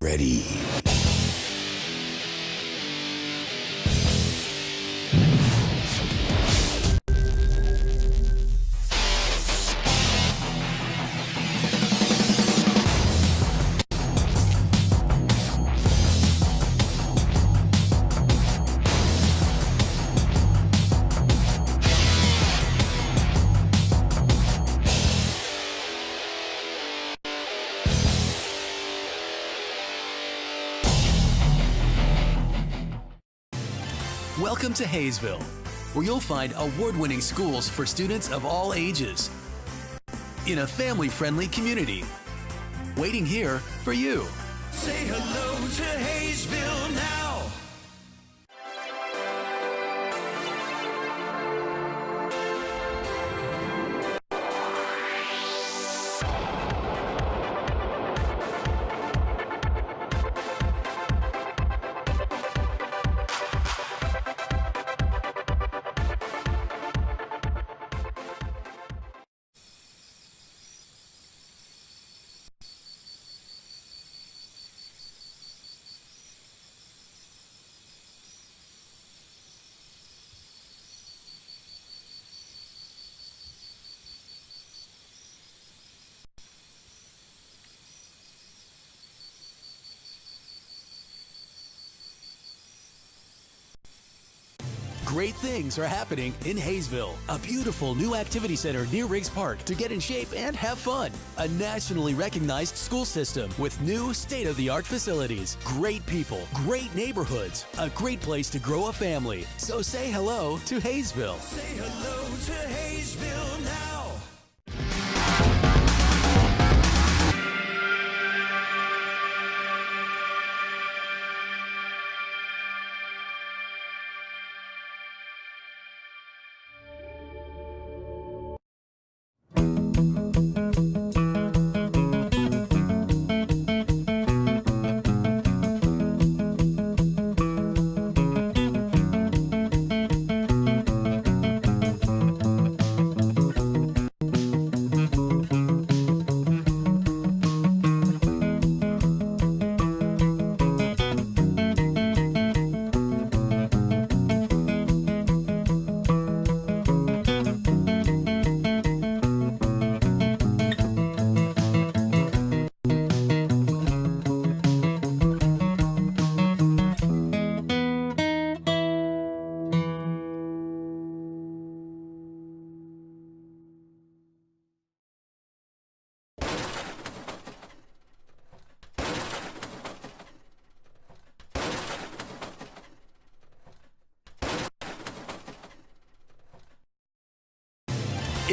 Ready. Welcome to Haysville, where you'll find award-winning schools for students of all ages in a family-friendly community. Waiting here for you. Say hello to Haysville now. Great things are happening in Haysville. A beautiful new activity center near Riggs Park to get in shape and have fun. A nationally recognized school system with new state-of-the-art facilities. Great people, great neighborhoods, a great place to grow a family. So say hello to Haysville. Say hello to Haysville now.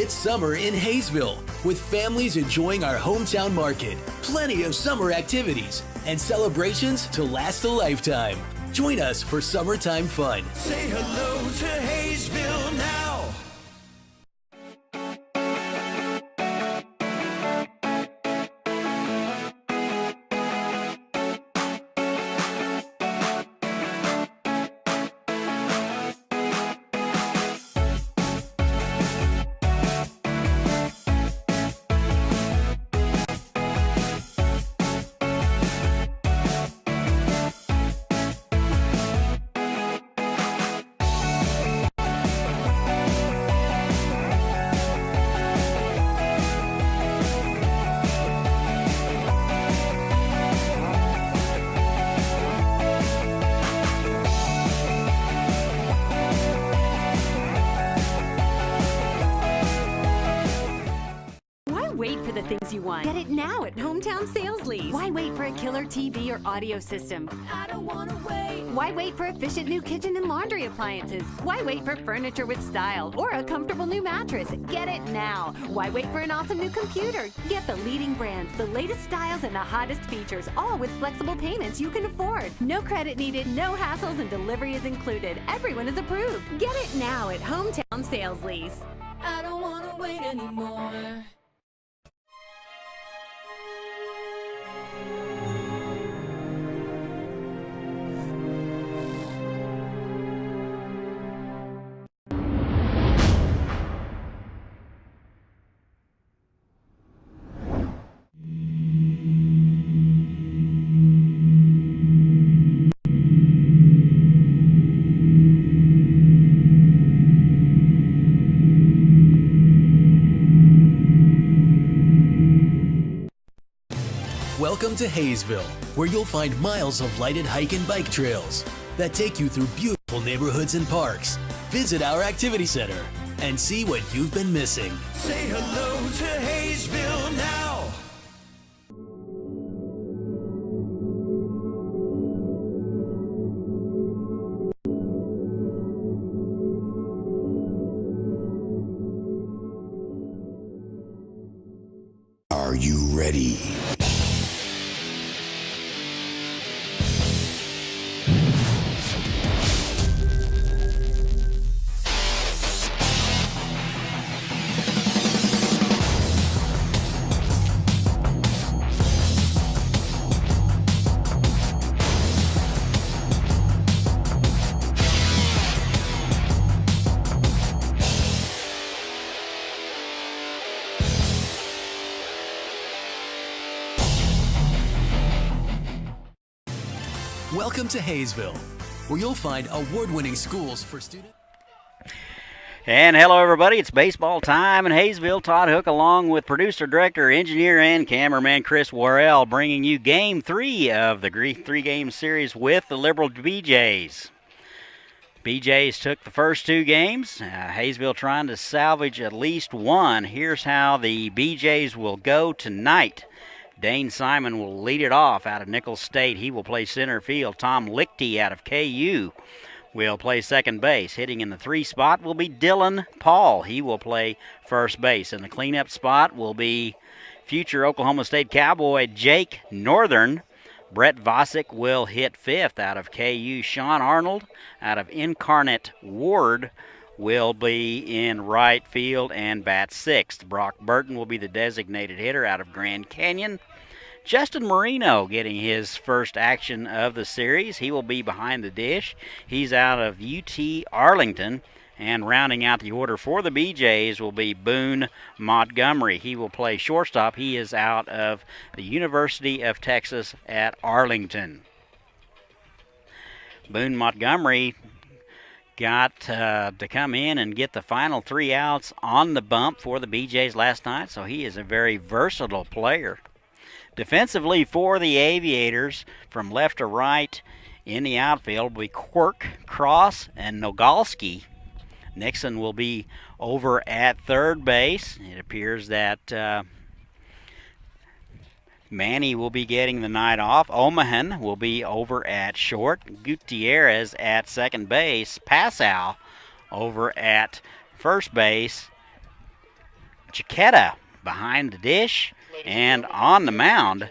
It's summer in Haysville, with families enjoying our hometown market, plenty of summer activities, and celebrations to last a lifetime. Join us for summertime fun. Say hello to Haysville now. Wait for the things you want. Get it now at Hometown Sales Lease. Why wait for a killer TV or audio system? I don't want to wait. Why wait for efficient new kitchen and laundry appliances? Why wait for furniture with style or a comfortable new mattress? Get it now. Why wait for an awesome new computer? Get the leading brands, the latest styles, and the hottest features, all with flexible payments you can afford. No credit needed, no hassles, and delivery is included. Everyone is approved. Get it now at Hometown Sales Lease. I don't want to wait anymore. Welcome to Haysville, where you'll find miles of lighted hike and bike trails that take you through beautiful neighborhoods and parks. Visit our activity center and see what you've been missing. Say hello to Haysville now. Are you ready? Welcome to Haysville, where you'll find award-winning schools for students. And hello, everybody. It's baseball time in Haysville. Todd Hook, along with producer, director, engineer, and cameraman Chris Worrell, bringing you Game 3 of the three-game series with the Liberal BeeJays. BeeJays took the first two games. Haysville trying to salvage at least one. Here's how the BeeJays will go tonight. Dane Simon will lead it off out of Nicholls State. He will play center field. Tom Lichty out of KU will play second base. Hitting in the 3 spot will be Dylan Paul. He will play first base. In the cleanup spot will be future Oklahoma State Cowboy Jake Northern. Brett Vosick will hit fifth out of KU. Sean Arnold out of Incarnate Ward will be in right field and bat sixth. Brock Burton will be the designated hitter out of Grand Canyon. Justin Marino getting his first action of the series. He will be behind the dish. He's out of UT Arlington. And rounding out the order for the BeeJays will be Boone Montgomery. He will play shortstop. He is out of the University of Texas at Arlington. Boone Montgomery got to come in and get the final 3 outs on the bump for the BeeJays last night, so he is a very versatile player. Defensively for the Aviators, from left to right in the outfield will be Quirk, Cross, and Nogalski. Nixon will be over at third base. It appears that Manny will be getting the night off. Omahan will be over at short. Gutierrez at second base. Passow over at first base. Chiquetta behind the dish. And on the mound,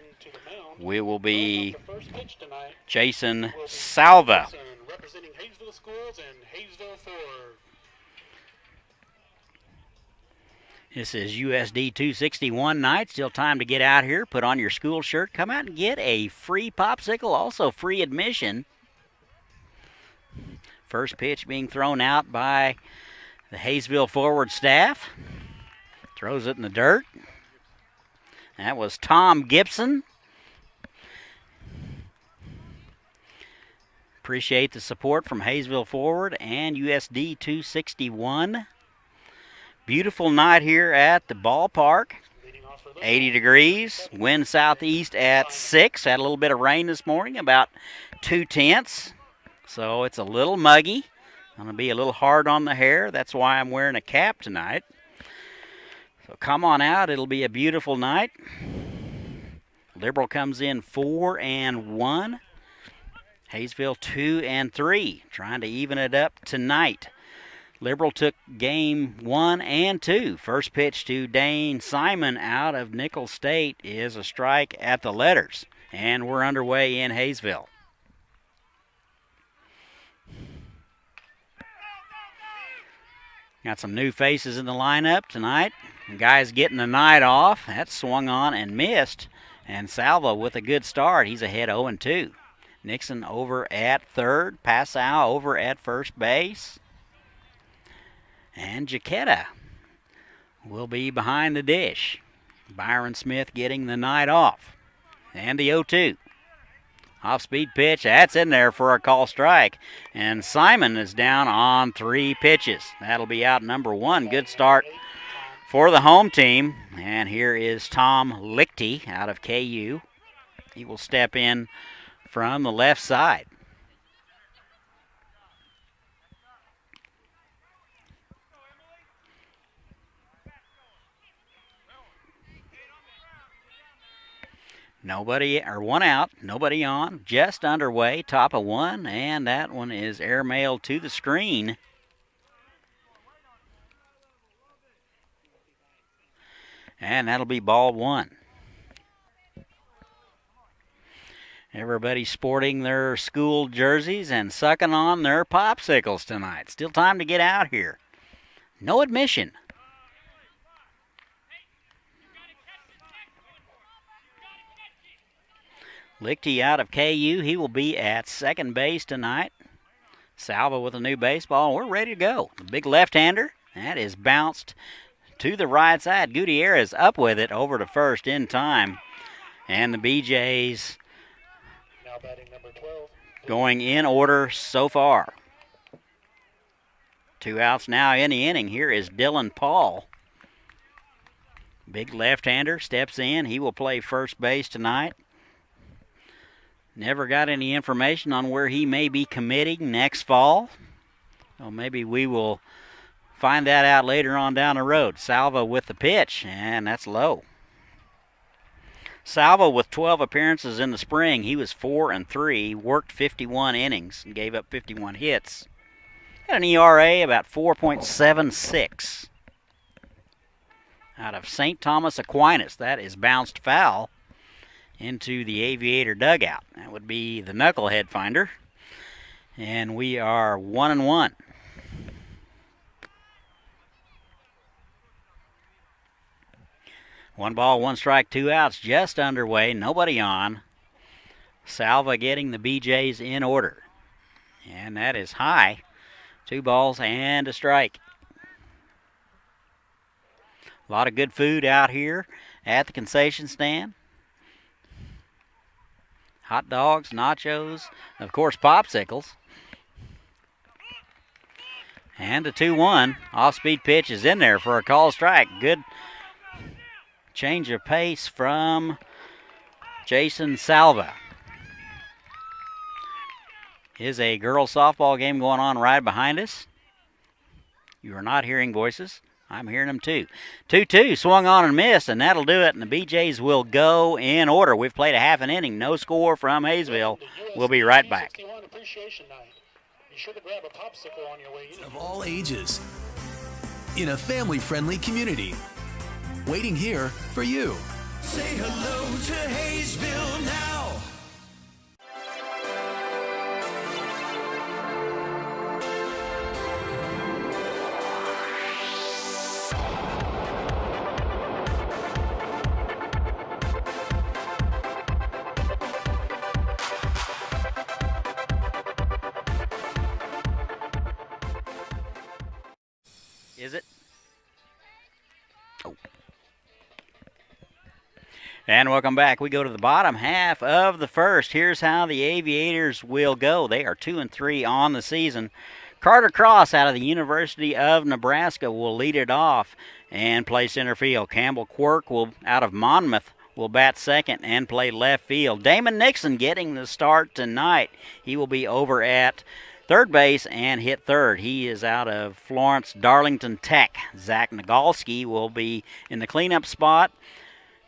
we will be Jason Salva. Representing Haysville Schools and Haysville Ford. This is USD261 Night. Still time to get out here, put on your school shirt, come out and get a free popsicle, also free admission. First pitch being thrown out by the Haysville forward staff. Throws it in the dirt. That was Tom Gibson. Appreciate the support from Haysville Forward and USD 261. Beautiful night here at the ballpark. 80 degrees. Wind southeast at 6. Had a little bit of rain this morning, about 2/10. So it's a little muggy. Going to be a little hard on the hair. That's why I'm wearing a cap tonight. So come on out. It'll be a beautiful night. Liberal comes in 4-1. Haysville 2-3. Trying to even it up tonight. Liberal took game 1 and 2. First pitch to Dane Simon out of Nicholls State is a strike at the letters. And we're underway in Haysville. Got some new faces in the lineup tonight. Guys getting the night off. That swung on and missed. And Salva with a good start. He's ahead 0-2. Nixon over at third. Passow over at first base. And Jaquetta will be behind the dish. Byron Smith getting the night off. And the 0-2. Off-speed pitch. That's in there for a call strike. And Simon is down on 3 pitches. That'll be out number 1. Good start for the home team. And here is Tom Lichty out of KU. He will step in from the left side. Nobody, or one out, nobody on, just underway, top of one, and that one is airmailed to the screen. And that'll be ball one. Everybody sporting their school jerseys and sucking on their popsicles tonight. Still time to get out here. No admission. Lichty out of KU. He will be at second base tonight. Salva with a new baseball. We're ready to go. The big left-hander. That is bounced to the right side. Gutierrez up with it over to first in time. And the BeeJays Now batting number 12. going in order so far. 2 outs now in the inning. Here is Dylan Paul. Big left-hander steps in. He will play first base tonight. Never got any information on where he may be committing next fall. Well, maybe we will find that out later on down the road. Salva with the pitch, and that's low. Salva with 12 appearances in the spring. He was 4-3, worked 51 innings, and gave up 51 hits. Had an ERA about 4.76. Out of St. Thomas Aquinas, that is bounced foul into the Aviator dugout. That would be the knucklehead finder. And we are 1-1. One ball, one strike, 2 outs, just underway, nobody on. Salva getting the BeeJays in order. And that is high. 2 balls and a strike. A lot of good food out here at the concession stand. Hot dogs, nachos, of course popsicles. And a 2-1. Off-speed pitch is in there for a call strike. Good change of pace from Jason Salva. Is a girls softball game going on right behind us. You are not hearing voices. I'm hearing them too. 2-2, swung on and missed, and that'll do it. And the BeeJays will go in order. We've played a half an inning. No score from Haysville. We'll be right back. USD261 Appreciation Night. Be sure to grab a popsicle on your way in. Of all ages, in a family-friendly community, waiting here for you. Say hello to Haysville now. Is it? Oh. And welcome back. We go to the bottom half of the first. Here's how the Aviators will go. They are 2-3 on the season. Carter Cross out of the University of Nebraska will lead it off and play center field. Campbell Quirk will out of Monmouth will bat second and play left field. Damon Nixon getting the start tonight. He will be over at third base and hit third. He is out of Florence Darlington Tech. Zach Nagalski will be in the cleanup spot,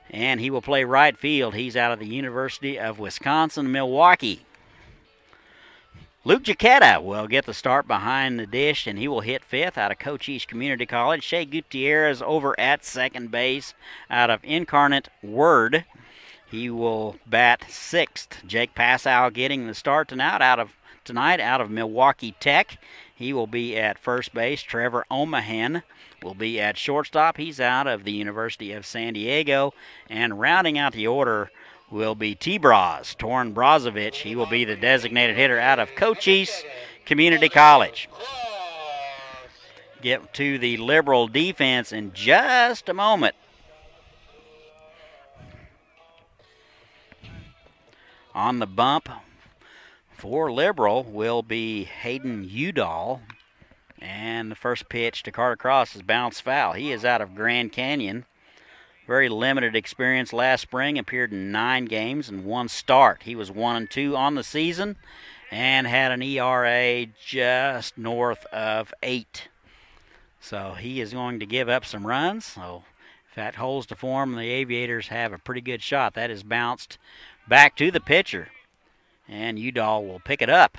and he will play right field. He's out of the University of Wisconsin-Milwaukee. Luke Jaquetta will get the start behind the dish, and he will hit fifth out of Cochise Community College. Shea Gutierrez over at second base out of Incarnate Word. He will bat sixth. Jake Passow getting the start tonight out of Milwaukee Tech. He will be at first base. Trevor Omahan will be at shortstop. He's out of the University of San Diego. And rounding out the order will be T-Braz, Torn Brozovic. He will be the designated hitter out of Cochise Community College. Get to the Liberal defense in just a moment. On the bump for Liberal will be Hayden Udall. And the first pitch to Carter Cross is bounce foul. He is out of Grand Canyon. very limited experience last spring, appeared in 9 games and 1 start. He was 1-2 on the season and had an ERA just north of 8. So he is going to give up some runs. So if that holds to form, the Aviators have a pretty good shot. That is bounced back to the pitcher. And Udall will pick it up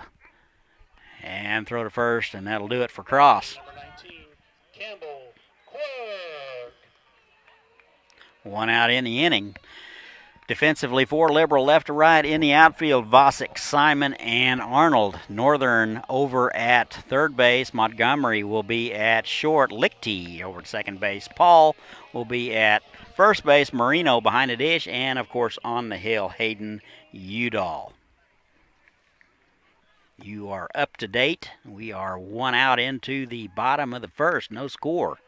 and throw to first, and that'll do it for Cross. Number 19, Campbell Quirk. 1 out in the inning. Defensively for Liberal, left to right in the outfield, Vosick, Simon, and Arnold. Northern over at third base. Montgomery will be at short. Lichty over at second base. Paul will be at first base. Marino behind the dish. And, of course, on the hill, Hayden Udall. You are up to date. We are 1 out into the bottom of the first. No score.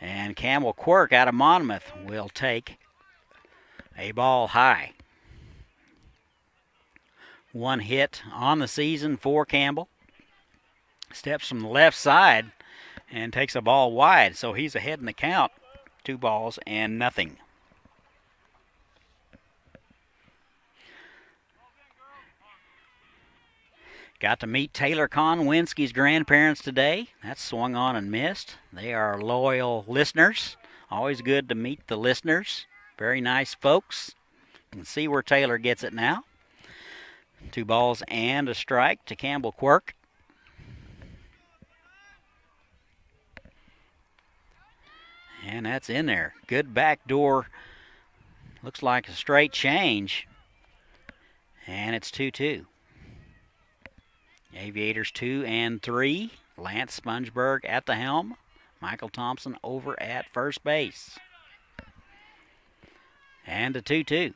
And Campbell Quirk out of Monmouth will take a ball high. 1 hit on the season for Campbell. Steps from the left side and takes a ball wide, so he's ahead in the count. 2 balls and nothing. Got to meet Taylor Konwinski's grandparents today. That's swung on and missed. They are loyal listeners. Always good to meet the listeners. Very nice folks. You can see where Taylor gets it now. 2 balls and a strike to Campbell Quirk. And that's in there. Good backdoor. Looks like a straight change. And it's 2-2. Aviators 2 and 3. Lance Spongeberg at the helm. Michael Thompson over at first base. And a 2-2.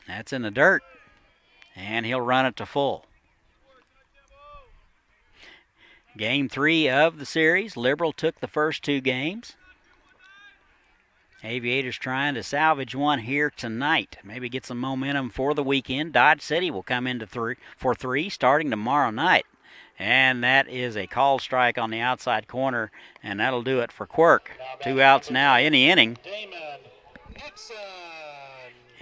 That's in the dirt. And he'll run it to full. Game 3 of the series. Liberal took the first 2 games. Aviators trying to salvage one here tonight. Maybe get some momentum for the weekend. Dodge City will come into 3 starting tomorrow night. And that is a called strike on the outside corner, and that'll do it for Quirk. 2 outs now in the inning. Damon Nixon.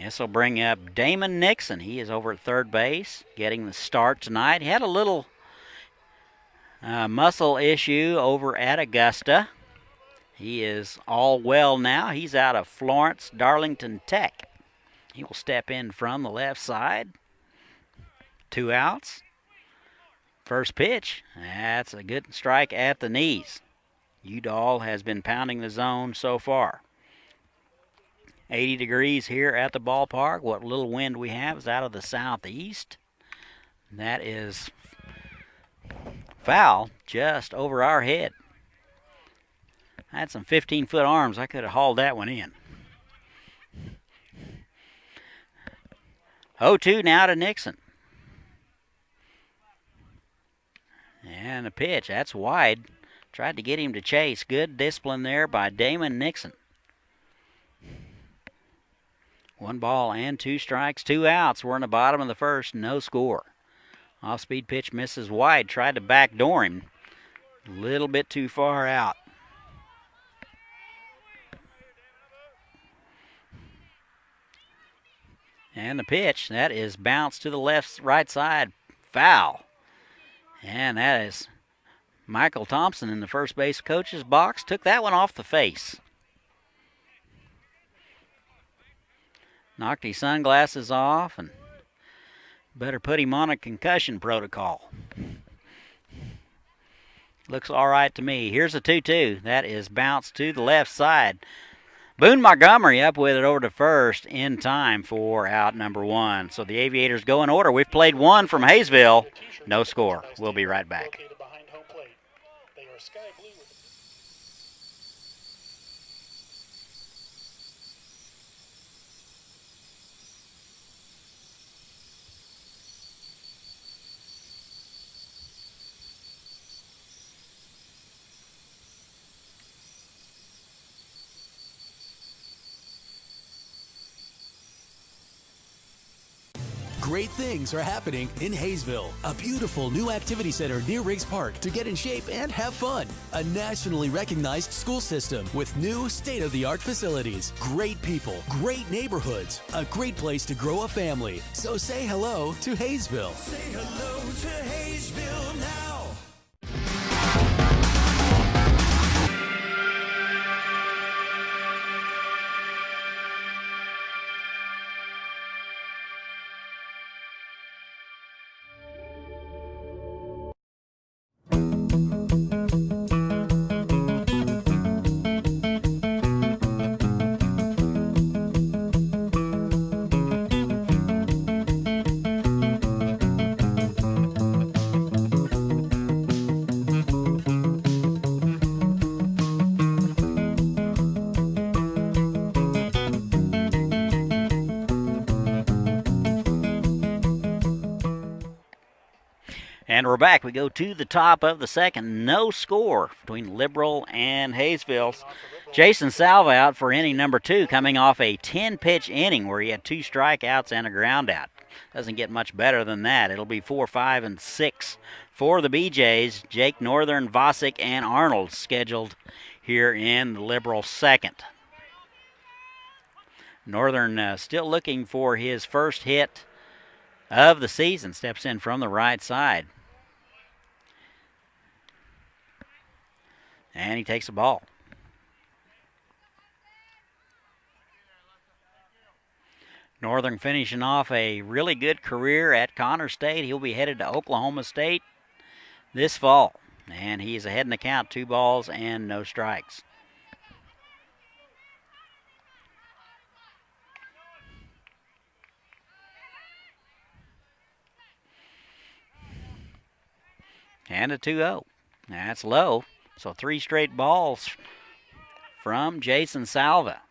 This will bring up Damon Nixon. He is over at third base, getting the start tonight. He had a little muscle issue over at Augusta. He is all well now. He's out of Florence Darlington Tech. He will step in from the left side. 2 outs. First pitch. That's a good strike at the knees. Udall has been pounding the zone so far. 80 degrees here at the ballpark. What little wind we have is out of the southeast. That is foul just over our head. I had some 15-foot arms. I could have hauled that one in. 0-2 now to Nixon. And a pitch. That's wide. Tried to get him to chase. Good discipline there by Damon Nixon. 1 ball and 2 strikes. 2 outs. We're in the bottom of the first. No score. Off-speed pitch misses wide. Tried to backdoor him. A little bit too far out. And the pitch, that is bounced to the right side, foul. And that is Michael Thompson in the first base coach's box. Took that one off the face. Knocked his sunglasses off and better put him on a concussion protocol. Looks all right to me. Here's a 2-2. That is bounced to the left side. Boone Montgomery up with it over to first in time for out number 1. So the Aviators go in order. We've played 1 from Haysville. No score. We'll be right back. Located behind home plate. They are sky blue with Great things are happening in Haysville, a beautiful new activity center near Riggs Park to get in shape and have fun. A nationally recognized school system with new state-of-the-art facilities, great people, great neighborhoods, a great place to grow a family. So say hello to Haysville. Say hello to Haysville now. And we're back. We go to the top of the second. No score between Liberal and Haysville. Jason Salva out for inning number 2, coming off a 10-pitch inning where he had 2 strikeouts and a ground out. Doesn't get much better than that. It'll be 4, 5, and 6 for the BeeJays. Jake Northern, Vosick, and Arnold scheduled here in the Liberal second. Northern still looking for his first hit of the season. Steps in from the right side. And he takes the ball. Northern finishing off a really good career at Connor State. He'll be headed to Oklahoma State this fall. And he is ahead in the count, 2 balls and no strikes. And a 2-0. That's low. So 3 straight balls from Jason Salva.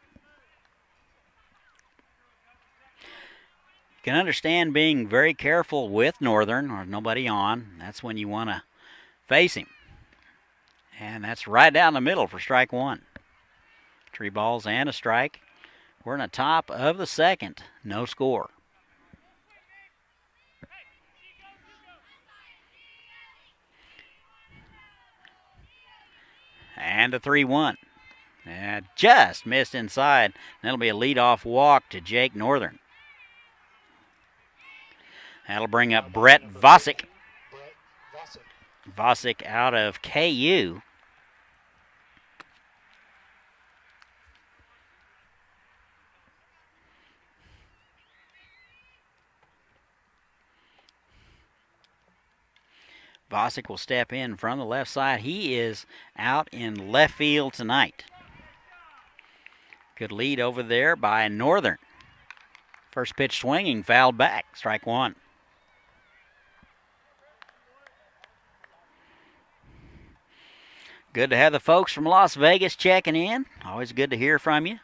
You can understand being very careful with Northern, or nobody on. That's when you want to face him. And that's right down the middle for strike 1. 3 balls and a strike. We're in the top of the second. No score. And a 3-1. Just missed inside. That'll be a leadoff walk to Jake Northern. That'll bring up Brett Vosick. Vosick out of KU. Vosick will step in from the left side. He is out in left field tonight. Good lead over there by Northern. First pitch swinging, fouled back. Strike 1. Good to have the folks from Las Vegas checking in. Always good to hear from you.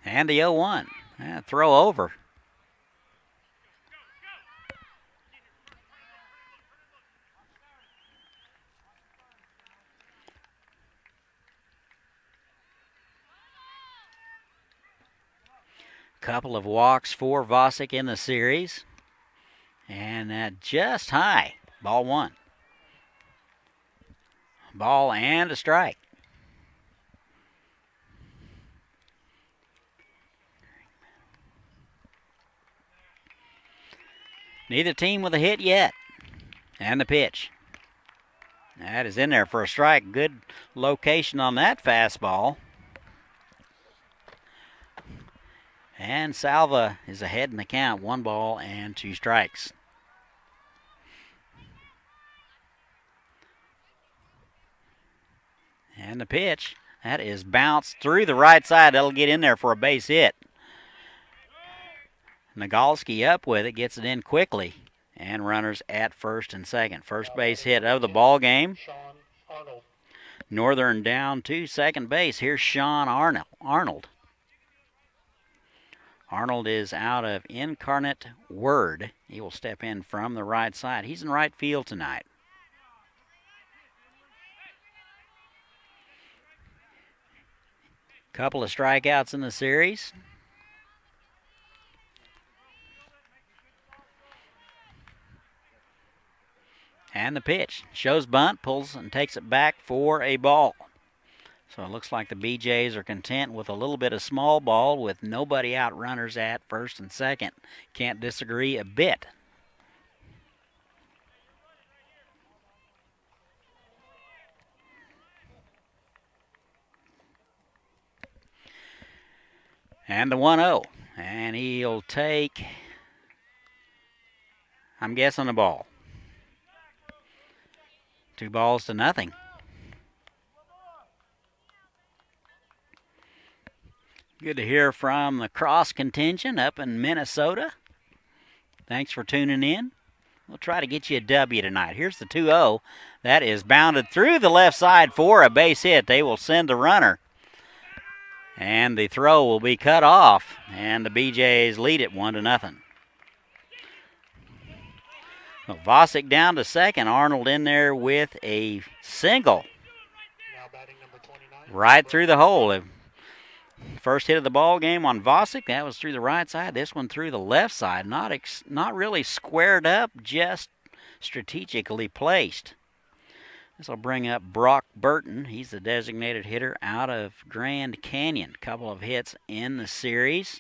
And the 0-1. Throw over. Couple of walks for Vosick in the series. And just high. Ball 1. Ball and a strike. Neither team with a hit yet. And the pitch. That is in there for a strike. Good location on that fastball. And Salva is ahead in the count. 1 ball and 2 strikes. And the pitch. That is bounced through the right side. That'll get in there for a base hit. Nagalski up with it, gets it in quickly, and runners at first and second. First base hit of the ball game. Northern down to second base. Here's Sean Arnold. Arnold is out of Incarnate Word. He will step in from the right side. He's in right field tonight. Couple of strikeouts in the series. And the pitch. Shows bunt, pulls and takes it back for a ball. So it looks like the BeeJays are content with a little bit of small ball with nobody out, runners at first and second. Can't disagree a bit. And the 1-0. And he'll take, I'm guessing, a ball. 2-0. Good to hear from the cross contingent up in Minnesota. Thanks for tuning in. We'll try to get you a W tonight. Here's the 2-0. That is bounded through the left side for a base hit. They will send the runner. And the throw will be cut off. And the BeeJays lead it 1-0. Vosick down to second. Arnold in there with a single. Now batting number 29. Right through the hole. First hit of the ball game on Vosick. That was through the right side. This one through the left side. Not really squared up, just strategically placed. This will bring up Brock Burton. He's the designated hitter out of Grand Canyon. Couple of hits in the series.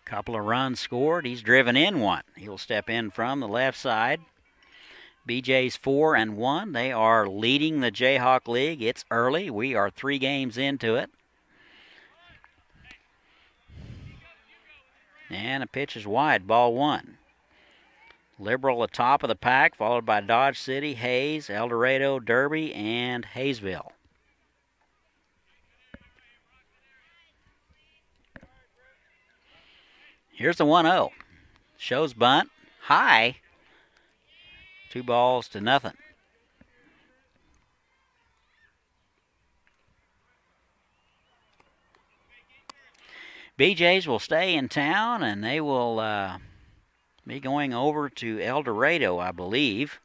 Couple of runs scored. He's driven in one. He'll step in from the left side. BeeJays 4-1. They are leading the Jayhawk League. It's early. We are 3 games into it. And a pitch is wide, ball 1. Liberal at top of the pack, followed by Dodge City, Hayes, El Dorado, Derby, and Haysville. Here's the 1-0. Shows bunt. High. 2-0. BeeJays will stay in town, and they will be going over to El Dorado, I believe,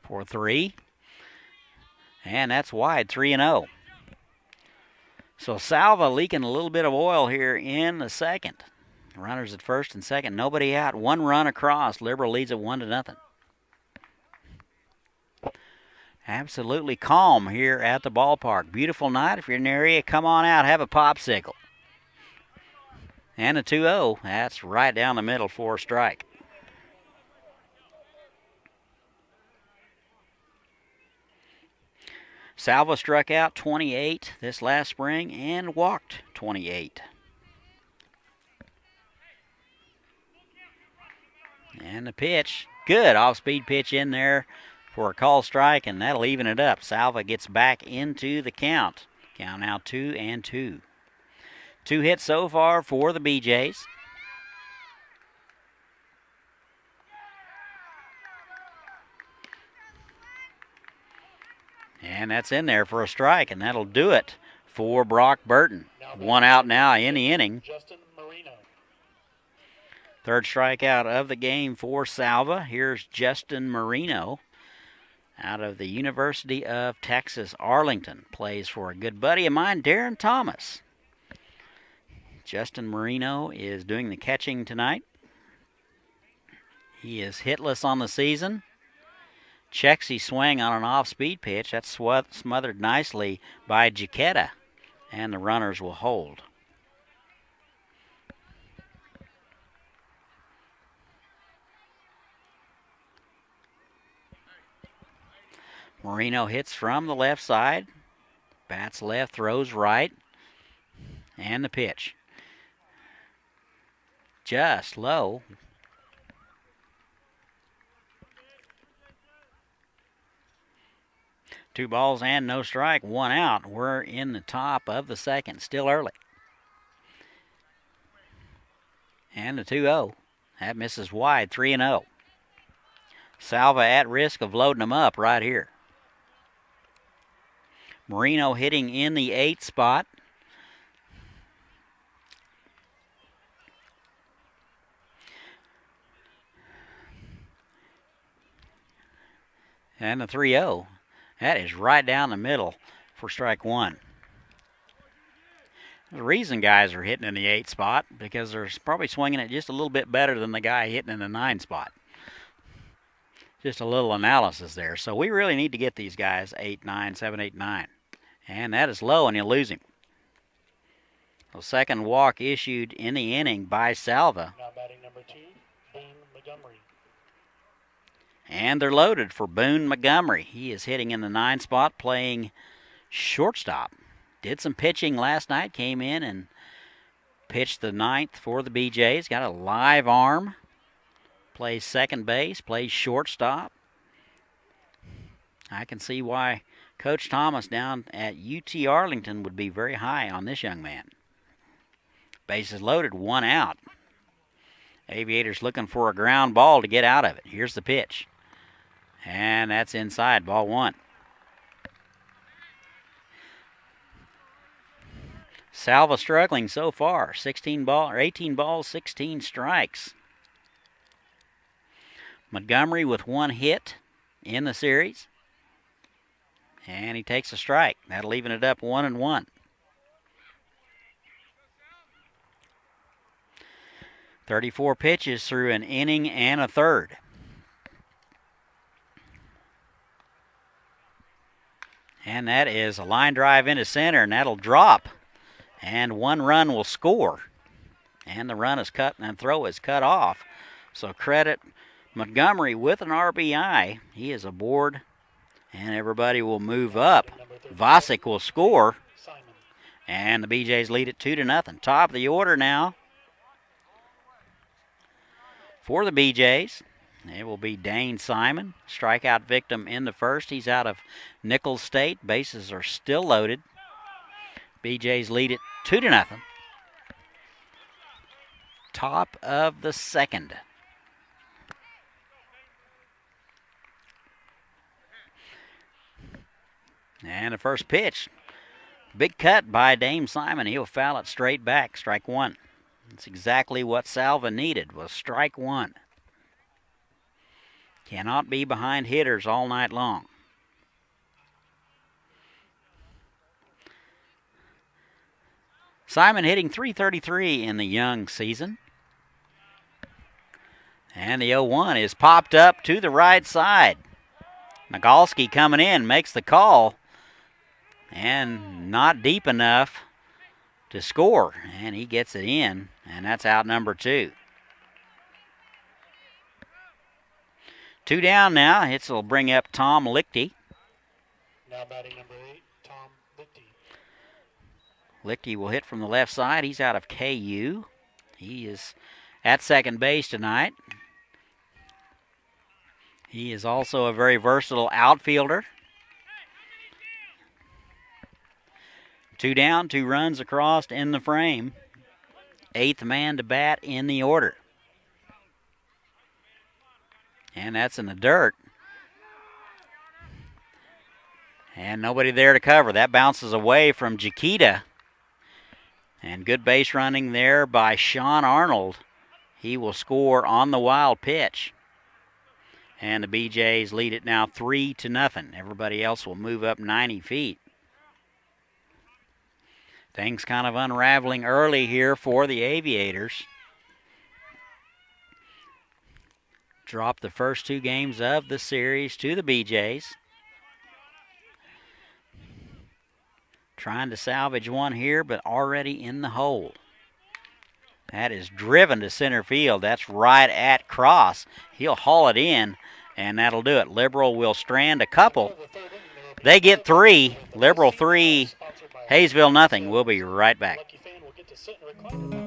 for 3. And that's wide, 3-0. So Salva leaking a little bit of oil here in the second. Runners at first and second, nobody out. 1 run across. Liberal leads it 1-0. Absolutely calm here at the ballpark. Beautiful night. If you're in the area, come on out, have a popsicle. And a 2-0. That's right down the middle for a strike. Salva struck out 28 this last spring and walked 28. And the pitch, good off-speed pitch in there for a call strike, and that'll even it up. Salva gets back into the count. Count now 2-2. 2 hits so far for the BeeJays. And that's in there for a strike, and that'll do it for Brock Burton. 1 out now in the inning. Justin Marino. Third strikeout of the game for Salva. Here's Justin Marino out of the University of Texas, Arlington. Plays for a good buddy of mine, Darren Thomas. Justin Marino is doing the catching tonight. He is hitless on the season. Checks his swing on an off-speed pitch. That's smothered nicely by Jaquetta, and the runners will hold. Marino hits from the left side. Bats left, throws right. And the pitch. Just low. Two balls and no strike, 1 out. We're in the top of the second, still early. And the 2-0. That misses wide, 3-0. Salva at risk of loading them up right here. Marino hitting in the 8th spot. And the 3-0. That is right down the middle for strike one. The reason guys are hitting in the 8 spot because they're probably swinging it just a little bit better than the guy hitting in the 9 spot. Just a little analysis there. So we really need to get these guys 8, 9, 7, 8, 9. And that is low, and you lose him. The second walk issued in the inning by Salva. Now batting number 2, Boone Montgomery. And they're loaded for Boone Montgomery. He is hitting in the 9 spot, playing shortstop. Did some pitching last night, came in and pitched the 9th for the BeeJays. Got a live arm. Plays second base, plays shortstop. I can see why Coach Thomas down at UT Arlington would be very high on this young man. Bases loaded, 1 out. Aviators looking for a ground ball to get out of it. Here's the pitch. And that's inside, ball 1. Salva struggling so far. 18 balls, 16 strikes. Montgomery with 1 hit in the series. And he takes a strike. That'll even it up 1-1. 34 pitches through an inning and a third. And that is a line drive into center, and that'll drop. And 1 run will score. And the run is cut, and throw is cut off. So credit Montgomery with an RBI. He is aboard, and everybody will move up. Vasic will score, and the BeeJays lead it 2-0. Top of the order now for the BeeJays. It will be Dane Simon, strikeout victim in the first. He's out of Nichols State. Bases are still loaded. BeeJays lead it 2-0. Top of the second. And the first pitch. Big cut by Dame Simon. He'll foul it straight back. Strike 1. That's exactly what Salva needed, was strike 1. Cannot be behind hitters all night long. Simon hitting .333 in the young season. And the 0-1 is popped up to the right side. Nagalski coming in, makes the call. And not deep enough to score. And he gets it in, and that's out number 2. 2 down now. Hits will bring up Tom Lichty. Now batting number 8, Tom Lichty. Lichty will hit from the left side. He's out of KU. He is at second base tonight. He is also a very versatile outfielder. 2 down, 2 runs across in the frame. 8th man to bat in the order. And that's in the dirt. And nobody there to cover. That bounces away from Jaquita. And good base running there by Sean Arnold. He will score on the wild pitch. And the BeeJays lead it now 3-0. Everybody else will move up 90 feet. Things kind of unraveling early here for the Aviators. Dropped the first 2 games of the series to the BeeJays. Trying to salvage one here, but already in the hole. That is driven to center field. That's right at Cross. He'll haul it in, and that'll do it. Liberal will strand a couple. They get 3. Liberal 3. Haysville nothing. We'll be right back. Lucky fan will get to sit and recline.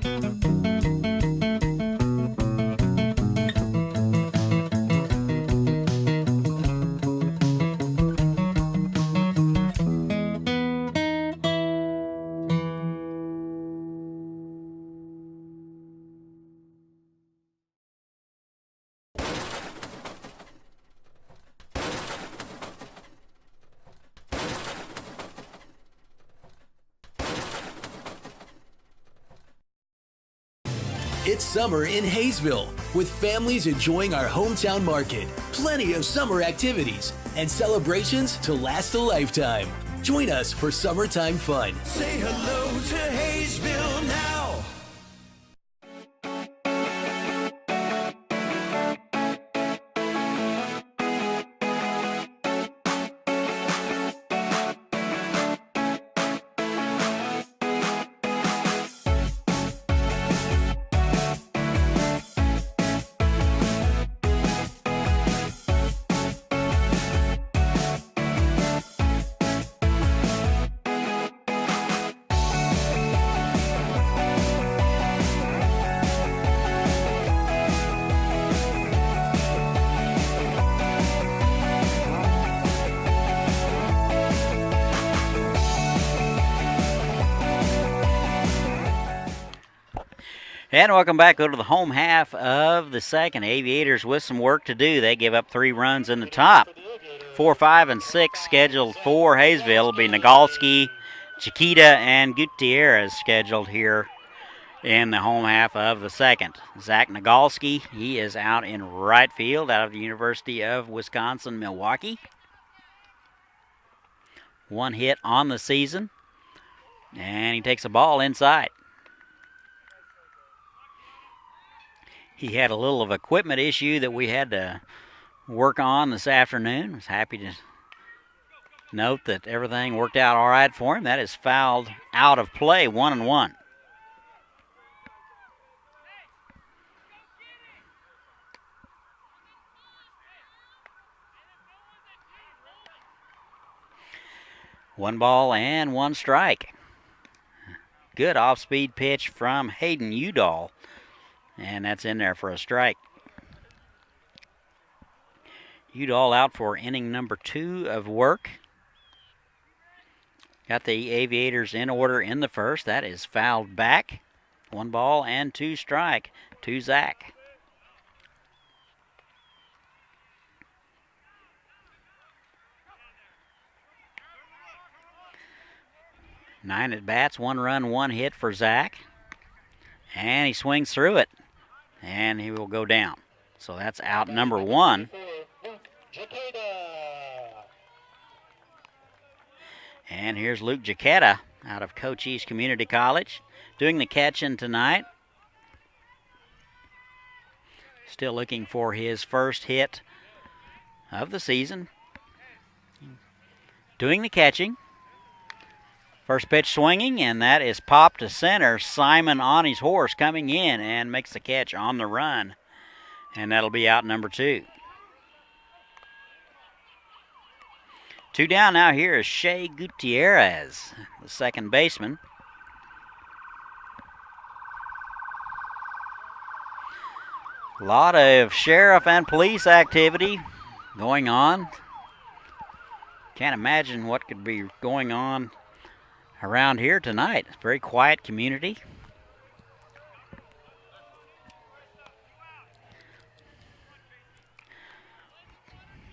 It's summer in Haysville. with families enjoying our hometown market, plenty of summer activities, and celebrations to last a lifetime. Join us for summertime fun. Say hello to Haysville now. And welcome back. Go to the home half of the second. Aviators with some work to do. They give up 3 runs in the top. 4, 5, and 6 scheduled for Haysville. It'll be Nagalski, Chiquita, and Gutierrez scheduled here in the home half of the second. Zach Nagalski, he is out in right field out of the University of Wisconsin-Milwaukee. 1 hit on the season, and he takes a ball inside. He had a little of equipment issue that we had to work on this afternoon. I was happy to note that everything worked out all right for him. That is fouled out of play, 1-1. One ball and 1 strike. Good off-speed pitch from Hayden Udall. And that's in there for a strike. Udall out for inning number 2 of work. Got the Aviators in order in the first. That is fouled back. 1 ball and 2 strike to Zach. Nine at bats, 1 run, 1 hit for Zach. And he swings through it. And he will go down. So that's out number 1. And here's Luke Jaquetta out of Cochise Community College doing the catching tonight. Still looking for his first hit of the season. Doing the catching. First pitch swinging, and that is popped to center. Simon on his horse coming in and makes the catch on the run. And that'll be out number 2. 2 down now. Here is Shea Gutierrez, the second baseman. A lot of sheriff and police activity going on. Can't imagine what could be going on around here tonight. Very quiet community.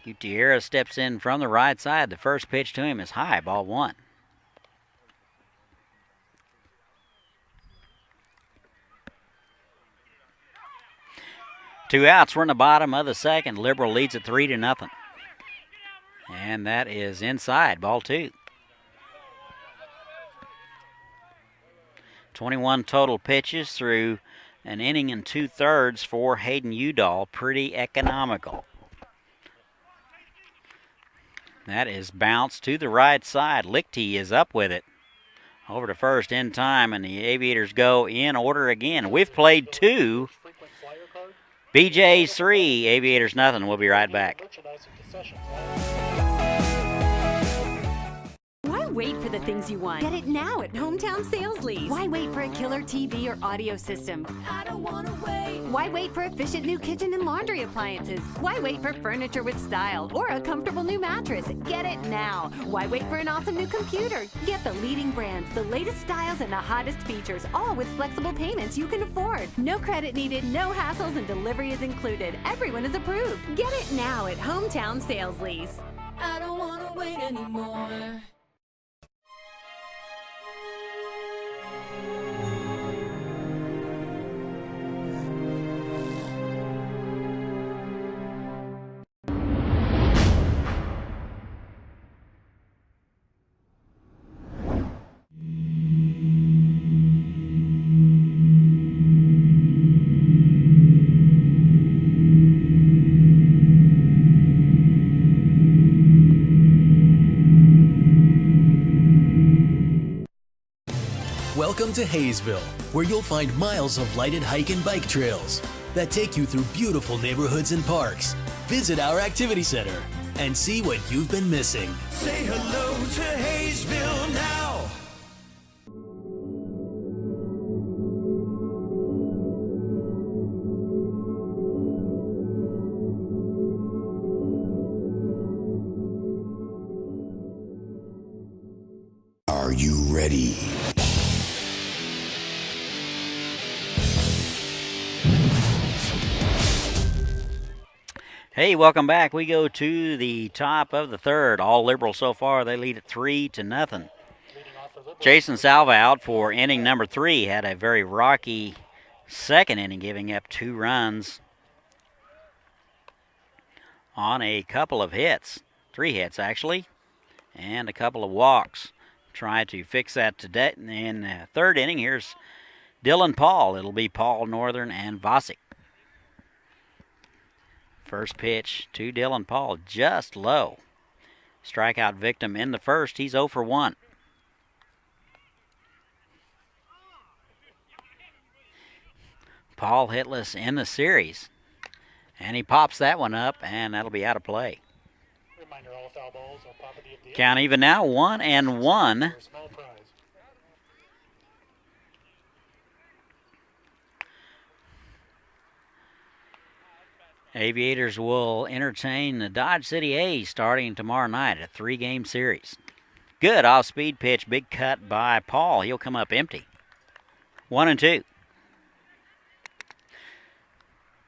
Gutierrez steps in from the right side. The first pitch to him is high, ball 1. Two outs. We're in the bottom of the second. Liberal leads at 3-0. And that is inside, ball 2. 21 total pitches through an inning and 2/3 for Hayden Udall. Pretty economical. That is bounced to the right side. Lichty is up with it. Over to first in time, and the Aviators go in order again. We've played 2. BeeJays 3, Aviators nothing. We'll be right back. Why wait for the things you want? Get it now at Hometown Sales Lease. Why wait for a killer TV or audio system? I don't wanna wait. Why wait for efficient new kitchen and laundry appliances? Why wait for furniture with style or a comfortable new mattress? Get it now. Why wait for an awesome new computer? Get the leading brands, the latest styles, and the hottest features, all with flexible payments you can afford. No credit needed, no hassles, and delivery is included. Everyone is approved. Get it now at Hometown Sales Lease. I don't wanna wait anymore. Belong to Haysville, where you'll find miles of lighted hike and bike trails that take you through beautiful neighborhoods and parks. Visit our activity center and see what you've been missing. Say hello to Haysville now. Are you ready? Hey, welcome back. We go to the top of the third. All Liberal so far. They lead at 3-0. Jason Salva out for inning number 3. Had a very rocky second inning, giving up 2 runs on a couple of hits. 3 hits, actually, and a couple of walks. Try to fix that today. In the third inning, here's Dylan Paul. It'll be Paul, Northern, and Vosick. First pitch to Dylan Paul, just low. Strikeout victim in the first. He's 0 for 1. Paul hitless in the series. And he pops that one up, and that'll be out of play. Reminder, all foul balls are property of the Count even now, 1-1. for a small prize. Aviators will entertain the Dodge City A's starting tomorrow night, a 3-game series. Good off-speed pitch, big cut by Paul. He'll come up empty. 1-2.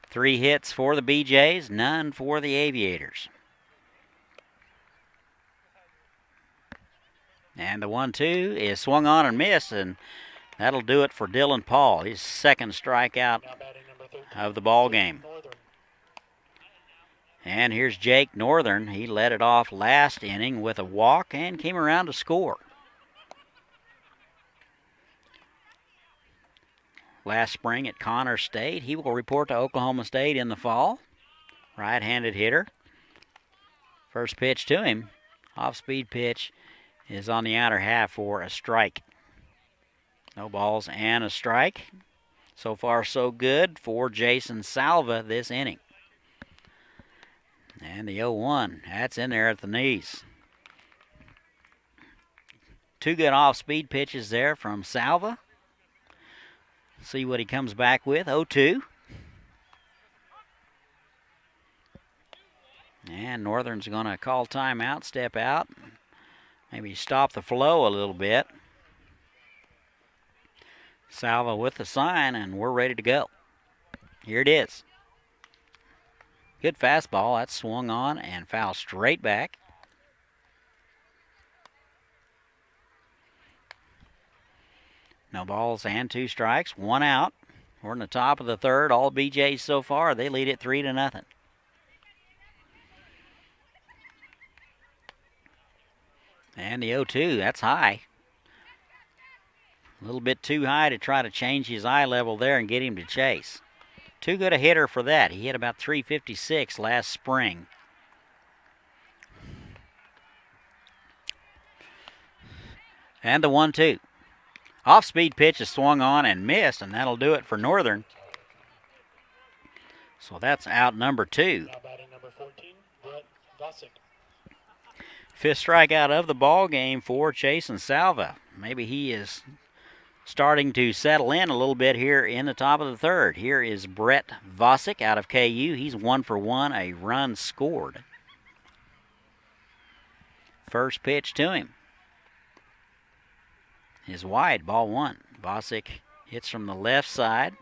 3 hits for the BeeJays, none for the Aviators. And the 1-2 is swung on and missed, and that'll do it for Dylan Paul, his second strikeout Now batting number 13. of the ball game. Northern. And here's Jake Northern. He led it off last inning with a walk and came around to score. Last spring at Connor State. He will report to Oklahoma State in the fall. Right-handed hitter. First pitch to him. Off-speed pitch is on the outer half for a strike. No balls and a strike. So far, so good for Jason Salva this inning. And the 0-1, that's in there at the knees. 2 good off-speed pitches there from Salva. See what he comes back with, 0-2. And Northern's going to call timeout, step out, maybe stop the flow a little bit. Salva with the sign, and we're ready to go. Here it is. Good fastball. That's swung on and foul straight back. No balls and 2 strikes. 1 out. We're in the top of the third. All BeeJays so far. They lead it 3-0. And the 0-2. That's high. A little bit too high to try to change his eye level there and get him to chase. Too good a hitter for that. He hit about 356 last spring. And the 1-2. Off-speed pitch is swung on and missed, and that'll do it for Northern. So that's out number 2. Now batting number 14, Brett Vosick. 5th strikeout of the ball game for Jason Salva. Maybe he is starting to settle in a little bit here in the top of the third. Here is Brett Vosick out of KU. He's 1 for 1, a run scored. First pitch to him is wide, ball 1. Vosick hits from the left side.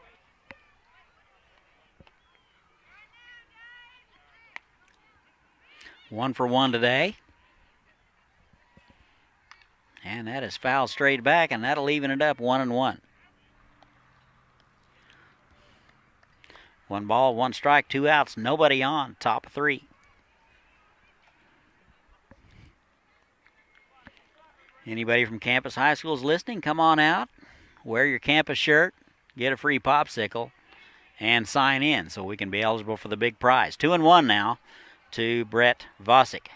One for 1 today. And that is foul straight back, and that'll even it up 1-1. 1 ball, 1 strike, 2 outs, nobody on, top of 3. Anybody from Campus High School is listening, come on out, wear your campus shirt, get a free popsicle, and sign in so we can be eligible for the big prize. 2-1 now to Brett Vosick.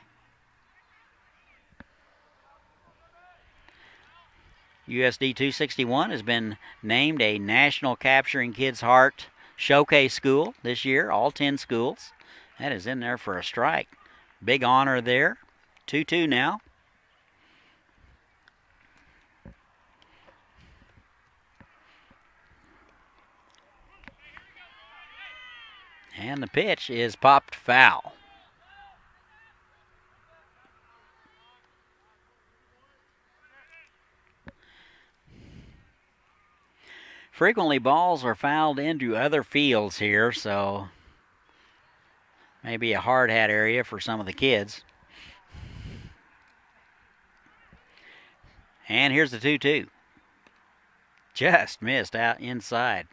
USD261 has been named a National Capturing Kids Heart Showcase School this year, all 10 schools. That is in there for a strike. Big honor there. 2-2 now. And the pitch is popped foul. Frequently balls are fouled into other fields here, so maybe a hard hat area for some of the kids. And here's the 2-2. Just missed out inside.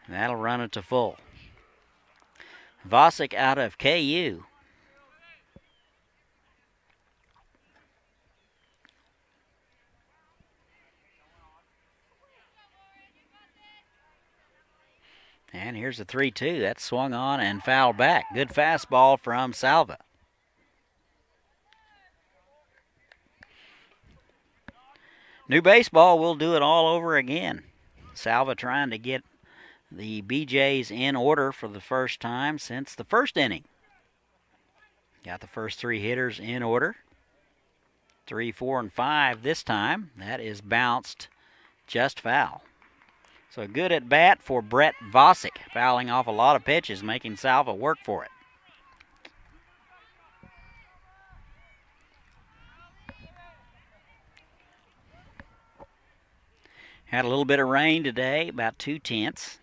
That'll run it to full. Vosick out of KU. And here's the 3-2. That's swung on and fouled back. Good fastball from Salva. New baseball will do it all over again. Salva trying to get the BeeJays in order for the first time since the first inning. Got the first three hitters in order. 3, 4, and 5 this time. That is bounced just foul. So good at bat for Brett Vosick, fouling off a lot of pitches, making Salva work for it. Had a little bit of rain today, about 2/10.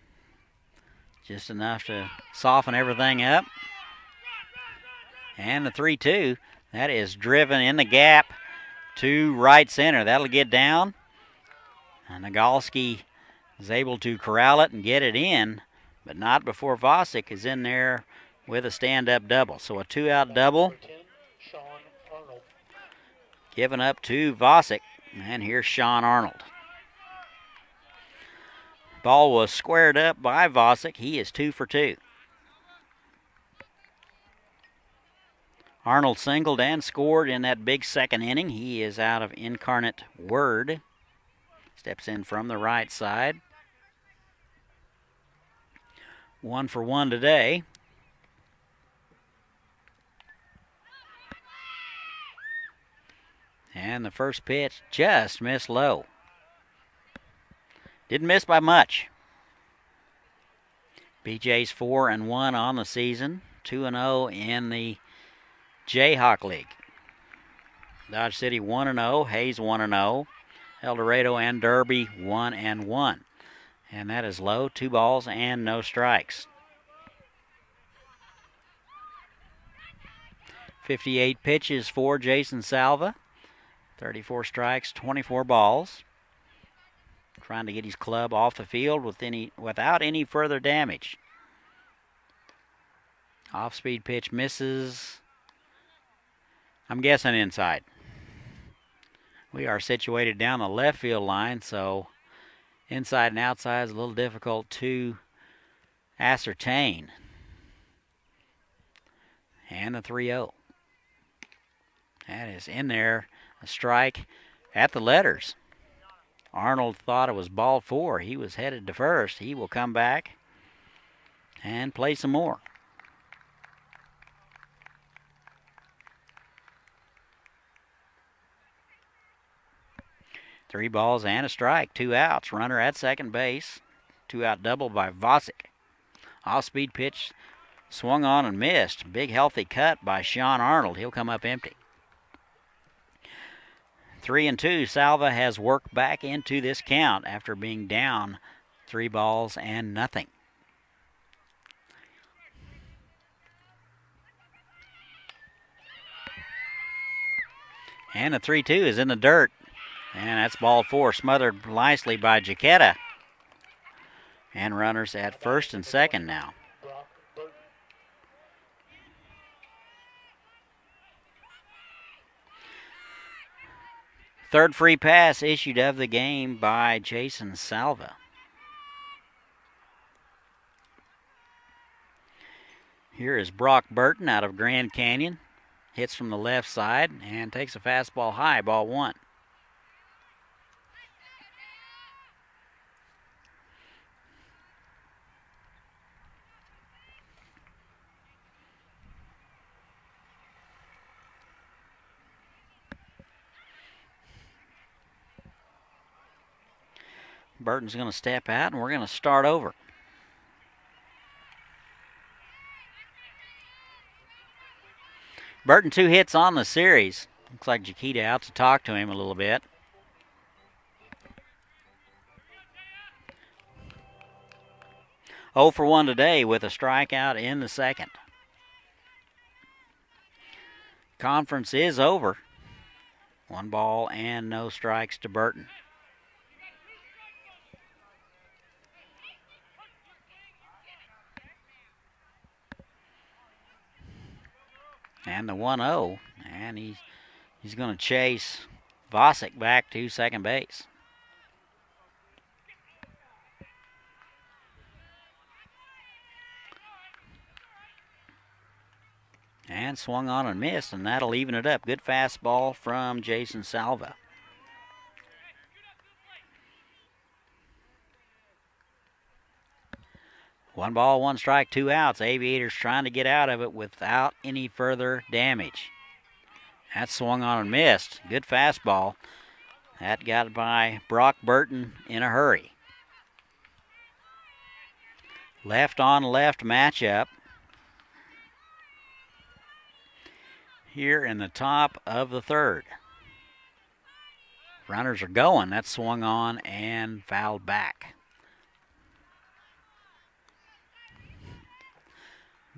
Just enough to soften everything up. And the 3-2, that is driven in the gap to right center. That'll get down. And Nagalski is able to corral it and get it in, but not before Vosick is in there with a stand-up double. So a 2-out double given up to Vosick. And here's Sean Arnold. Ball was squared up by Vosick. He is 2 for 2. Arnold singled and scored in that big second inning. He is out of Incarnate Word. Steps in from the right side. 1 for 1 today. And the first pitch just missed low. Didn't miss by much. BeeJays 4-1 on the season. 2-0 in the Jayhawk League. Dodge City 1-0. Hayes 1-0. El Dorado and Derby 1-1. And that is low. 2 balls and no strikes. 58 pitches for Jason Salva. 34 strikes, 24 balls. Trying to get his club off the field without any further damage. Off-speed pitch misses. I'm guessing inside. We are situated down the left field line, so inside and outside is a little difficult to ascertain. And the 3-0. That is in there. A strike at the letters. Arnold thought it was ball 4. He was headed to first. He will come back and play some more. Three balls and a strike. 2 outs. Runner at second base. 2-out double by Vosick. Off-speed pitch swung on and missed. Big healthy cut by Sean Arnold. He'll come up empty. 3-2. Salva has worked back into this count after being down 3 balls and nothing. And the 3-2 is in the dirt. And that's ball 4, smothered nicely by Jaquetta. And runners at first and second now. Third free pass issued of the game by Jason Salva. Here is Brock Burton out of Grand Canyon. Hits from the left side and takes a fastball high, ball 1. Burton's going to step out, and we're going to start over. Burton 2 hits on the series. Looks like Jaquita out to talk to him a little bit. Oh for 1 today with a strikeout in the second. Conference is over. 1 ball and no strikes to Burton. And the 1-0, and he's going to chase Vosick back to second base. And swung on and missed, and that'll even it up. Good fastball from Jason Salva. One ball, 1 strike, 2 outs. Aviators trying to get out of it without any further damage. That swung on and missed. Good fastball. That got by Brock Burton in a hurry. Left on left matchup here in the top of the third. Runners are going. That swung on and fouled back.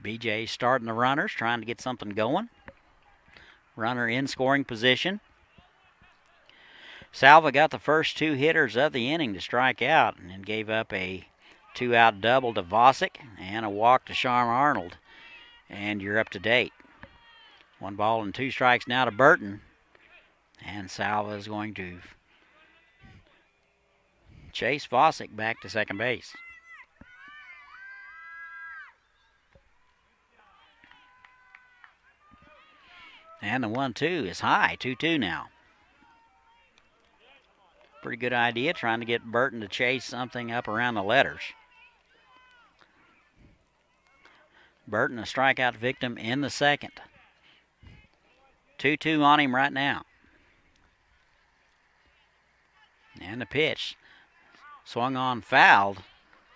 BeeJays starting the runners, trying to get something going. Runner in scoring position. Salva got the first 2 hitters of the inning to strike out and then gave up a 2-out double to Vosick and a walk to Sharm Arnold. And you're up to date. 1 ball and 2 strikes now to Burton. And Salva is going to chase Vosick back to second base. And the 1-2 is high, 2-2 now. Pretty good idea, trying to get Burton to chase something up around the letters. Burton a strikeout victim in the second. 2-2 on him right now. And the pitch swung on, fouled,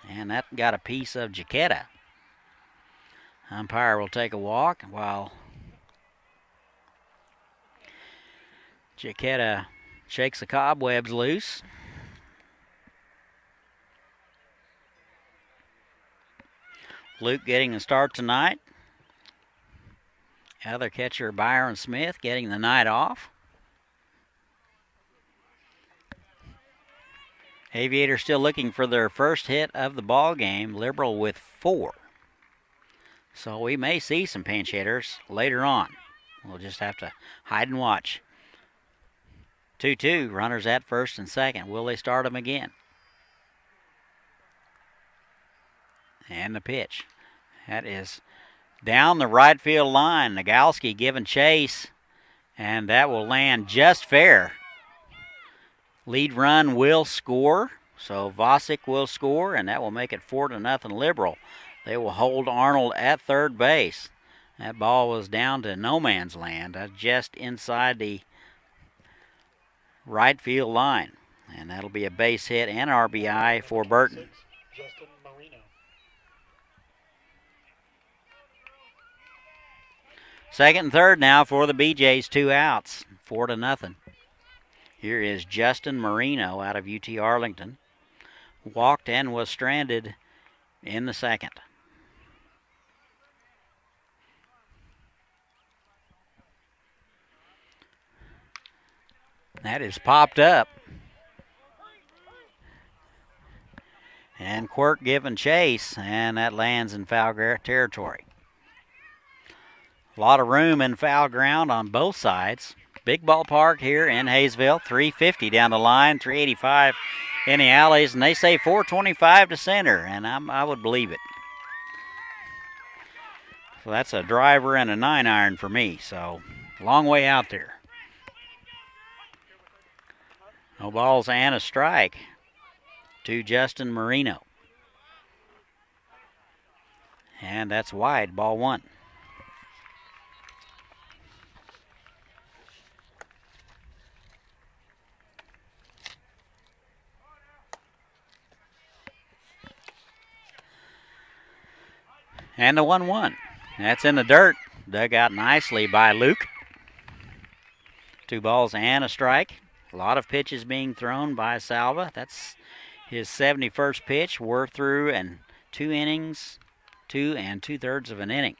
and that got a piece of Jaquita. Umpire will take a walk while Jaquita shakes the cobwebs loose. Luke getting the start tonight. Other catcher Byron Smith getting the night off. Aviators still looking for their first hit of the ball game. Liberal with 4. So we may see some pinch hitters later on. We'll just have to hide and watch. 2-2, runners at first and second. Will they start them again? And the pitch. That is down the right field line. Nagalski giving chase, and that will land just fair. Lead run will score, so Vosick will score, and that will make it 4-0 Liberal. They will hold Arnold at third base. That ball was down to no man's land, just inside the right field line. And that'll be a base hit and RBI for Burton. Justin Marino. Second and third now for the BeeJays, 2 outs, 4-0. Here is Justin Marino out of UT Arlington. Walked and was stranded in the second. That is popped up. And Quirk giving chase, and that lands in foul territory. A lot of room in foul ground on both sides. Big ballpark here in Haysville, 350 down the line, 385 in the alleys, and they say 425 to center, and I would believe it. So that's a driver and a 9-iron for me, so long way out there. No balls and a strike to Justin Marino. And that's wide, ball 1. And the 1-1. That's in the dirt. Dug out nicely by Luke. 2 balls and a strike. A lot of pitches being thrown by Salva. That's his 71st pitch. We're through and 2 innings, 2 2/3 of an inning.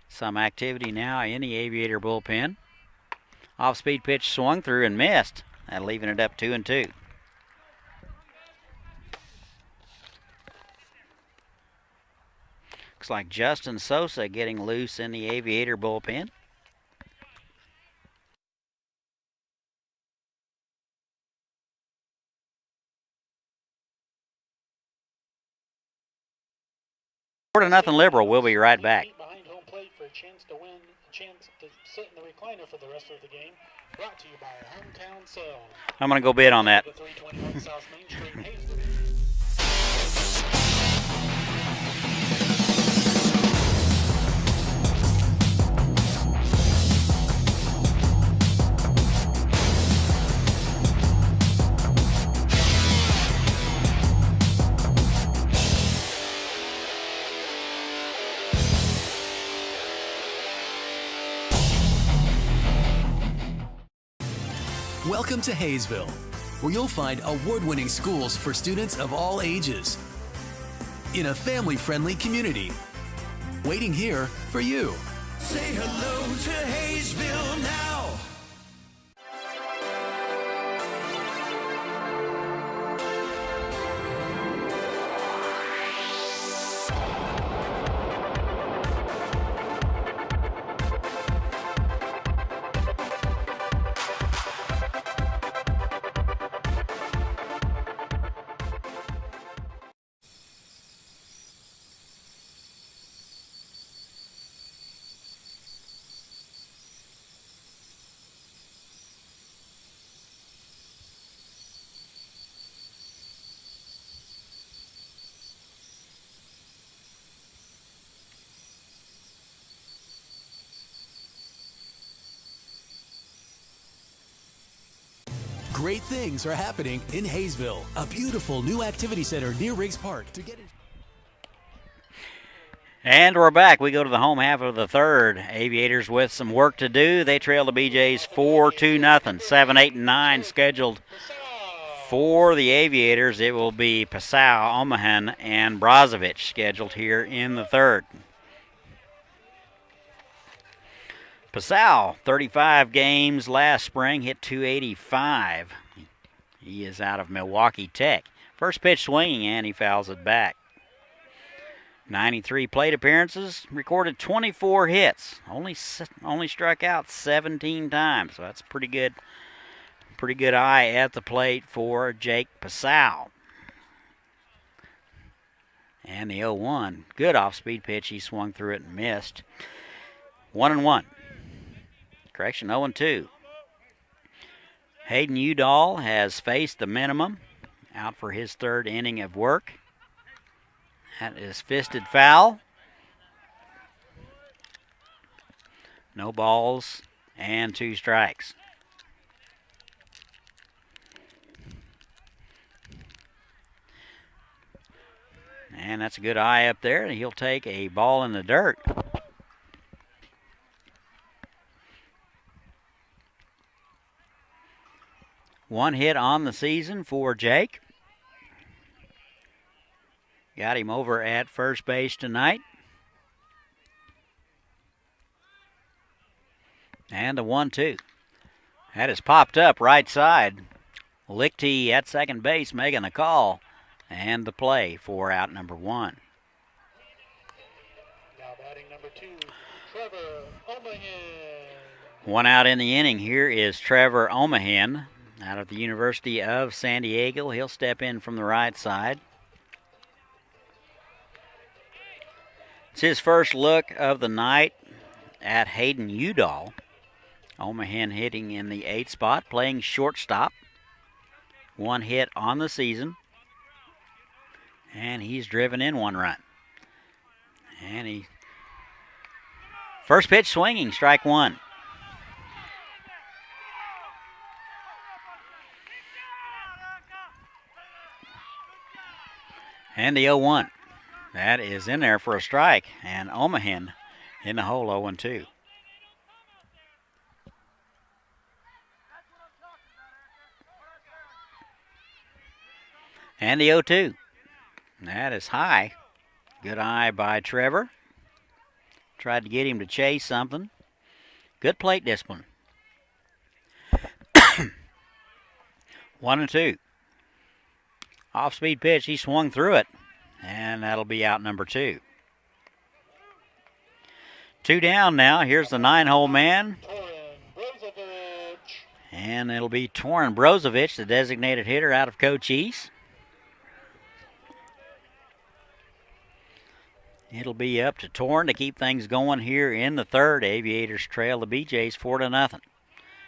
Some activity now in the Aviator bullpen. Off-speed pitch swung through and missed. That leaving it up 2-2. Looks like Justin Sosa getting loose in the Aviator bullpen. Four to nothing Liberal. We'll be right back. Behind home plate for a chance to win, a chance to sit in the recliner for the rest of the game. Brought to you by Hometown Sales. I'm going to go bid on that. The 321 South Main Street, Haysville. Welcome to Haysville, where you'll find award-winning schools for students of all ages in a family-friendly community. Waiting here for you. Say hello to Haysville now. Great things are happening in Haysville, a beautiful new activity center near Riggs Park. To get it. And we're back. We go to the home half of the third. Aviators with some work to do. They trail the BeeJays 4-0. 7, 8, and 9 scheduled for the Aviators. It will be Passau, Omahan, and Brozovic scheduled here in the third. Passau, 35 games last spring, hit .285. He is out of Milwaukee Tech. First pitch swinging, and he fouls it back. 93 plate appearances, recorded 24 hits. Only struck out 17 times, so that's pretty good. Pretty good eye at the plate for Jake Passau. And the 0-1, good off-speed pitch. He swung through it and missed. 1-1. Correction, 0-2. Hayden Udall has faced the minimum, out for his third inning of work. That is fisted foul. No balls and 2 strikes. And that's a good eye up there. He'll take a ball in the dirt. One hit on the season for Jake. Got him over at first base tonight. And the 1-2. That is popped up right side. Lichty at second base making the call. And the play for out number 1. Now batting number 2, Trevor Omahan. One out in the inning here is Trevor Omahan out of the University of San Diego. He'll step in from the right side. It's his first look of the night at Hayden Udall. Omahan hitting in the 8th spot, playing shortstop. 1 hit on the season. And he's driven in 1 run. And he first pitch swinging, strike 1. And the 0-1. That is in there for a strike. And Omahan in the hole 0-2. And the 0-2. That is high. Good eye by Trevor. Tried to get him to chase something. Good plate discipline. 1-2. Off-speed pitch. He swung through it. And that'll be out number 2. 2 down now. Here's the 9-hole man. And it'll be Torin Brozovic, the designated hitter out of Cochise. It'll be up to Torin to keep things going here in the third. Aviators trail the BeeJays 4-0.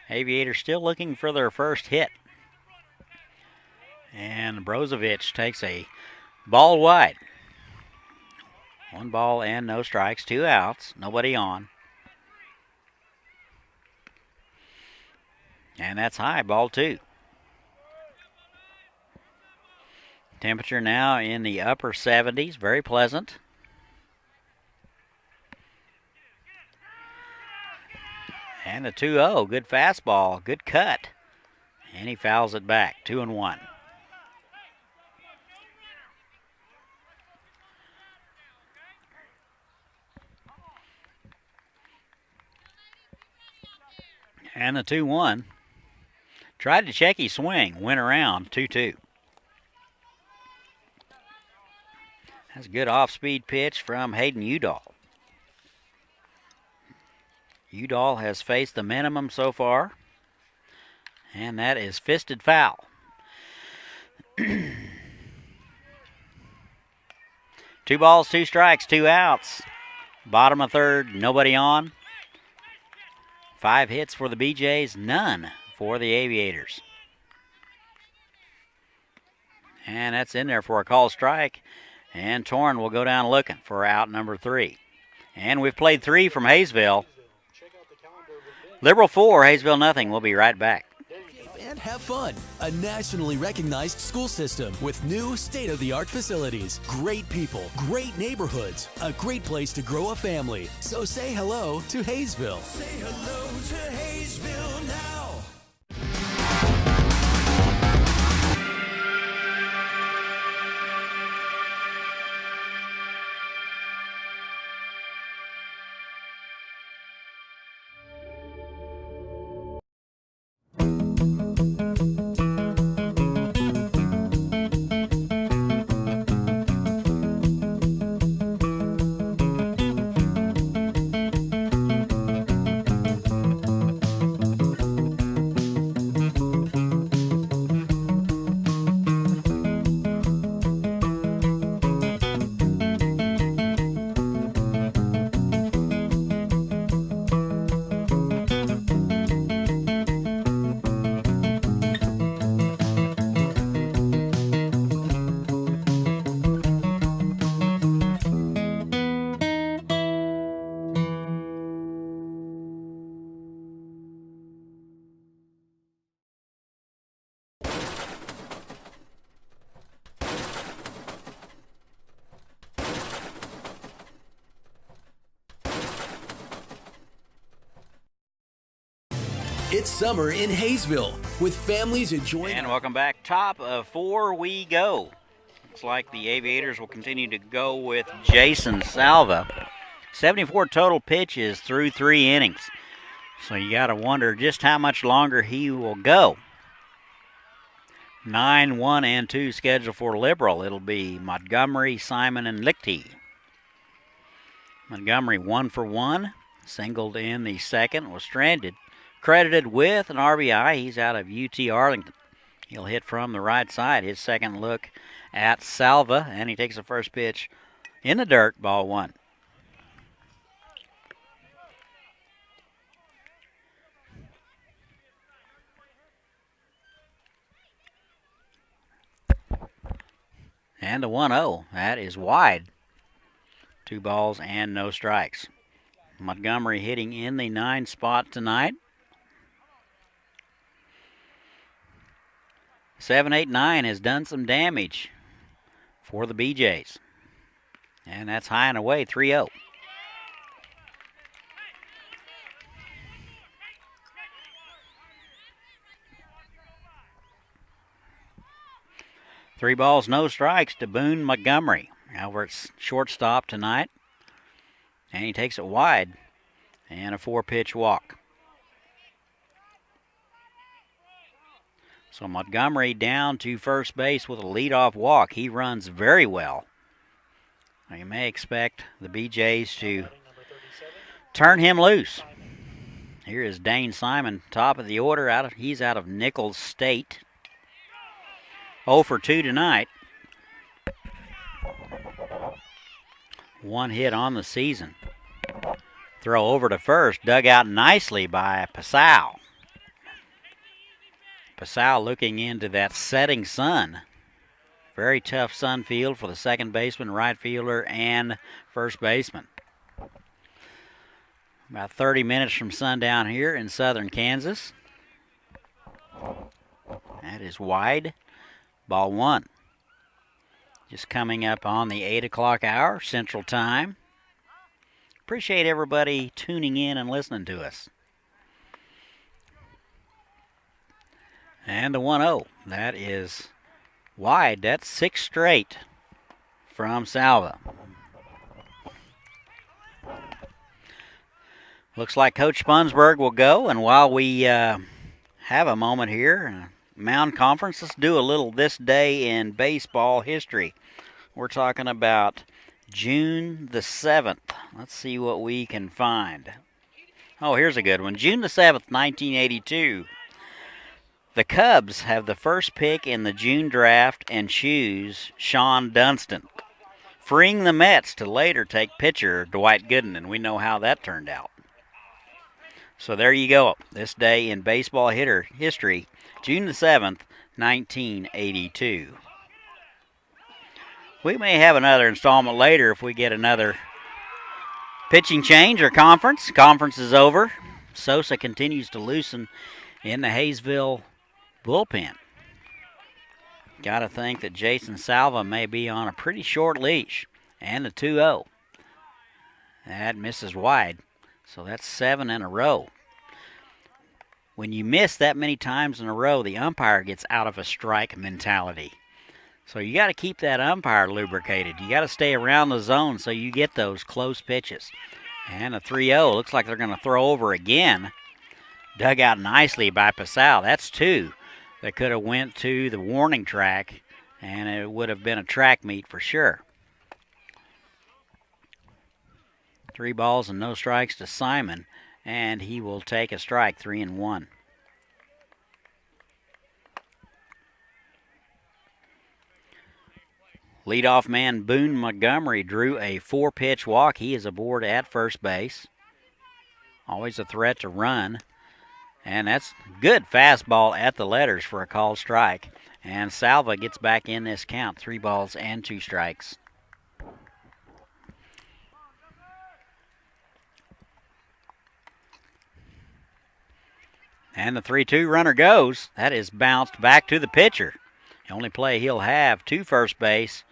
Aviators still looking for their first hit. And Brozovic takes a ball wide. 1 ball and no strikes, 2 outs, nobody on. And that's high, ball 2. Temperature now in the upper 70s, very pleasant. And the 2-0, good fastball, good cut. And he fouls it back, 2-1. And the 2-1. Tried to check his swing, went around, 2-2. That's a good off-speed pitch from Hayden Udall. Udall has faced the minimum so far, and that is fisted foul. 2 balls, 2 strikes, 2 outs. Bottom of third, nobody on. 5 hits for the BeeJays, none for the Aviators. And that's in there for a called strike. And Torin will go down looking for out number 3. And we've played 3 from Haysville. Liberal 4, Haysville nothing. We'll be right back. And have fun. A nationally recognized school system with new state-of-the-art facilities, great people, great neighborhoods, a great place to grow a family. So say hello to Haysville. Say hello to Haysville now. It's summer in Haysville with families enjoying. And welcome back. Top of 4 we go. Looks like the Aviators will continue to go with Jason Salva. 74 total pitches through 3 innings. So you got to wonder just how much longer he will go. 9, 1, and 2 scheduled for Liberal. It'll be Montgomery, Simon, and Lichty. Montgomery 1 for 1. Singled in the second, was stranded. Credited with an RBI. He's out of UT Arlington. He'll hit from the right side. His second look at Salva, and he takes the first pitch in the dirt, ball 1. And a 1-0. That is wide. 2 balls and no strikes. Montgomery hitting in the 9 spot tonight. 7, 8, 9 has done some damage for the BeeJays. And that's high and away, 3-0. Three balls, no strikes to Boone Montgomery. Over at shortstop tonight. And he takes it wide. And a 4-pitch walk. So Montgomery down to first base with a leadoff walk. He runs very well. Now you may expect the BeeJays to turn him loose. Here is Dane Simon, top of the order. He's out of Nichols State. 0 for 2 tonight. One hit on the season. Throw over to first, dug out nicely by Pasau. Pasau looking into that setting sun. Very tough sun field for the second baseman, right fielder, and first baseman. About 30 minutes from sundown here in southern Kansas. That is wide. Ball one. Just coming up on the 8 o'clock hour, Central Time. Appreciate everybody tuning in and listening to us. And the 1-0. That is wide. That's 6 straight from Salva. Looks like Coach Spunsburg will go. And while we have a moment here, Mound Conference, let's do a little this day in baseball history. We're talking about June the 7th. Let's see what we can find. Oh, here's a good one. June the 7th, 1982. The Cubs have the first pick in the June draft and choose Sean Dunston, freeing the Mets to later take pitcher Dwight Gooden, and we know how that turned out. So there you go. This day in baseball history, June the 7th, 1982. We may have another installment later if we get another pitching change or conference. Conference is over. Sosa continues to loosen in the Haysville bullpen. Got to think that Jason Salva may be on a pretty short leash. And the 2-0. That misses wide. So that's 7 in a row. When you miss that many times in a row, the umpire gets out of a strike mentality. So you got to keep that umpire lubricated. You got to stay around the zone so you get those close pitches. And a 3-0. Looks like they're going to throw over again. Dug out nicely by Pasau. That's 2 that could have went to the warning track, and it would have been a track meet for sure. 3 balls and no strikes to Simon, and he will take a strike, 3-1. Leadoff man Boone Montgomery drew a 4-pitch walk. He is aboard at first base. Always a threat to run. And that's good fastball at the letters for a called strike. And Salva gets back in this count. 3 balls and 2 strikes. And the 3-2 runner goes. That is bounced back to the pitcher. The only play he'll have to first base.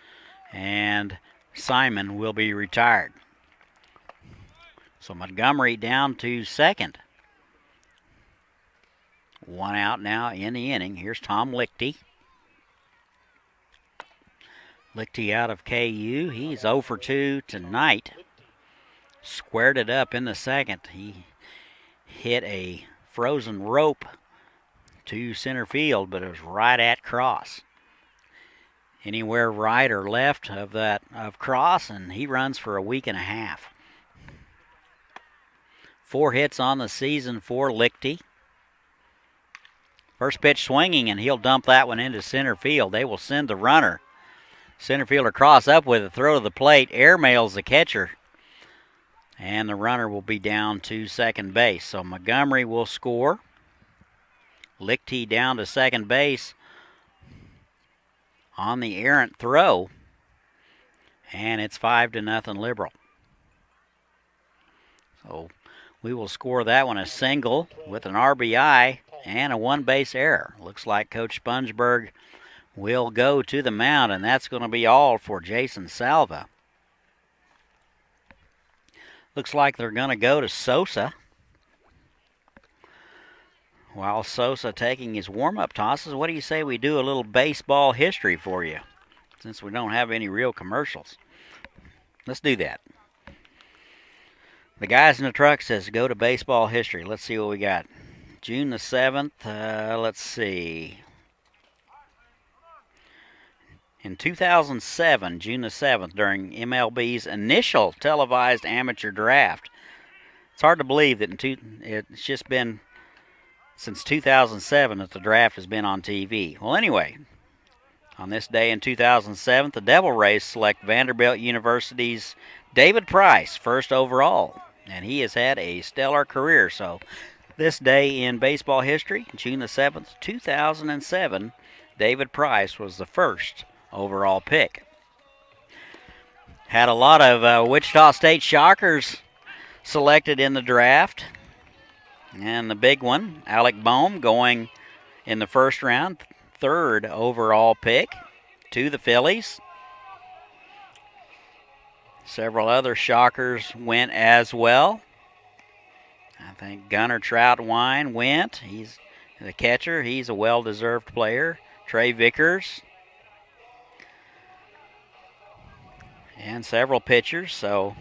And Simon will be retired. So Montgomery down to second. 1 out now in the inning. Here's Tom Lichty. Lichty out of KU. He's 0 for 2 tonight. Squared it up in the second. He hit a frozen rope to center field, but it was right at cross. Anywhere right or left of cross, and he runs for a week and a half. 4 hits on the season for Lichty. First pitch swinging, and he'll dump that one into center field. They will send the runner. Center fielder cross up with a throw to the plate. Airmails the catcher. And the runner will be down to second base. So Montgomery will score. Lichty down to second base on the errant throw. And it's 5-0 Liberal. So we will score that one a single with an RBI and a 1-base error. Looks like Coach Spunsburg will go to the mound, and that's going to be all for Jason Salva. Looks like they're going to go to Sosa. While Sosa taking his warm-up tosses, what do you say we do a little baseball history for you, since we don't have any real commercials? Let's do that. The guys in the truck says go to baseball history. Let's see what we got. June the 7th, let's see. In 2007, June the 7th, during MLB's initial televised amateur draft. It's hard to believe that it's just been since 2007 that the draft has been on TV. Well, anyway, on this day in 2007, the Devil Rays select Vanderbilt University's David Price, first overall. And he has had a stellar career. So this day in baseball history, June the 7th, 2007, David Price was the first overall pick. Had a lot of Wichita State Shockers selected in the draft. And the big one, Alec Boehm, going in the first round, third overall pick to the Phillies. Several other Shockers went as well. I think Gunnar Troutwine went. He's the catcher. He's a well-deserved player. Trey Vickers. And several pitchers. So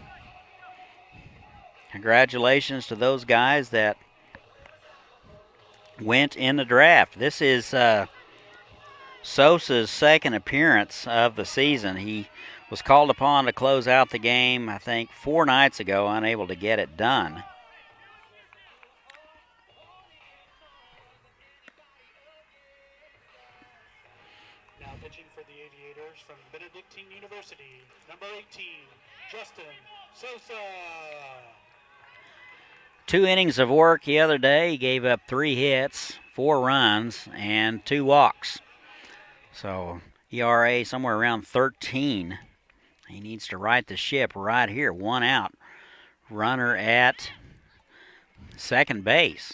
congratulations to those guys that went in the draft. This is Sosa's second appearance of the season. He was called upon to close out the game, I think, 4 nights ago, unable to get it done. Now pitching for the Aviators from Benedictine University, number 18, Justin Sosa. 2 innings of work the other day. He gave up 3 hits, 4 runs, and 2 walks. So ERA somewhere around 13. He needs to right the ship right here. 1 out. Runner at second base.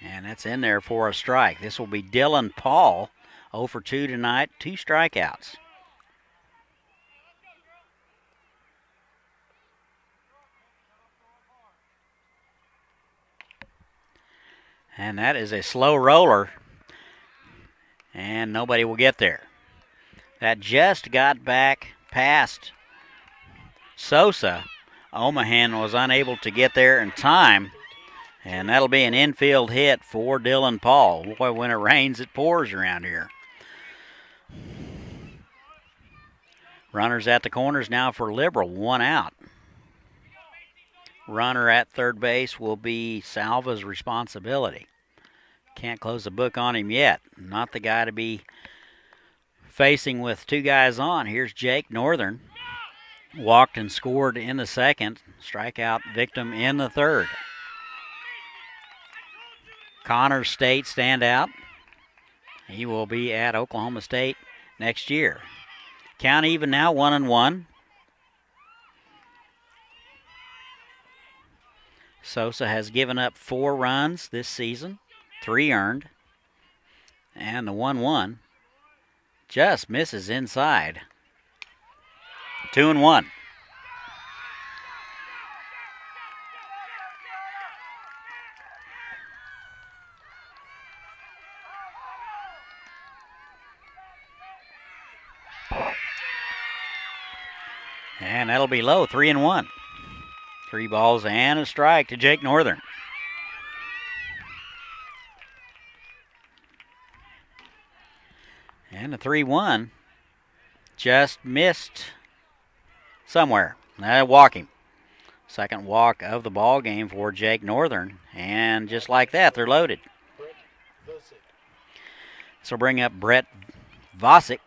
And that's in there for a strike. This will be Dylan Paul, 0 for 2 tonight, 2 strikeouts. And that is a slow roller, and nobody will get there. That just got back past Sosa. Omahan was unable to get there in time, and that'll be an infield hit for Dylan Paul. Boy, when it rains, it pours around here. Runners at the corners now for Liberal, 1 out. Runner at third base will be Salva's responsibility. Can't close the book on him yet. Not the guy to be facing with 2 guys on. Here's Jake Northern. Walked and scored in the second. Strikeout victim in the third. Connor State standout. He will be at Oklahoma State next year. Count even now, 1-1. Sosa has given up 4 runs this season, 3 earned. And the 1-1 just misses inside. 2-1. And that'll be low, 3-1. 3 balls and a strike to Jake Northern. And the 3-1 just missed somewhere. Walk him. Second walk of the ball game for Jake Northern. And just like that, they're loaded. So bring up Brett Vosick.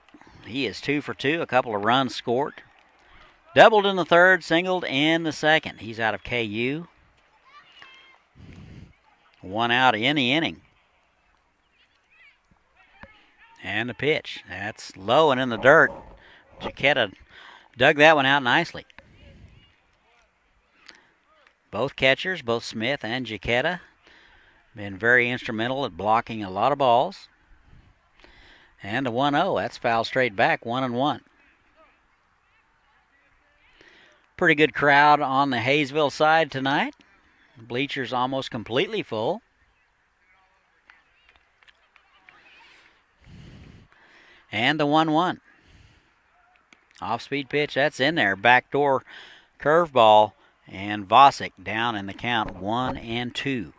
He is 2 for 2, a couple of runs scored. Doubled in the third, singled in the second. He's out of KU. 1 out in the inning. And the pitch. That's low and in the dirt. Jaquetta dug that one out nicely. Both catchers, both Smith and Jaquetta, been very instrumental at blocking a lot of balls. And a 1-0. That's foul straight back, 1-1. Pretty good crowd on the Haysville side tonight. Bleachers almost completely full. And the 1-1. Off-speed pitch, that's in there. Backdoor curveball, and Vosick down in the count, 1-2.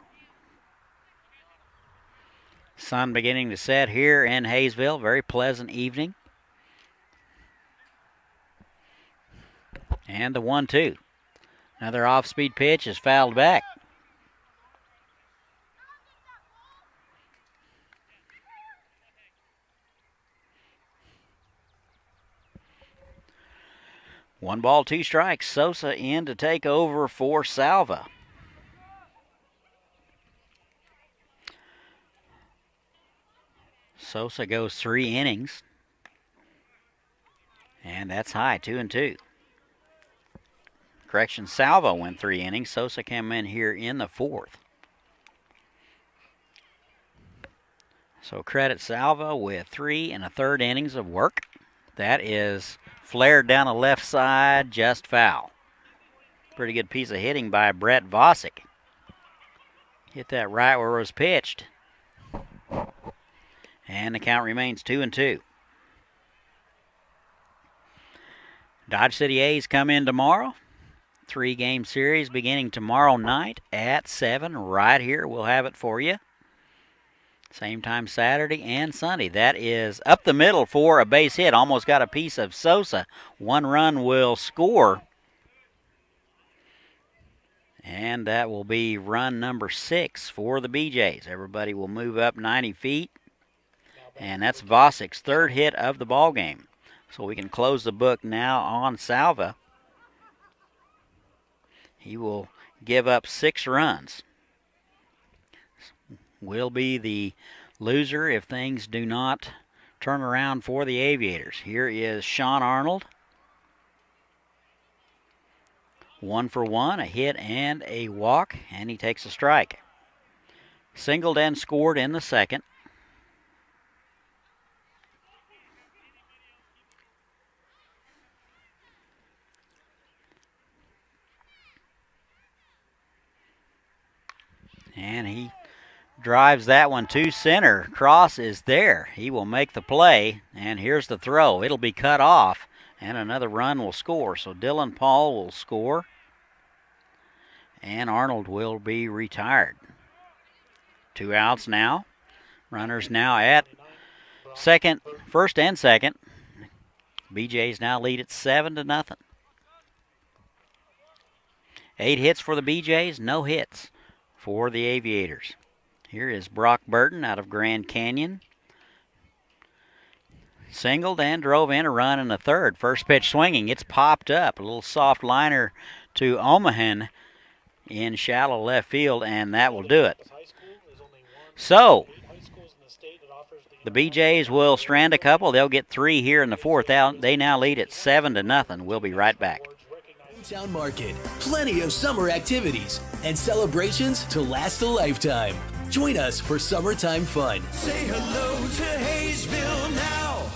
Sun beginning to set here in Haysville. Very pleasant evening. And the 1-2. Another off-speed pitch is fouled back. One ball, two strikes. Sosa in to take over for Salva. Sosa goes 3 innings. And that's high, 2-2. Correction, Salva went 3 innings. Sosa came in here in the 4th. So credit Salva with 3 1/3 innings of work. That is flared down the left side, just foul. Pretty good piece of hitting by Brett Vosick. Hit that right where it was pitched. And the count remains 2-2. Dodge City A's come in tomorrow. 3-game series beginning tomorrow night at 7 right here. We'll have it for you. Same time Saturday and Sunday. That is up the middle for a base hit. Almost got a piece of Sosa. 1 run will score. And that will be run number 6 for the BeeJays. Everybody will move up 90 feet. And that's Vosick's 3rd hit of the ball game. So we can close the book now on Salva. He will give up 6 runs. Will be the loser if things do not turn around for the Aviators. Here is Sean Arnold. 1 for 1, a hit and a walk, and he takes a strike. Singled and scored in the 2nd. And he drives that one to center. Cross is there. He will make the play, and here's the throw. It'll be cut off, and another run will score. So Dylan Paul will score, and Arnold will be retired. 2 outs now. Runners now at second, first and second. BeeJays now lead at 7-0. 8 hits for the BeeJays, no hits for the Aviators. Here is Brock Burton out of Grand Canyon. Singled and drove in a run in the 3rd. First pitch swinging. It's popped up. A little soft liner to Omahan in shallow left field, and that will do it. So, the BeeJays will strand a couple. They'll get 3 here in the 4th out. They now lead at 7-0. We'll be right back. Town Market. Plenty of summer activities and celebrations to last a lifetime. Join us for summertime fun. Say hello to Haysville now.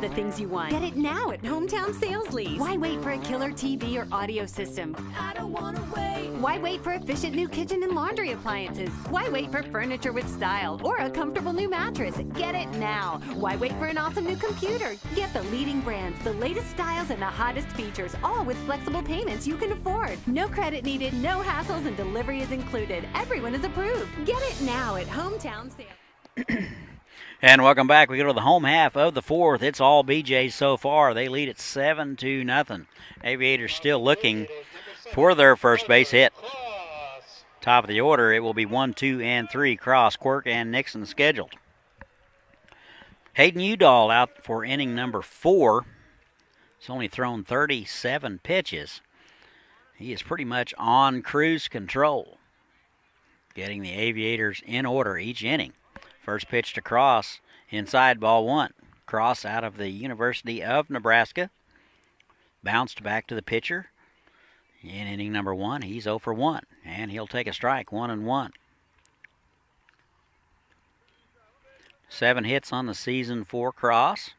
the things you want. Get it now at Hometown Sales Lease. Why wait for a killer TV or audio system? I don't wanna wait. Why wait for efficient new kitchen and laundry appliances? Why wait for furniture with style or a comfortable new mattress? Get it now. Why wait for an awesome new computer? Get the leading brands, the latest styles, and the hottest features, all with flexible payments you can afford. No credit needed, no hassles, and delivery is included. Everyone is approved. Get it now at Hometown Sales. And welcome back. We go to the home half of the fourth. It's all BeeJays so far. They lead at 7-0. Aviators still looking for their first base hit. Top of the order, it will be 1, 2, and 3. Cross, Quirk, and Nixon scheduled. Hayden Udall out for inning number 4. He's only thrown 37 pitches. He is pretty much on cruise control, getting the Aviators in order each inning. First pitch to Cross, inside, ball 1. Cross out of the University of Nebraska. Bounced back to the pitcher. In inning number 1, he's 0 for 1. And he'll take a strike, 1-1. 7 hits on the season for Cross.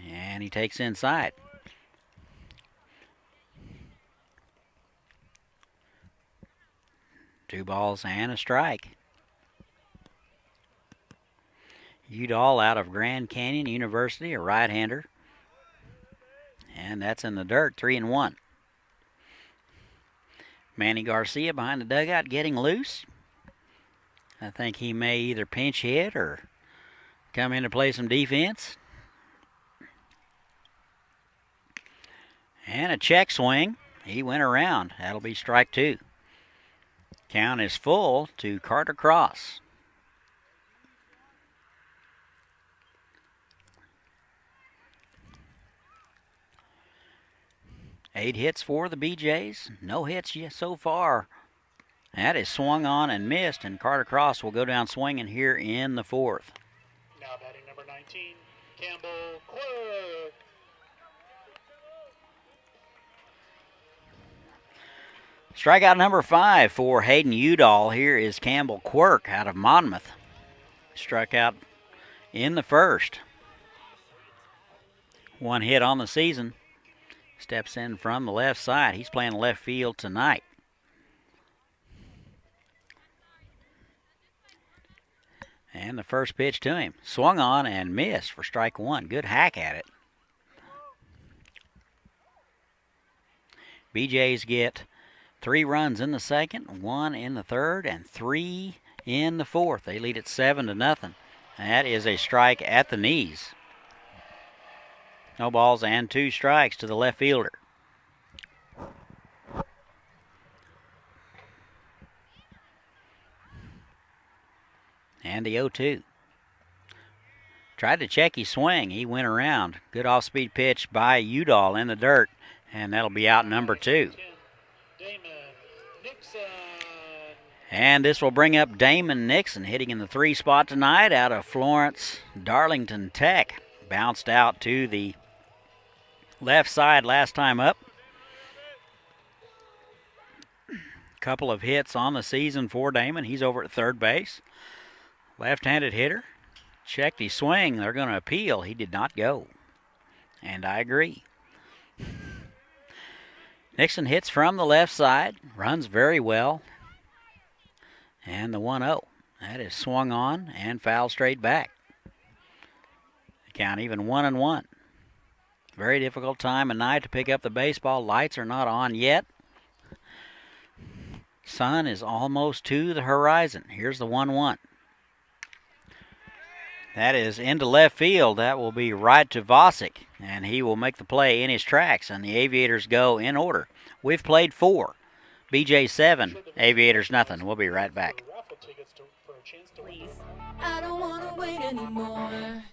And he takes inside. Two balls and a strike. Udall out of Grand Canyon University, a right-hander. And that's in the dirt, 3-1. Manny Garcia behind the dugout getting loose. I think he may either pinch hit or come in to play some defense. And a check swing. He went around. That'll be strike 2. Count is full to Carter Cross. Eight hits for the BeeJays. No hits yet so far. That is swung on and missed, and Carter Cross will go down swinging here in the 4th. Now batting number 19, Campbell Quirk. Strikeout number 5 for Hayden Udall. Here is Campbell Quirk out of Monmouth. Struck out in the 1st. 1 hit on the season. Steps in from the left side. He's playing left field tonight. And the first pitch to him. Swung on and missed for strike 1. Good hack at it. BeeJays get 3 runs in the 2nd, 1 in the 3rd, and 3 in the 4th. They lead at 7-0. That is a strike at the knees. No balls and 2 strikes to the left fielder. And the 0-2. Tried to check his swing. He went around. Good off-speed pitch by Udall in the dirt. And that'll be out number 2. And this will bring up Damon Nixon, hitting in the 3 spot tonight out of Florence Darlington Tech. Bounced out to the left side last time up. Couple of hits on the season for Damon. He's over at third base. Left-handed hitter. Checked his swing. They're going to appeal. He did not go. And I agree. Nixon hits from the left side. Runs very well. And the 1-0. That is swung on and fouled straight back. Count even 1-1. Very difficult time of night to pick up the baseball. Lights are not on yet. Sun is almost to the horizon. Here's the 1-1. That is into left field. That will be right to Vosick, and he will make the play in his tracks, and the Aviators go in order. We've played 4. BeeJays 7, Aviators nothing. We'll be right back. I don't wanna wait anymore.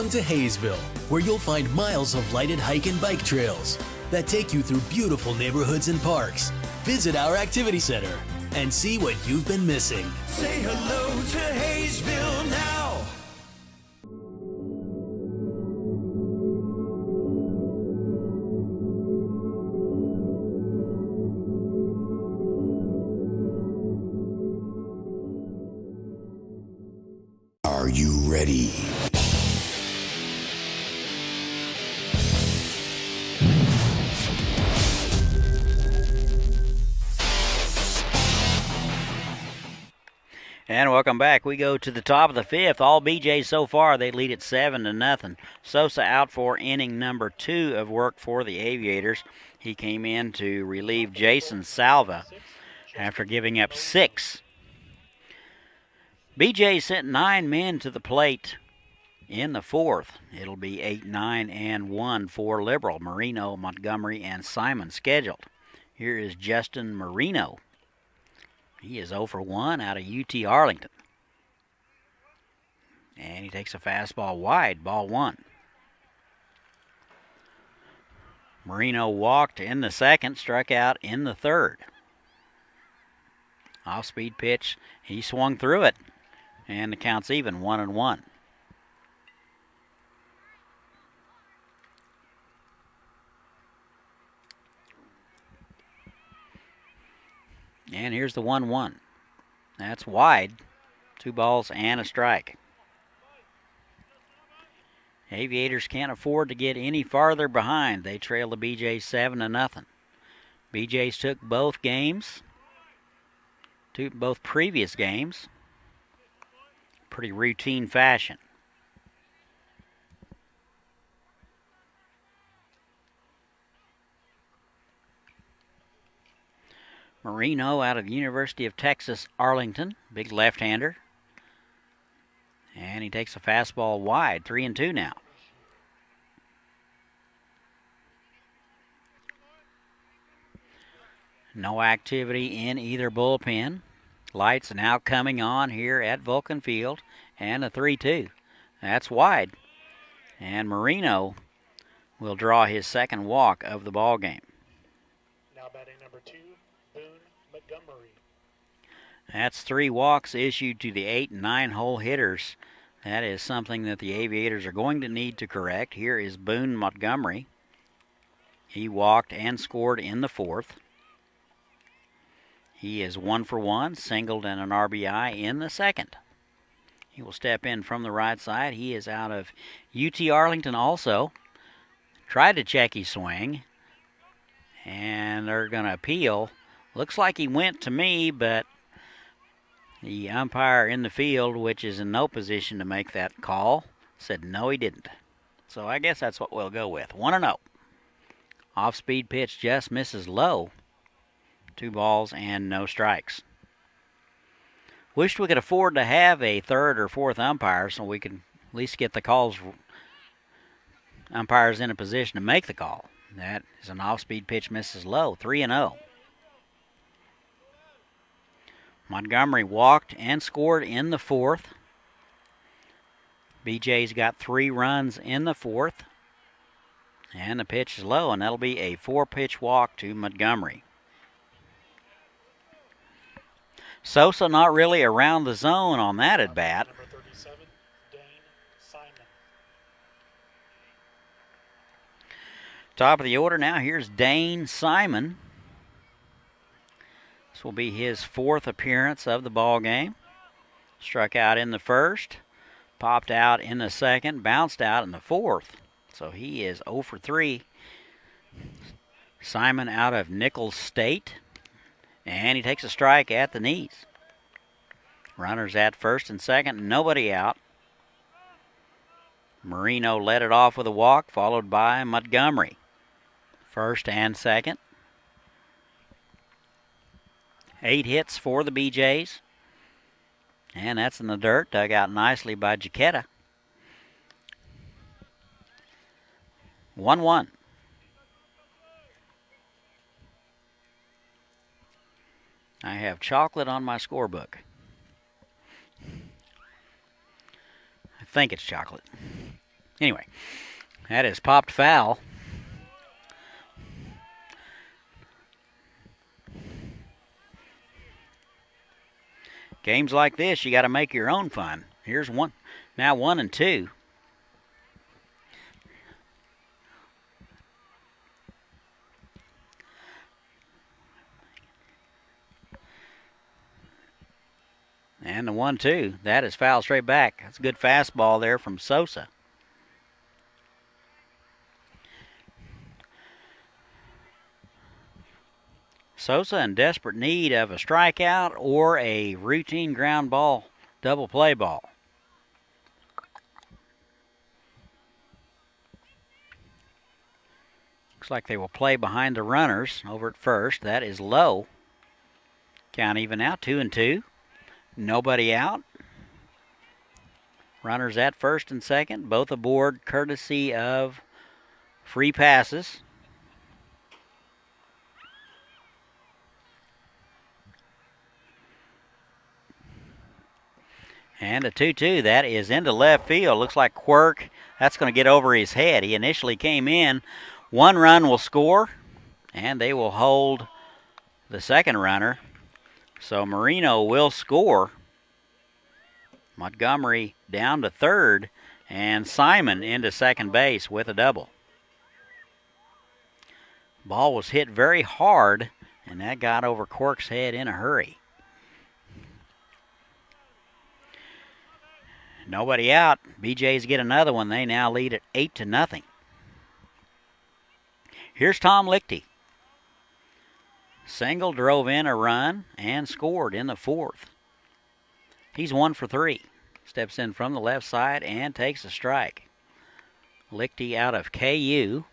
Welcome to Haysville, where you'll find miles of lighted hike and bike trails that take you through beautiful neighborhoods and parks. Visit our activity center and see what you've been missing. Say hello to Haysville now. Are you ready? And welcome back. We go to the top of the fifth. All BeeJays so far, they lead at 7-0. Sosa out for inning number 2 of work for the Aviators. He came in to relieve Jason Salva after giving up 6. BeeJays sent 9 men to the plate in the 4th. It'll be 8, 9, and 1 for Liberal. Marino, Montgomery, and Simon scheduled. Here is Justin Marino. He is 0 for 1 out of UT Arlington. And he takes a fastball wide, ball 1. Marino walked in the 2nd, struck out in the 3rd. Off-speed pitch, he swung through it. And the count's even, 1-1. And here's the 1-1. That's wide. 2 balls and a strike. Aviators can't afford to get any farther behind. They trail the BeeJays 7-0. BeeJays took both games, both previous games, pretty routine fashion. Marino out of the University of Texas, Arlington, big left-hander. And he takes a fastball wide, 3-2 now. No activity in either bullpen. Lights now coming on here at Vulcan Field, and a 3-2. That's wide. And Marino will draw his 2nd walk of the ball game. Now batting number 2, Boone Montgomery. That's 3 walks issued to the 8 and 9 hole hitters. That is something that the Aviators are going to need to correct. Here is Boone Montgomery. He walked and scored in the 4th. He is 1 for 1, singled and an RBI in the 2nd. He will step in from the right side. He is out of UT Arlington also. Tried to check his swing, and they're going to appeal. Looks like he went to me, but the umpire in the field, which is in no position to make that call, said no, he didn't. So I guess that's what we'll go with. 1-0. Off-speed pitch just misses low. 2 balls and no strikes. Wished we could afford to have a 3rd or 4th umpire so we could at least get the umpires in a position to make the call. That is an off-speed pitch, misses low, 3-0. Montgomery walked and scored in the 4th. BeeJays got 3 runs in the 4th. And the pitch is low, and that'll be a 4-pitch walk to Montgomery. Sosa not really around the zone on that at bat. Number 37, Dane Simon. Top of the order now, here's Dane Simon. This will be his 4th appearance of the ball game. Struck out in the 1st, popped out in the 2nd, bounced out in the 4th. So he is 0 for 3. Simon out of Nichols State. And he takes a strike at the knees. Runners at 1st and 2nd, nobody out. Marino led it off with a walk, followed by Montgomery. 1st and 2nd. 8 hits for the BeeJays. And that's in the dirt, dug out nicely by Jaquetta. 1-1. I have chocolate on my scorebook. I think it's chocolate. Anyway, that is popped foul. Games like this, you got to make your own fun. Here's one. Now 1-2. And the 1-2. That is foul straight back. That's a good fastball there from Sosa. Sosa in desperate need of a strikeout or a routine ground ball, double play ball. Looks like they will play behind the runners over at first. That is low. Count even out, 2-2. Nobody out. Runners at first and second, both aboard courtesy of free passes. And a 2-2, that is into left field. Looks like Quirk, that's going to get over his head. He initially came in. One run will score, and they will hold the second runner. So Marino will score. Montgomery down to third, and Simon into second base with a double. Ball was hit very hard, and that got over Quirk's head in a hurry. Nobody out. BeeJays get another one. They now lead at 8-0. Here's Tom Lichty. Single, drove in a run, and scored in the fourth. He's 1 for 3. Steps in from the left side and takes a strike. Lichty out of KU.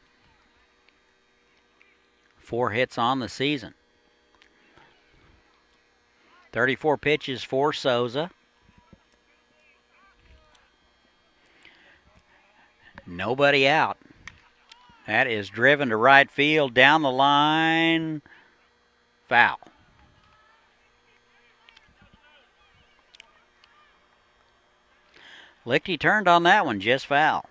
4 hits on the season. 34 pitches for Souza. Nobody out. That is driven to right field, down the line. Foul. Lichty turned on that one, just foul.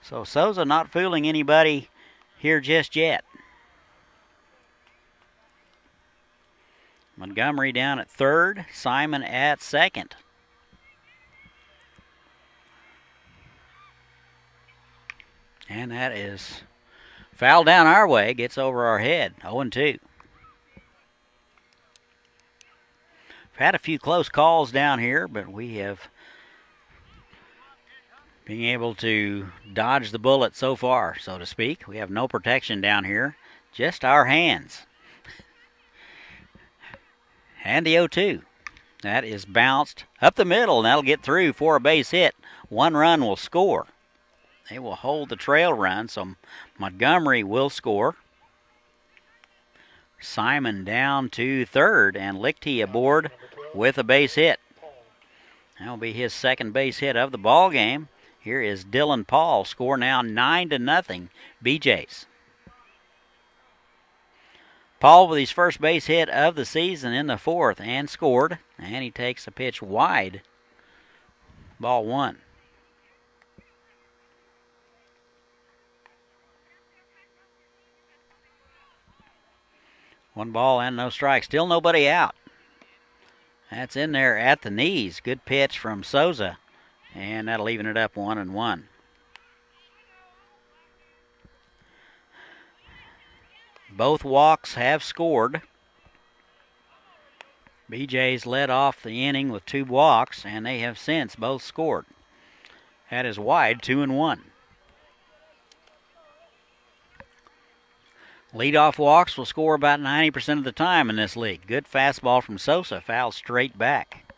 So Souza not fooling anybody here just yet. Montgomery down at third, Simon at second. And that is foul down our way, gets over our head, 0-2. We've had a few close calls down here, but we have been able to dodge the bullet so far, so to speak. We have no protection down here, just our hands. And the 0-2. That is bounced up the middle, and that'll get through for a base hit. 1 run will score. They will hold the trail run, so Montgomery will score. Simon down to third, and Lichty aboard with a base hit. That'll be his second base hit of the ball game. Here is Dylan Paul. Score now 9-0, BeeJays. Paul with his first base hit of the season in the fourth and scored, and he takes a pitch wide. Ball 1. One ball and no strike. Still nobody out. That's in there at the knees. Good pitch from Souza. And that'll even it up 1-1. Both walks have scored. BeeJays led off the inning with 2 walks, and they have since both scored. That is wide, 2-1. Leadoff walks will score about 90% of the time in this league. Good fastball from Sosa, foul straight back.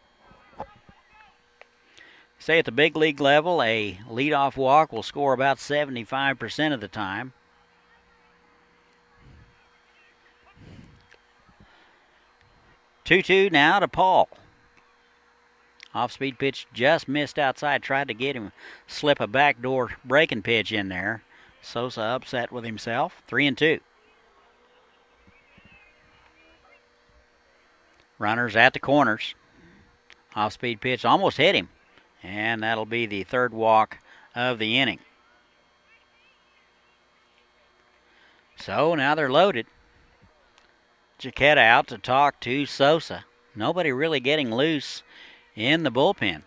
Say at the big league level, a leadoff walk will score about 75% of the time. Two-two now to Paul. Off-speed pitch just missed outside. Tried to get him slip a backdoor breaking pitch in there. Sosa upset with himself. 3-2. Runners at the corners. Off-speed pitch almost hit him. And that'll be the third walk of the inning. So now they're loaded. Jaquetta out to talk to Sosa. Nobody really getting loose in the bullpen.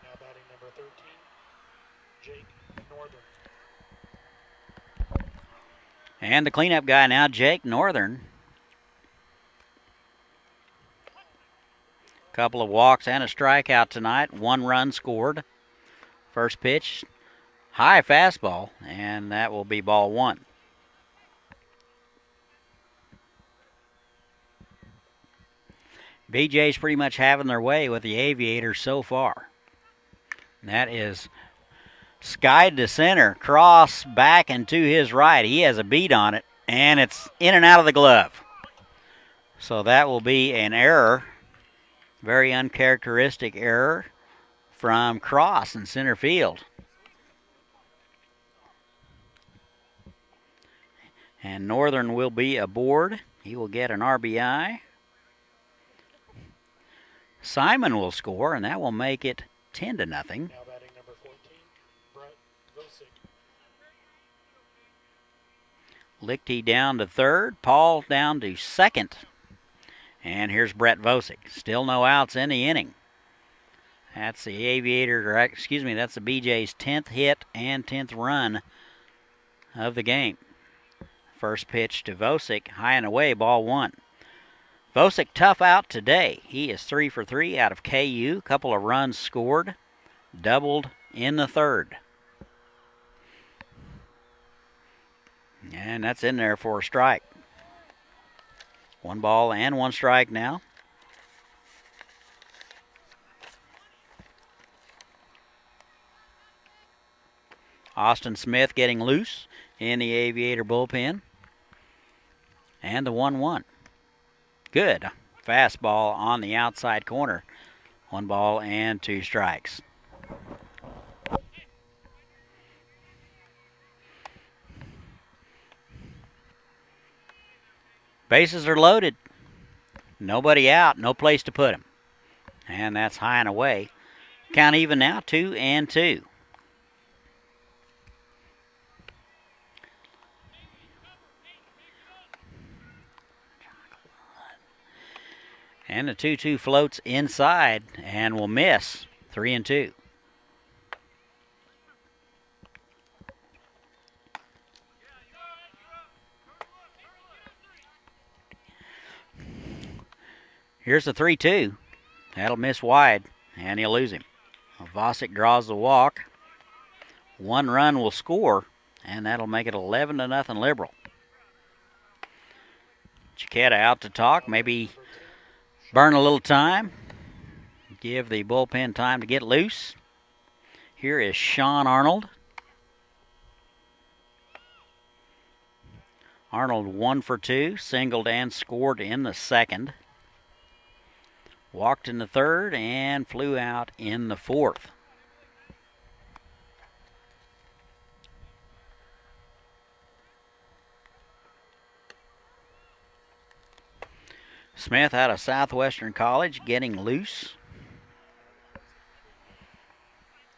Now batting number 13, Jake Northern. And the cleanup guy now, Jake Northern. Couple of walks and a strikeout tonight. 1 run scored. First pitch, high fastball, and that will be ball 1. BeeJays pretty much having their way with the Aviators so far. And that is skied to center, cross back and to his right. He has a beat on it, and it's in and out of the glove. So that will be an error, very uncharacteristic error from Cross in center field. And Northern will be aboard. He will get an RBI. Simon will score, and that will make it 10-0. Now batting number 14, Brett Vosick. Lichty down to third. Paul down to second. And here's Brett Vosick. Still no outs in the inning. That's the that's the BeeJays' 10th hit and 10th run of the game. First pitch to Vosick, high and away, ball 1. Vosick tough out today. He is 3 for 3 out of KU. Couple of runs scored, doubled in the third. And that's in there for a strike. 1 ball and 1 strike now. Austin Smith getting loose in the Aviator bullpen. And the 1-1. Good fastball on the outside corner. 1 ball and 2 strikes. Bases are loaded. Nobody out, no place to put him. And that's high and away. Count even now, 2-2. And the 2-2 floats inside and will miss. 3-2. Here's the 3-2. That'll miss wide, and he'll lose him. Vosick draws the walk. 1 run will score, and that'll make it 11-0 Liberal. Jaquetta out to talk, maybe burn a little time. Give the bullpen time to get loose. Here is Sean Arnold. Arnold 1 for 2, singled and scored in the second. Walked in the third and flew out in the fourth. Smith out of Southwestern College getting loose.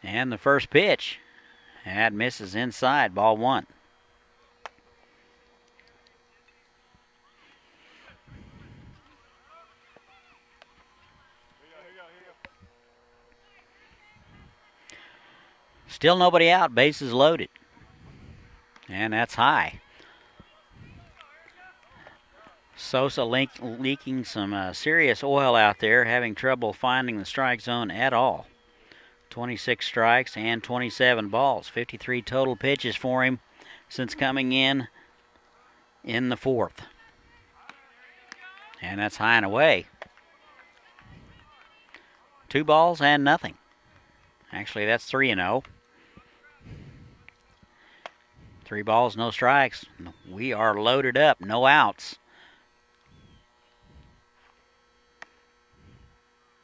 And the first pitch, that misses inside, ball 1. Still nobody out, bases loaded. And that's high. Sosa leaking some serious oil out there, having trouble finding the strike zone at all. 26 strikes and 27 balls. 53 total pitches for him since coming in the fourth. And that's high and away. 2 balls and nothing. Actually, that's 3-0. 3 balls, no strikes. We are loaded up, no outs.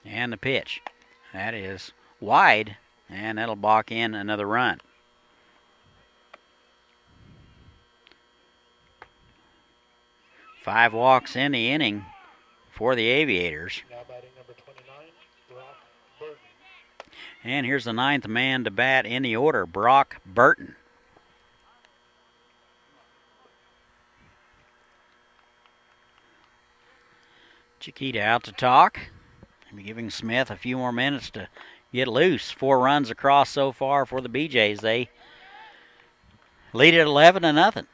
And the pitch. That is wide, and that'll balk in another run. Five walks in the inning for the Aviators. Now batting number 29, Brock Burton. And here's the 9th man to bat in the order, Brock Burton. Chiquita out to talk. Maybe giving Smith a few more minutes to get loose. 4 runs across so far for the BeeJays. They lead at 11-0.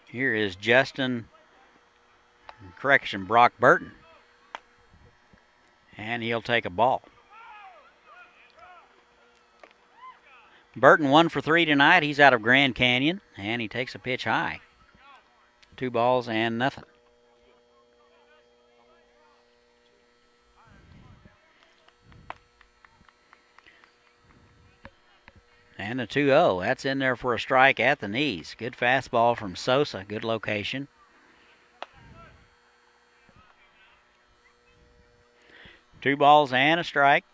Here is Brock Burton. And he'll take a ball. Burton 1 for 3 tonight. He's out of Grand Canyon, and he takes a pitch high. 2 balls and nothing. And the 2-0. That's in there for a strike at the knees. Good fastball from Sosa. Good location. Two balls and a strike.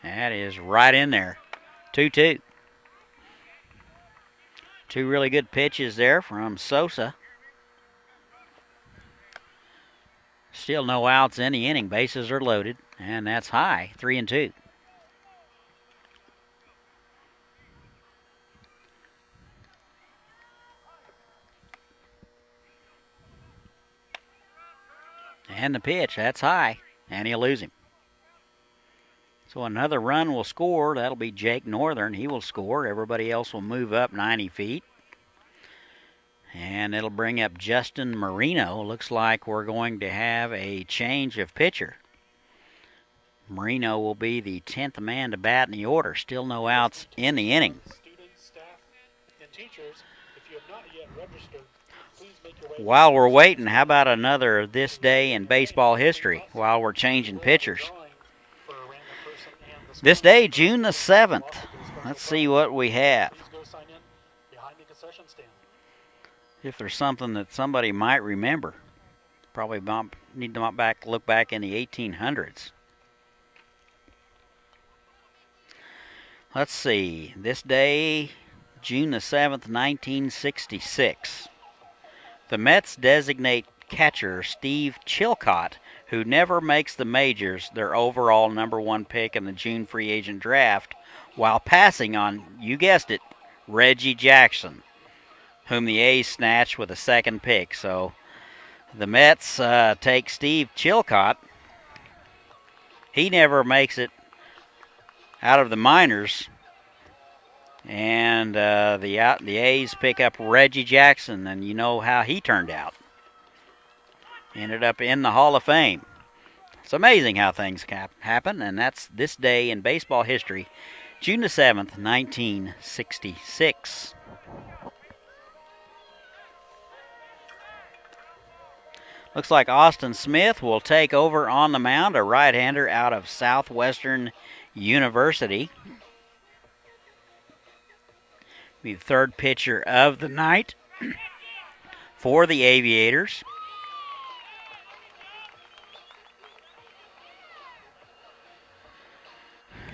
That is right in there. 2-2. 2 really good pitches there from Sosa. Still no outs in the inning. Bases are loaded. And that's high. 3-2. And the pitch, that's high, and he'll lose him. So another run will score. That'll be Jake Northern. He will score. Everybody else will move up 90 feet. And it'll bring up Justin Marino. Looks like we're going to have a change of pitcher. Marino will be the 10th man to bat in the order. Still no outs in the inning. Students, staff, and teachers, if you have not yet registered, please make your way. While we're waiting, how about another This Day in Baseball History while we're changing pitchers? This day, June the 7th. Let's see what we have. Please go sign in behind the concession stand. If there's something that somebody might remember. Probably need to look back in the 1800s. Let's see. This day, June the 7th, 1966. The Mets designate catcher Steve Chilcott, who never makes the majors, their overall #1 pick in the June free agent draft, while passing on, you guessed it, Reggie Jackson, whom the A's snatched with a 2nd pick. So the Mets take Steve Chilcott. He never makes it out of the minors. And the A's pick up Reggie Jackson, and you know how he turned out. Ended up in the Hall of Fame. It's amazing how things happen, and that's this day in baseball history, June the 7th, 1966. Looks like Austin Smith will take over on the mound, a right-hander out of Southwestern University. Be the 3rd pitcher of the night for the Aviators.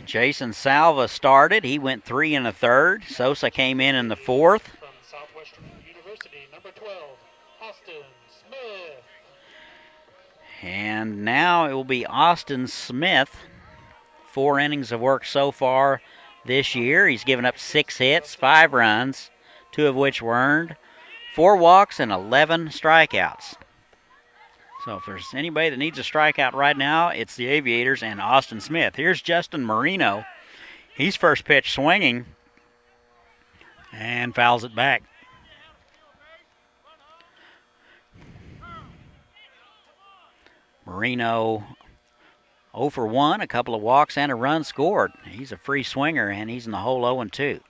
Jason Salva started. He went 3 1/3. Sosa came in the 4th. From Southwestern University, number 12, Austin Smith. And now it will be Austin Smith. 4 innings of work so far this year. He's given up 6 hits, 5 runs, 2 of which were earned, 4 walks, and 11 strikeouts. So if there's anybody that needs a strikeout right now, it's the Aviators and Austin Smith. Here's Justin Marino. He's first pitch swinging and fouls it back. Marino 0 for 1, a couple of walks and a run scored. He's a free swinger, and he's in the hole 0-2.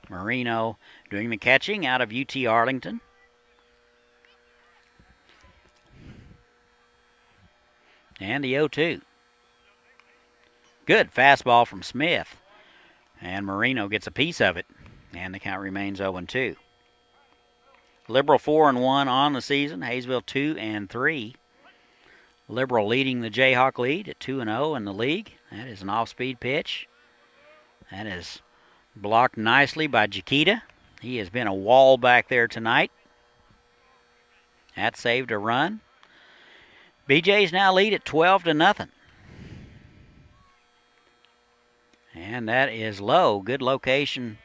Marino doing the catching out of UT Arlington. And the 0-2. Good fastball from Smith. And Marino gets a piece of it. And the count remains 0-2. Liberal 4-1 on the season. Haysville 2-3. Liberal leading the Jayhawk lead at 2-0 in the league. That is an off-speed pitch. That is Blocked nicely by Chiquita. He has been a wall back there tonight. That saved a run. BeeJays now lead at 12-0. And that is low. Good location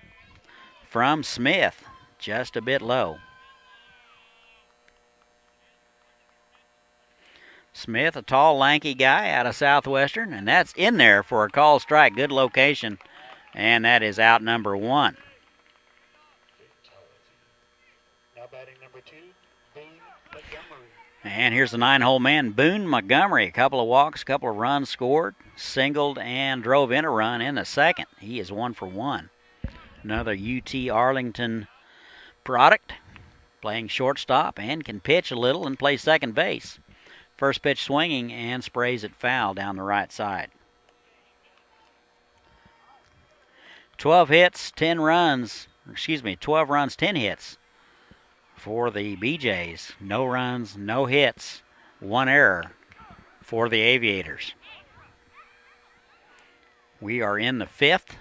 from Smith. Just a bit low. Smith, a tall, lanky guy out of Southwestern, and that's in there for a call strike. Good location, and that is out number 1. Now batting number 2, Boone Montgomery. And here's the 9-hole man, Boone Montgomery. A couple of walks, a couple of runs scored, singled and drove in a run in the second. He is 1 for 1. Another UT Arlington product, playing shortstop and can pitch a little and play second base. First pitch swinging and sprays it foul down the right side. 12 runs, 10 hits for the BeeJays. No runs, no hits, 1 error for the Aviators. We are in the 5th.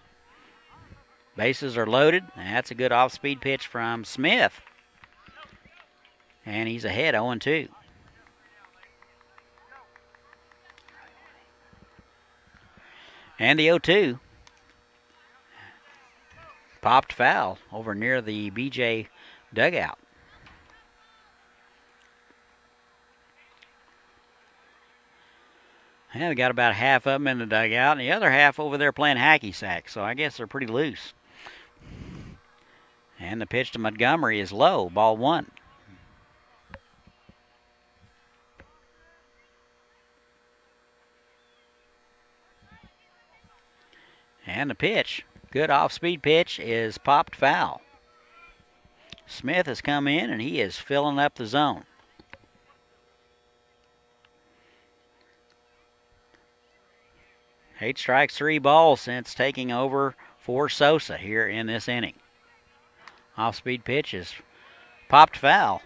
Bases are loaded. That's a good off-speed pitch from Smith. And he's ahead 0-2. And the 0-2 popped foul over near the BeeJay dugout. And we got about half of them in the dugout, and the other half over there playing hacky sack, so I guess they're pretty loose. And the pitch to Montgomery is low, ball 1. And the pitch, good off-speed pitch, is popped foul. Smith has come in, and he is filling up the zone. Eight strikes, 3 balls since taking over for Sosa here in this inning. Off-speed pitch is popped foul.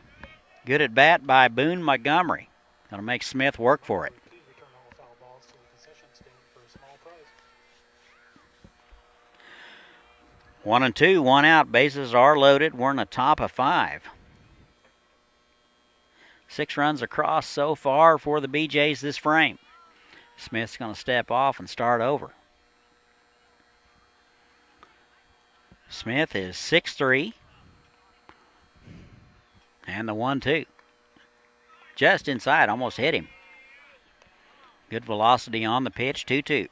Good at bat by Boone Montgomery. Going to make Smith work for it. Return all foul balls to the concession stand for a small prize. 1-2, 1 out. Bases are loaded. We're in the top of 5. 6 runs across so far for the BeeJays this frame. Smith's going to step off and start over. Smith is 6'3". And the 1-2. Just inside, almost hit him. Good velocity on the pitch, 2-2.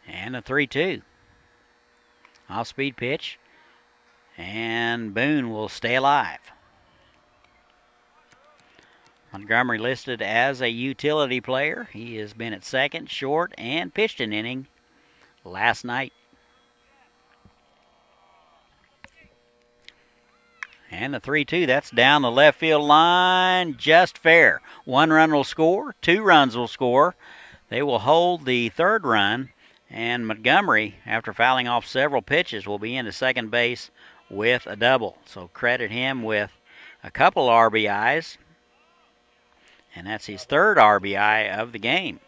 And a 3-2. Off-speed pitch. And Boone will stay alive. Montgomery listed as a utility player. He has been at second, short, and pitched an inning last night. And the 3-2, that's down the left field line, just fair. 1 run will score, 2 runs will score. They will hold the 3rd run, and Montgomery, after fouling off several pitches, will be into second base with a double. So credit him with a couple RBIs, and that's his 3rd RBI of the game.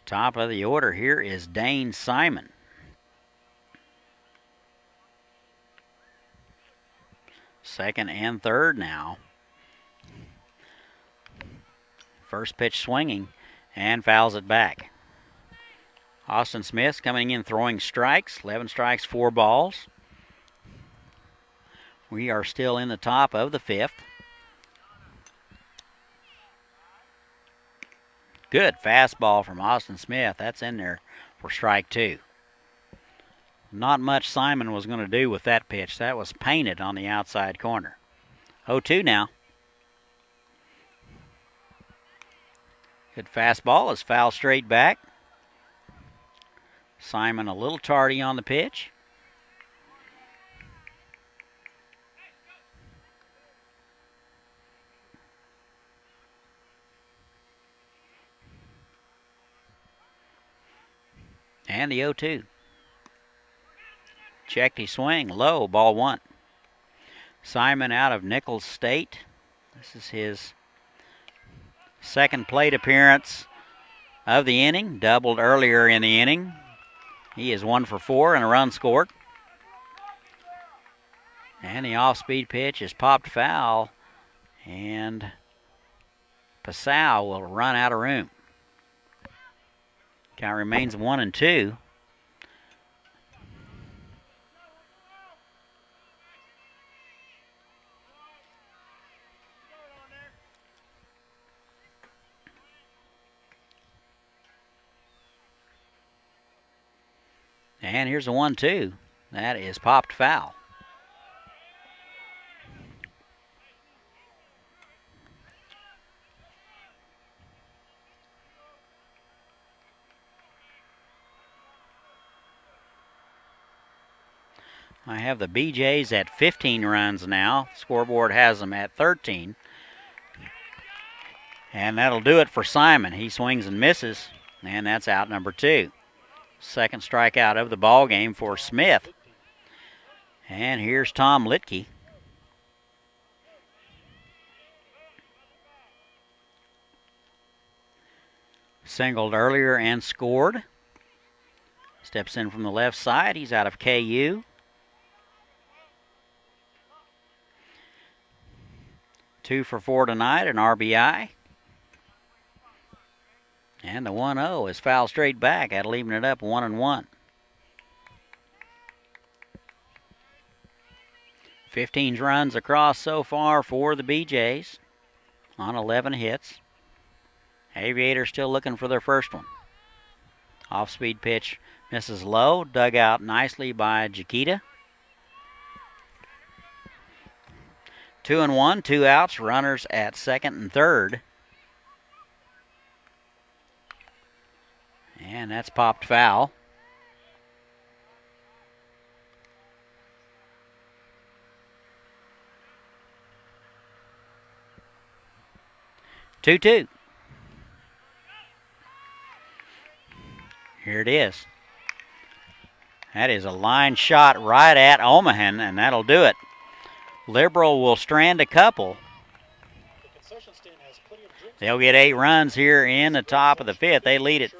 Top of the order here is Dane Simon. Second and third now. First pitch swinging and fouls it back. Austin Smith coming in throwing strikes. 11 strikes, 4 balls. We are still in the top of the 5th. Good fastball from Austin Smith. That's in there for strike 2. Not much Simon was going to do with that pitch. That was painted on the outside corner. 0-2 now. Good fastball is foul straight back. Simon a little tardy on the pitch. And the 0-2. Checked his swing, low, ball 1. Simon out of Nichols State, This is his second plate appearance of the inning. Doubled earlier in the inning. He is 1 for 4 and a run scored. And the off-speed pitch is popped foul, and Passau will run out of room. Count remains 1-2. And here's a 1-2. That is popped foul. I have the BeeJays at 15 runs now. Scoreboard has them at 13. And that'll do it for Simon. He swings and misses, and that's out number 2. Second strikeout of the ball game for Smith. And here's Tom Litke. Singled earlier and scored. Steps in from the left side. He's out of KU. 2 for 4 tonight, an RBI. And the 1-0 is fouled straight back. That'll even it up 1-1. 15 runs across so far for the BeeJays on 11 hits. Aviators still looking for their first one. Off-speed pitch misses low, dug out nicely by Jaquita. 2-1, 2 outs, runners at second and third. And that's popped foul. Two. Here it is. That is a line shot right at Omahan, and that'll do it. Liberal will strand a couple. They'll get 8 runs here in the top of the 5th. They lead it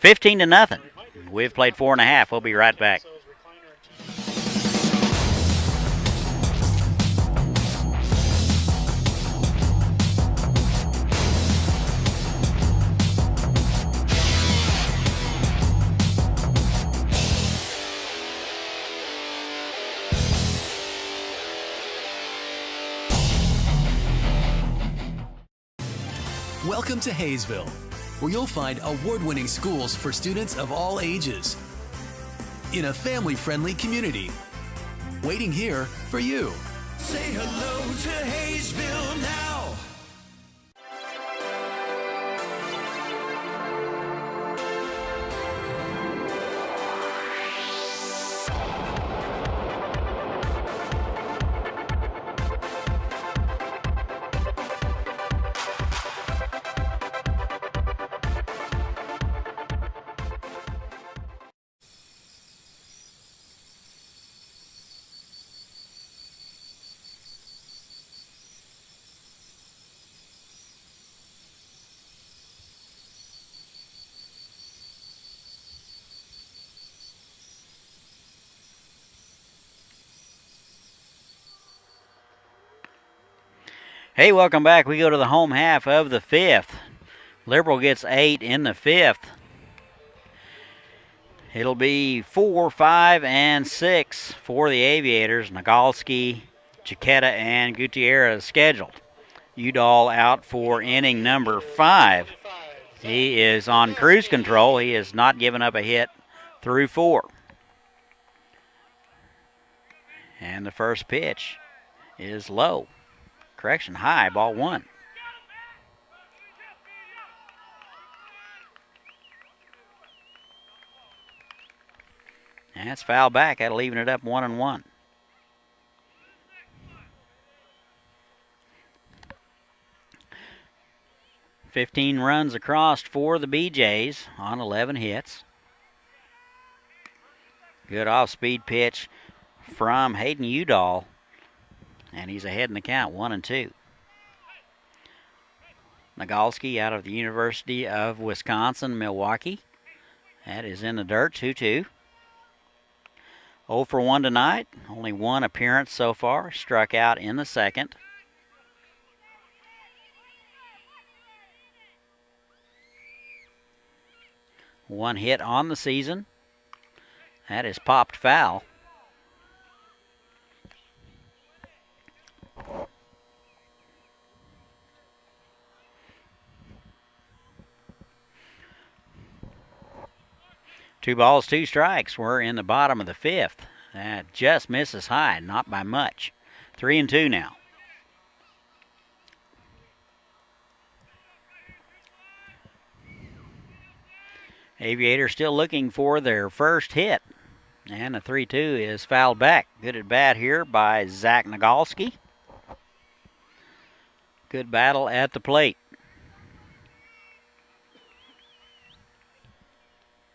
15-0. We've played 4.5. We'll be right back. Welcome to Haysville, where you'll find award-winning schools for students of all ages in a family-friendly community. Waiting here for you. Say hello to Haysville now. Hey, welcome back. We go to the home half of the 5th. Liberal gets 8 in the 5th. It'll be 4, 5, and 6 for the Aviators. Nagalski, Chiquetta, and Gutierrez scheduled. Udall out for inning number 5. He is on cruise control. He has not given up a hit through 4. And the first pitch is low. Correction, high, ball 1. And that's foul back. That'll even it up 1-1. $15 runs across for the BeeJays on 11 hits. Good off-speed pitch from Hayden Udall. And he's ahead in the count, 1-2. Nagalski out of the University of Wisconsin-Milwaukee. That is in the dirt, 2-2. 0 for 1 tonight. Only one appearance so far. Struck out in the second. One hit on the season. That is popped foul. Two balls, two strikes. We're in the bottom of the fifth. That just misses high, not by much. 3-2 now. Aviators still looking for their first hit. And the 3-2 is fouled back. Good at bat here by Zach Nagalski. Good battle at the plate.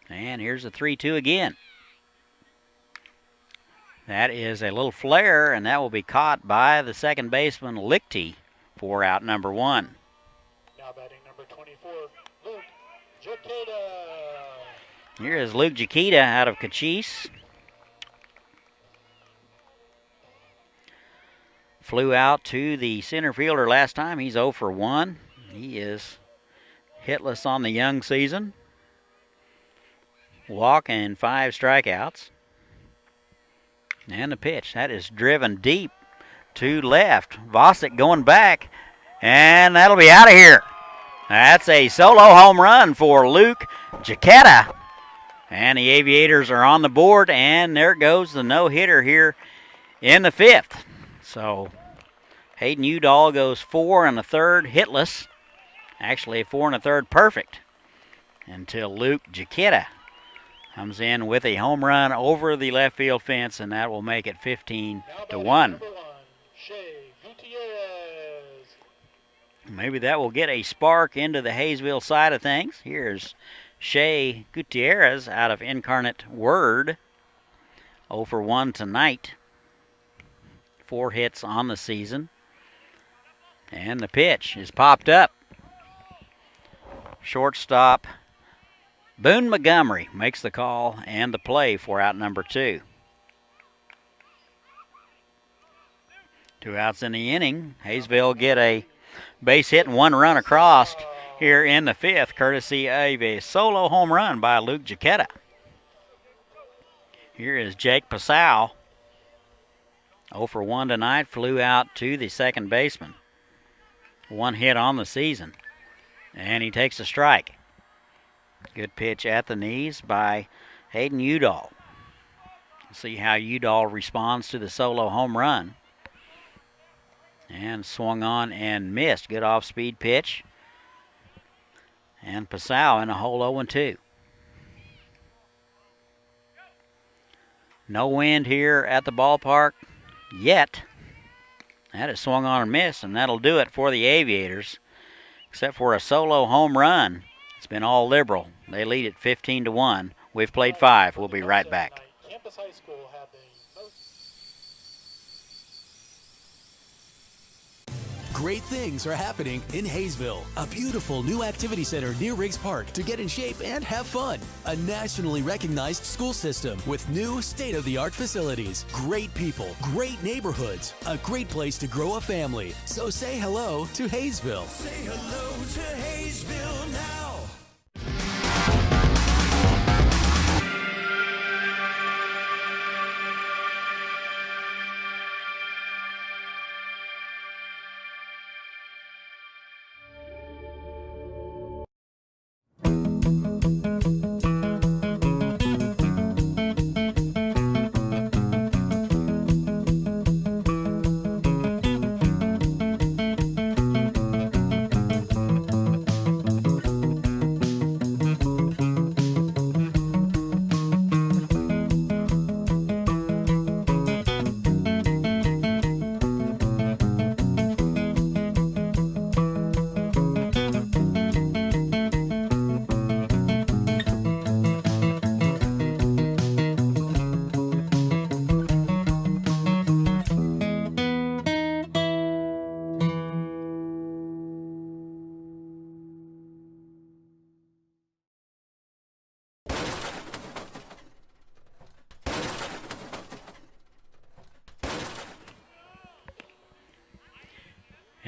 And here's the 3-2 again. That is a little flare, and that will be caught by the second baseman, Lichty, for out number 1. Now batting number 24, Luke Jaqueta. Here is Luke Jaqueta out of Cochise. Flew out to the center fielder last time. He's 0 for 1. He is hitless on the young season. Walk and 5 strikeouts. And the pitch. That is driven deep to left. Vosick going back. And that'll be out of here. That's a solo home run for Luke Jaqueta. And the Aviators are on the board. And there goes the no-hitter here in the fifth. So Hayden Udall goes 4 1/3 hitless. Actually 4 1/3 perfect. Until Luke Jaqueta comes in with a home run over the left field fence, and that will make it 15-1. Maybe that will get a spark into the Haysville side of things. Here's Shea Gutierrez out of Incarnate Word. 0 for 1 tonight. 4 hits on the season. And the pitch is popped up. Shortstop Boone Montgomery makes the call and the play for out number 2. 2 outs in the inning. Haysville get a base hit and 1 run across here in the fifth, courtesy of a solo home run by Luke Jaqueta. Here is Jake Pasau. 0 for 1 tonight, flew out to the second baseman. 1 hit on the season, and he takes a strike. Good pitch at the knees by Hayden Udall. See how Udall responds to the solo home run. And swung on and missed. Good off-speed pitch. And Pasau in a hole 0-2. No wind here at the ballpark yet. That is swung on and missed, and that'll do it for the Aviators. Except for a solo home run. It's been all liberal. They lead it 15-1. We've played 5. We'll be right back. Campus High School had the most. Great things are happening in Haysville. A beautiful new activity center near Riggs Park to get in shape and have fun. A nationally recognized school system with new state-of-the-art facilities. Great people, great neighborhoods, a great place to grow a family. So say hello to Haysville. Say hello to Haysville now.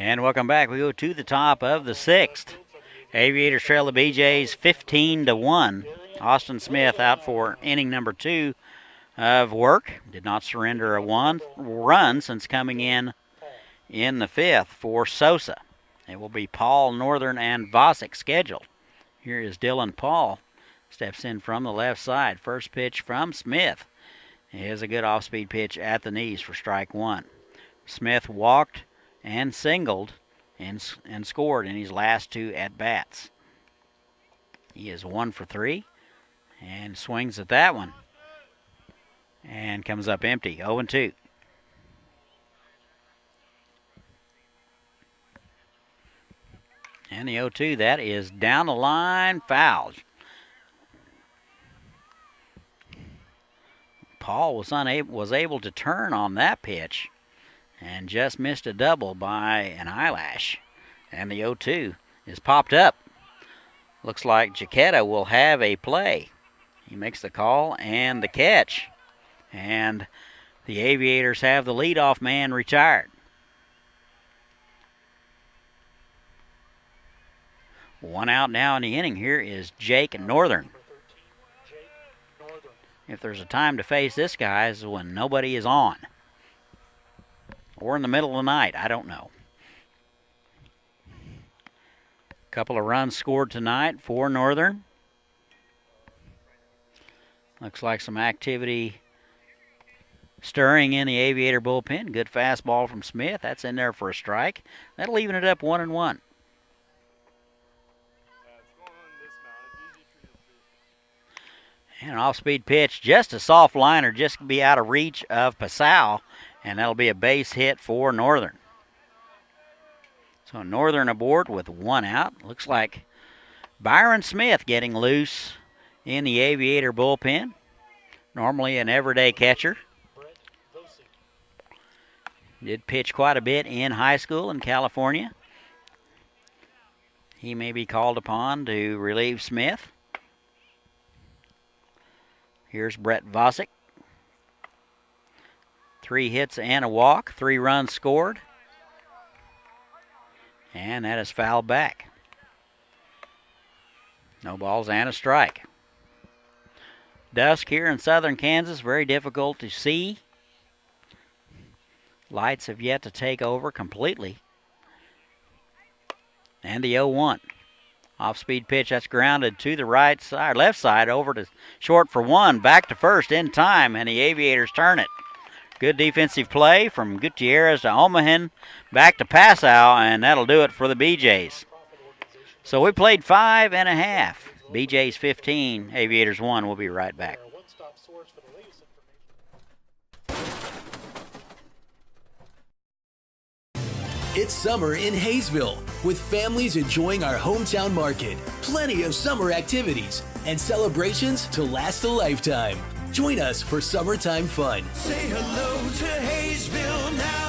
And welcome back. We go to the top of the 6th. Aviators trail the BeeJays 15-1. Austin Smith out for inning number 2 of work. Did not surrender a run since coming in the 5th for Sosa. It will be Paul, Northern, and Vosick scheduled. Here is Dylan Paul. Steps in from the left side. First pitch from Smith. Here's a good off-speed pitch at the knees for strike 1. Smith walked and singled and scored in his last 2 at-bats. He is 1 for 3 and swings at that one and comes up empty, 0-2. And the 0-2, that is down the line, foul. Paul was able to turn on that pitch and just missed a double by an eyelash. And the 0-2 is popped up. Looks like Jaquetta will have a play. He makes the call and the catch. And the Aviators have the leadoff man retired. One out now in the inning. Here is Jake Northern. If there's a time to face this guy is when nobody is on. Or in the middle of the night, I don't know. Couple of runs scored tonight for Northern. Looks like some activity stirring in the Aviator bullpen. Good fastball from Smith. That's in there for a strike. That'll even it up 1-1. And an off-speed pitch, just a soft liner, just be out of reach of Pasau, and that'll be a base hit for Northern. So Northern aboard with 1 out. Looks like Byron Smith getting loose in the Aviator bullpen. Normally an everyday catcher. Did pitch quite a bit in high school in California. He may be called upon to relieve Smith. Here's Brett Vosick. 3 hits and a walk, 3 runs scored. And that is fouled back. No balls and a strike. Dusk here in southern Kansas, very difficult to see. Lights have yet to take over completely. And the 0-1. Off-speed pitch, that's grounded to the right side, left side, over to short for 1, back to first in time, and the Aviators turn it. Good defensive play from Gutierrez to Omahan, back to Passow, and that'll do it for the BeeJays. So we played 5.5. BeeJays 15, Aviators 1. We'll be right back. It's summer in Haysville, with families enjoying our hometown market. Plenty of summer activities and celebrations to last a lifetime. Join us for summertime fun. Say hello to Haysville now.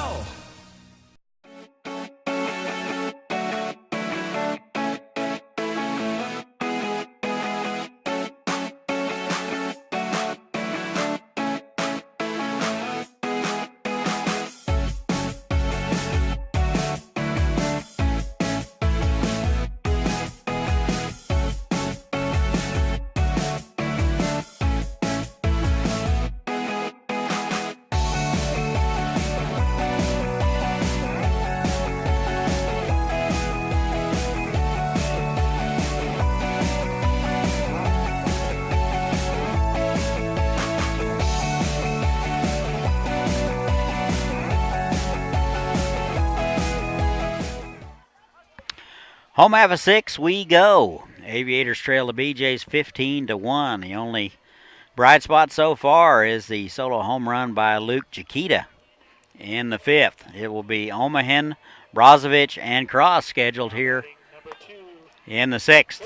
Home half of 6, we go. Aviators trail the BeeJays 15-1. The only bright spot so far is the solo home run by Luke Jaquetta in the 5th. It will be Omahan, Brozovic, and Cross scheduled here in the 6th.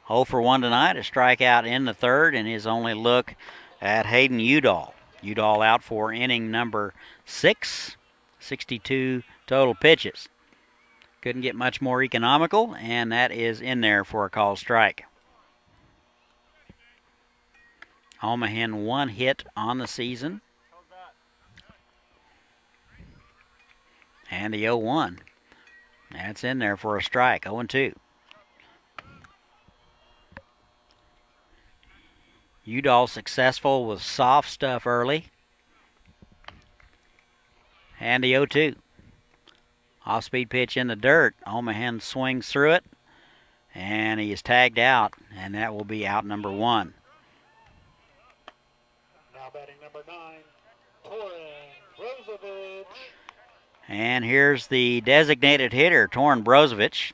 0 for 1 tonight, a strikeout in the 3rd, and his only look at Hayden Udall. Udall out for inning number 6, 62 total pitches. Couldn't get much more economical, and that is in there for a called strike. Omahan 1 hit on the season. And the 0-1. That's in there for a strike, 0-2. Udall successful with soft stuff early. And the 0-2. Off-speed pitch in the dirt. Omahan swings through it. And he is tagged out, and that will be out number 1. Now batting number 9, Torin Brozovic. And here's the designated hitter, Torin Brozovic,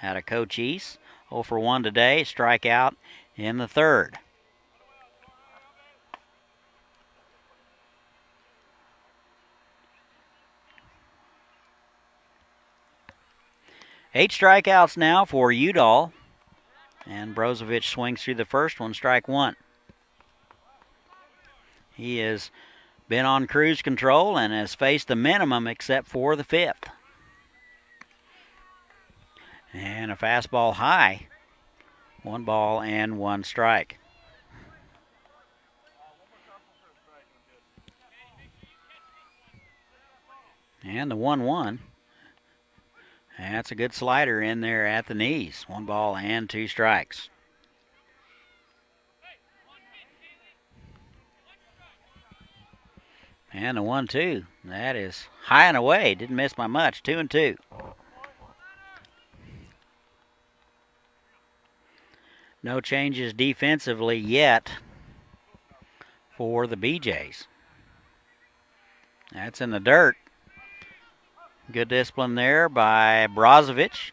out of Coach East. 0 for 1 today, strikeout in the 3rd. Eight strikeouts now for Udall. And Brozovic swings through the first one, strike 1. He has been on cruise control and has faced the minimum except for the 5th. And a fastball high. 1 ball and 1 strike. And the 1-1. That's a good slider in there at the knees. 1 ball and 2 strikes. And the 1-2. That is high and away. Didn't miss by much. 2-2. No changes defensively yet for the BeeJays. That's in the dirt. Good discipline there by Brozovic.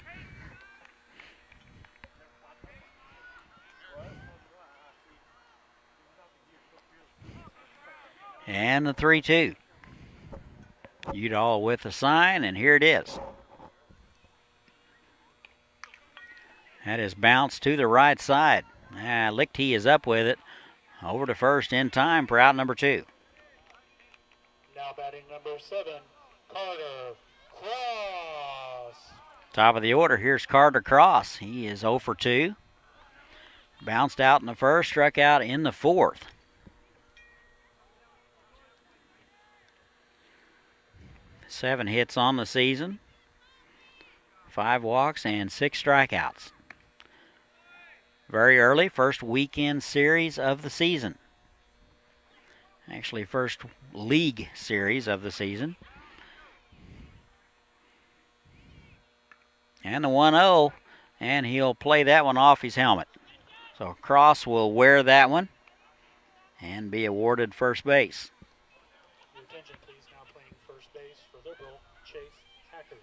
And the 3-2. Udall with the sign, and here it is. That is bounced to the right side. Lichty is up with it. Over to first in time for out number 2. Now batting number 7, Carter Cross. Top of the order, here's Carter Cross. He is 0 for 2. Bounced out in the first, struck out in the 4th. Seven hits on the season, 5 walks, and 6 strikeouts. Very early, first weekend series of the season. Actually, first league series of the season. And the 1-0, and he'll play that one off his helmet. So Cross will wear that one and be awarded first base. Your attention, please. Now playing first base for Liberal, Chase Hacker.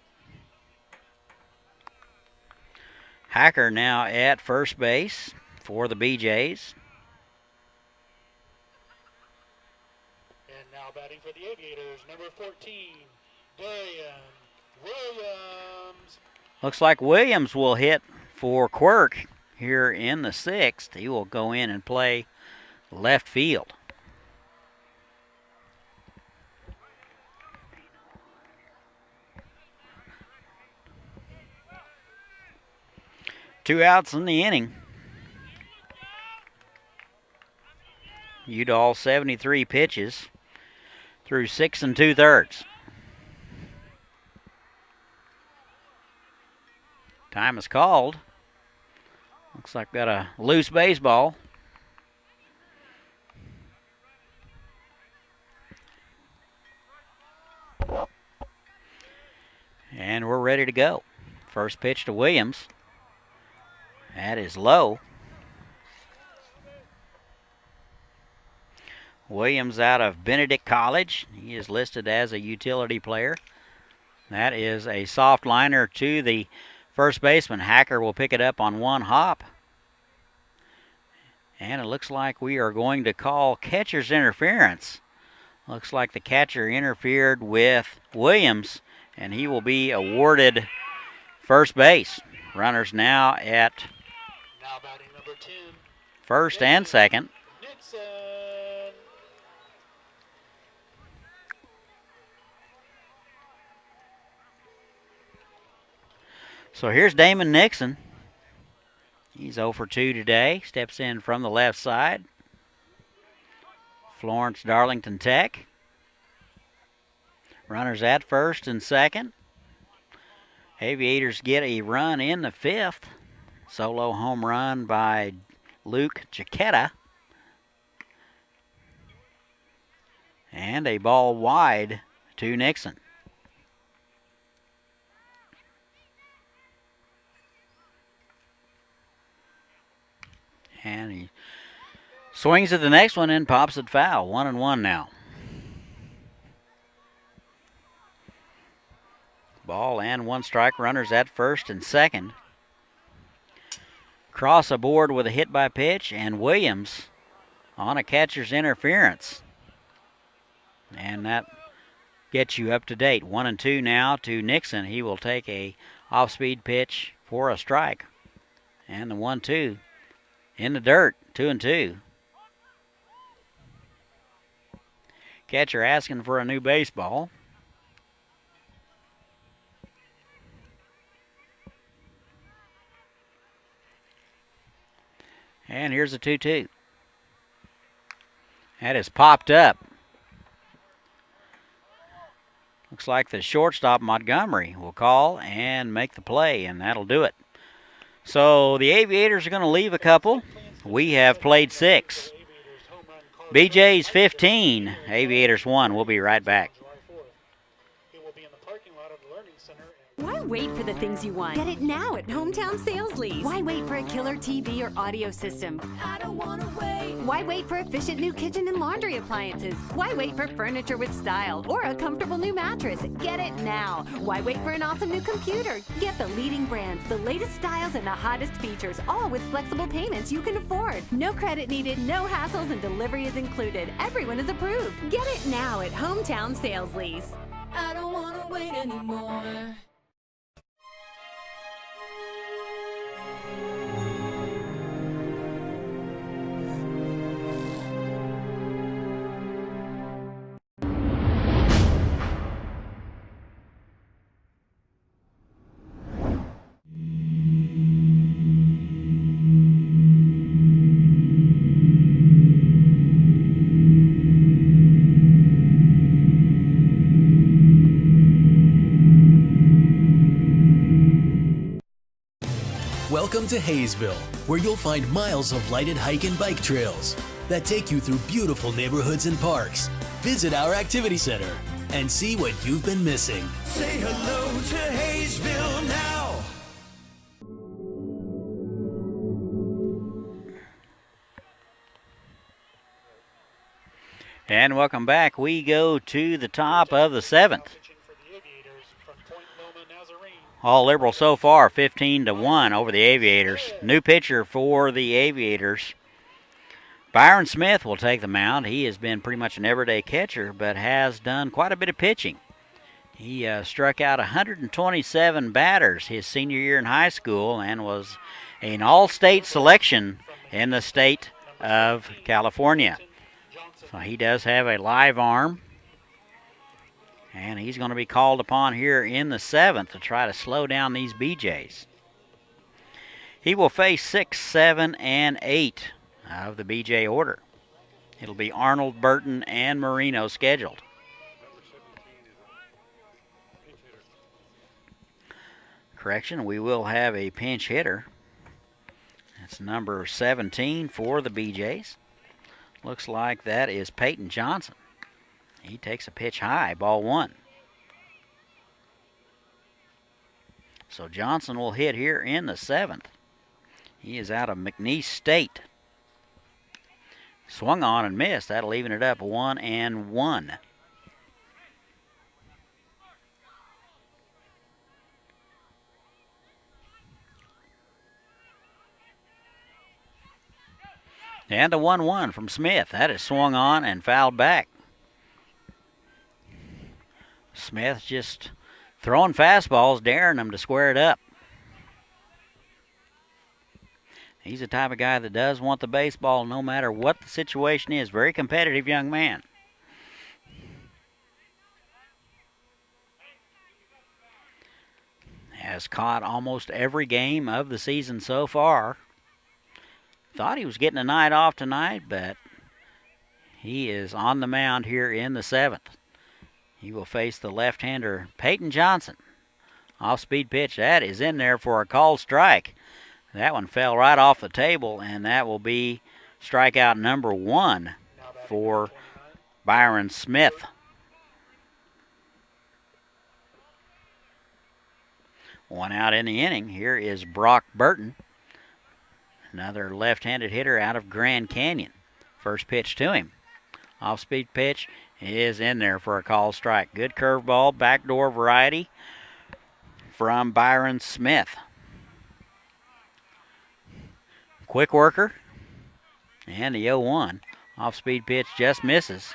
Hacker now at first base for the BeeJays. And now batting for the Aviators, number 14, Darian Williams. Looks like Williams will hit for Quirk here in the 6th. He will go in and play left field. Two outs in the inning. Udall 73 pitches through 6 2/3. Time is called. Looks like got a loose baseball. And we're ready to go. First pitch to Williams. That is low. Williams out of Benedict College. He is listed as a utility player. That is a soft liner to the first baseman. Hacker will pick it up on 1 hop. And it looks like we are going to call catcher's interference. Looks like the catcher interfered with Williams, and he will be awarded first base. Runners now at Now batting number 10, first and second. Nixon. So here's Damon Nixon. He's 0 for 2 today. Steps in from the left side. Florence Darlington Tech. Runners at first and second. Aviators get a run in the fifth. Solo home run by Luke Chiquetta. And a ball wide to Nixon. And he swings at the next one and pops it foul. 1-1 now. Ball and 1 strike. Runners at first and second. Cross aboard with a hit by pitch, and Williams on a catcher's interference. And that gets you up to date. 1-2 now to Nixon. He will take a off-speed pitch for a strike. And the 1-2 in the dirt. 2-2. Catcher asking for a new baseball. And here's a 2-2. That is popped up. Looks like the shortstop, Montgomery, will call and make the play, and that'll do it. So the Aviators are going to leave a couple. We have played 6. BeeJays 15, Aviators 1. We'll be right back. It will be in the parking lot of the Learning Center. Why wait for the things you want? Get it now at Hometown Sales Lease. Why wait for a killer TV or audio system? I don't wanna wait. Why wait for efficient new kitchen and laundry appliances? Why wait for furniture with style or a comfortable new mattress? Get it now. Why wait for an awesome new computer? Get the leading brands, the latest styles, and the hottest features, all with flexible payments you can afford. No credit needed, no hassles, and delivery is included. Everyone is approved. Get it now at Hometown Sales Lease. I don't wanna wait anymore. Welcome to Haysville, where you'll find miles of lighted hike and bike trails that take you through beautiful neighborhoods and parks. Visit our activity center and see what you've been missing. Say hello to Haysville now. And welcome back. We go to the top of the 7th. Pitching for the Aviators from Point Loma, Nazarene. All Liberal so far, 15-1 over the Aviators. New pitcher for the Aviators. Byron Smith will take the mound. He has been pretty much an everyday catcher, but has done quite a bit of pitching. He struck out 127 batters his senior year in high school and was an all-state selection in the state of California. So he does have a live arm. And he's going to be called upon here in the 7th to try to slow down these BeeJays. He will face 6, 7, and 8 of the BeeJay order. It'll be Arnold, Burton, and Marino scheduled. Correction, we will have a pinch hitter. That's number 17 for the BeeJays. Looks like that is Peyton Johnson. He takes a pitch high, ball 1. So Johnson will hit here in the 7th. He is out of McNeese State. Swung on and missed. That'll even it up 1-1. And a 1-1 from Smith. That is swung on and fouled back. Smith just throwing fastballs, daring them to square it up. He's the type of guy that does want the baseball no matter what the situation is. Very competitive young man. Has caught almost every game of the season so far. Thought he was getting a night off tonight, but he is on the mound here in the 7th. He will face the left-hander Peyton Johnson. Off-speed pitch. That is in there for a called strike. That one fell right off the table, and that will be strikeout number 1 for Byron Smith. One out in the inning. Here is Brock Burton, another left-handed hitter out of Grand Canyon. First pitch to him. Off-speed pitch is in there for a called strike. Good curveball, backdoor variety from Byron Smith. Quick worker. And the 0-1. Off-speed pitch just misses.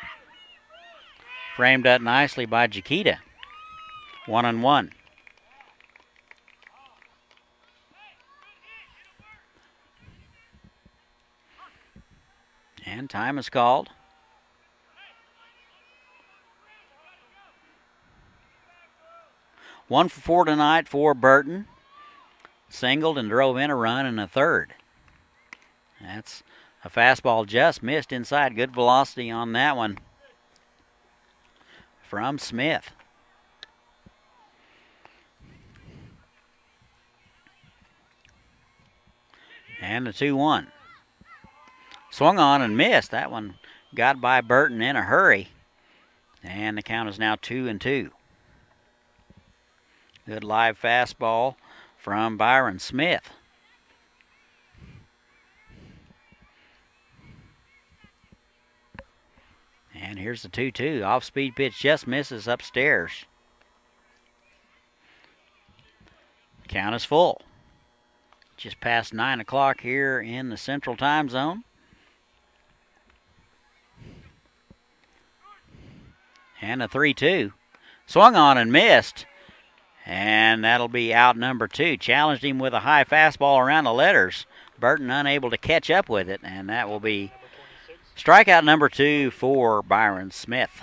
Framed up nicely by Jaquita. 1-1. And time is called. One for 4 tonight for Burton. Singled and drove in a run and a third. That's a fastball just missed inside. Good velocity on that one from Smith. And the 2-1. Swung on and missed. That one got by Burton in a hurry. And the count is now 2-2. Good live fastball from Byron Smith. And here's the 2-2. Off-speed pitch just misses upstairs. Count is full. Just past 9 o'clock here in the Central Time Zone. And a 3-2. Swung on and missed. And that'll be out number 2. Challenged him with a high fastball around the letters. Burton unable to catch up with it. And that will be strikeout number 2 for Byron Smith.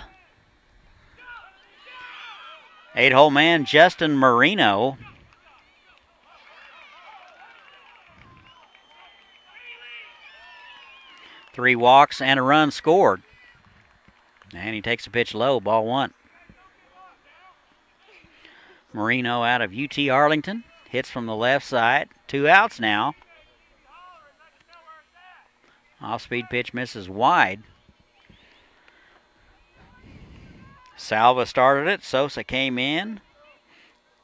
8-hole man Justin Marino. Three walks and a run scored. And he takes a pitch low, ball 1. Marino out of UT Arlington. Hits from the left side. 2 outs now. Off-speed pitch misses wide. Salva started it. Sosa came in.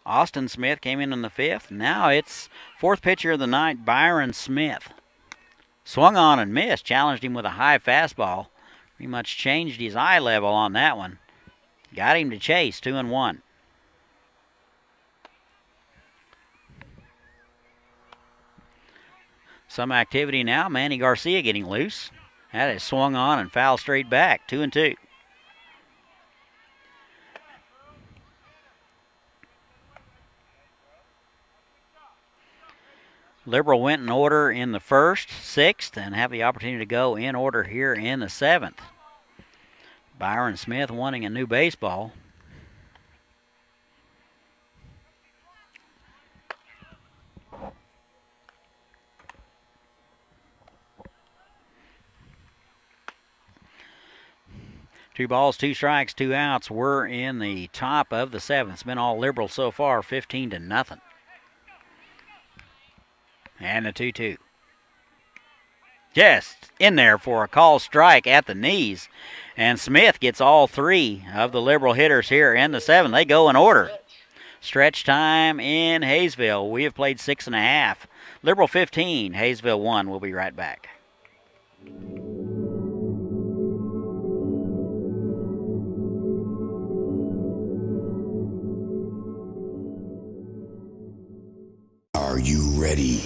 Austin Smith came in the 5th. Now it's 4th pitcher of the night, Byron Smith. Swung on and missed. Challenged him with a high fastball. Pretty much changed his eye level on that one. Got him to chase, 2-1. Some activity now. Manny Garcia getting loose. That is swung on and fouled straight back, 2-2. Liberal went in order in the 1st, 6th, and have the opportunity to go in order here in the 7th. Byron Smith wanting a new baseball. Two balls, 2 strikes, 2 outs. We're in the top of the 7th. It's been all Liberal so far, 15-0. And the 2-2. Just in there for a call strike at the knees. And Smith gets all 3 of the Liberal hitters here in the 7th. They go in order. Stretch time in Haysville. We have played 6.5. Liberal 15, Haysville 1. We'll be right back. Are you ready?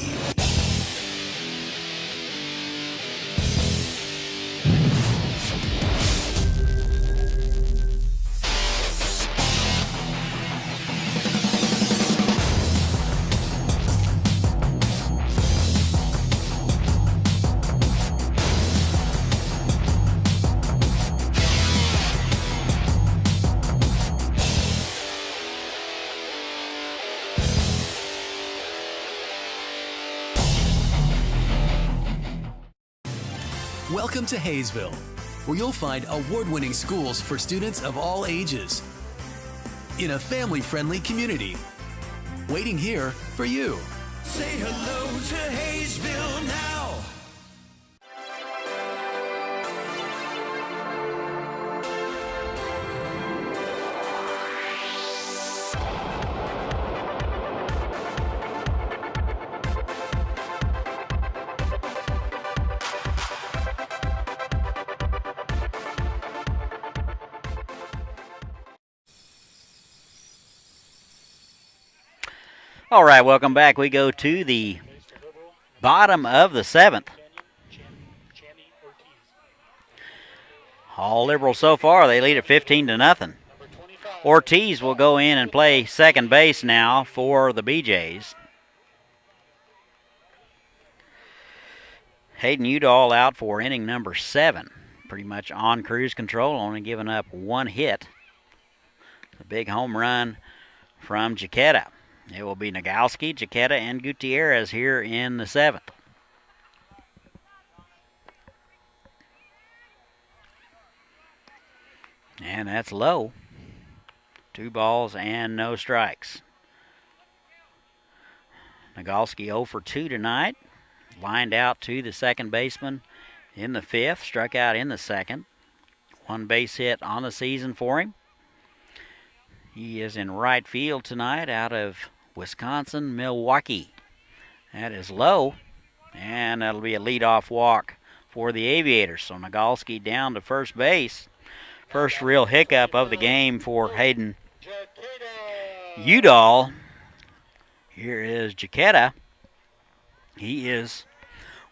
Welcome to Haysville, where you'll find award-winning schools for students of all ages. in a family-friendly community. Waiting here for you. Say hello to Haysville now. All right, welcome back. We go to the bottom of the 7th. All Liberal so far. They lead at 15-0. Ortiz will go in and play second base now for the BeeJays. Hayden Udall out for inning number 7. Pretty much on cruise control, only giving up one hit. A big home run from Jaquetta. It will be Nagowski, Jaquetta, and Gutierrez here in the 7th. And that's low. 2 balls and no strikes. Nagowski 0 for 2 tonight. Lined out to the second baseman in the 5th. Struck out in the 2nd. 1 base hit on the season for him. He is in right field tonight out of Wisconsin, Milwaukee. That is low, and that'll be a leadoff walk for the Aviators. So Nagowski down to first base. First real hiccup of the game for Hayden Udall. Here is Jaquetta. He is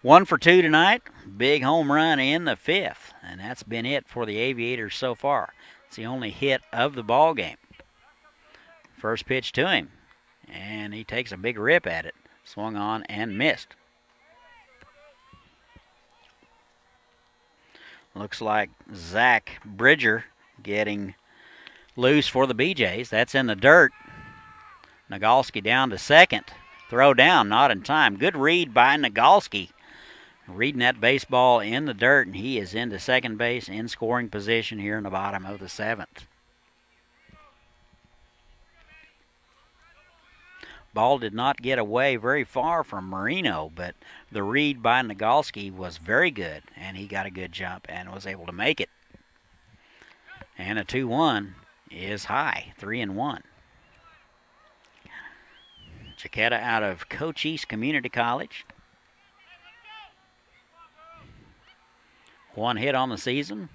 1 for 2 tonight. Big home run in the 5th, and that's been it for the Aviators so far. It's the only hit of the ball game. First pitch to him, and he takes a big rip at it. Swung on and missed. Looks like Zach Bridger getting loose for the BeeJays. That's in the dirt. Nagowski down to second. Throw down, not in time. Good read by Nagowski. Reading that baseball in the dirt, and he is into second base in scoring position here in the bottom of the 7th. Ball did not get away very far from Marino, but the read by Nagowski was very good, and he got a good jump and was able to make it. And a 2-1 is high, 3-1. Jaquetta out of Cochise Community College. 1 hit on the season.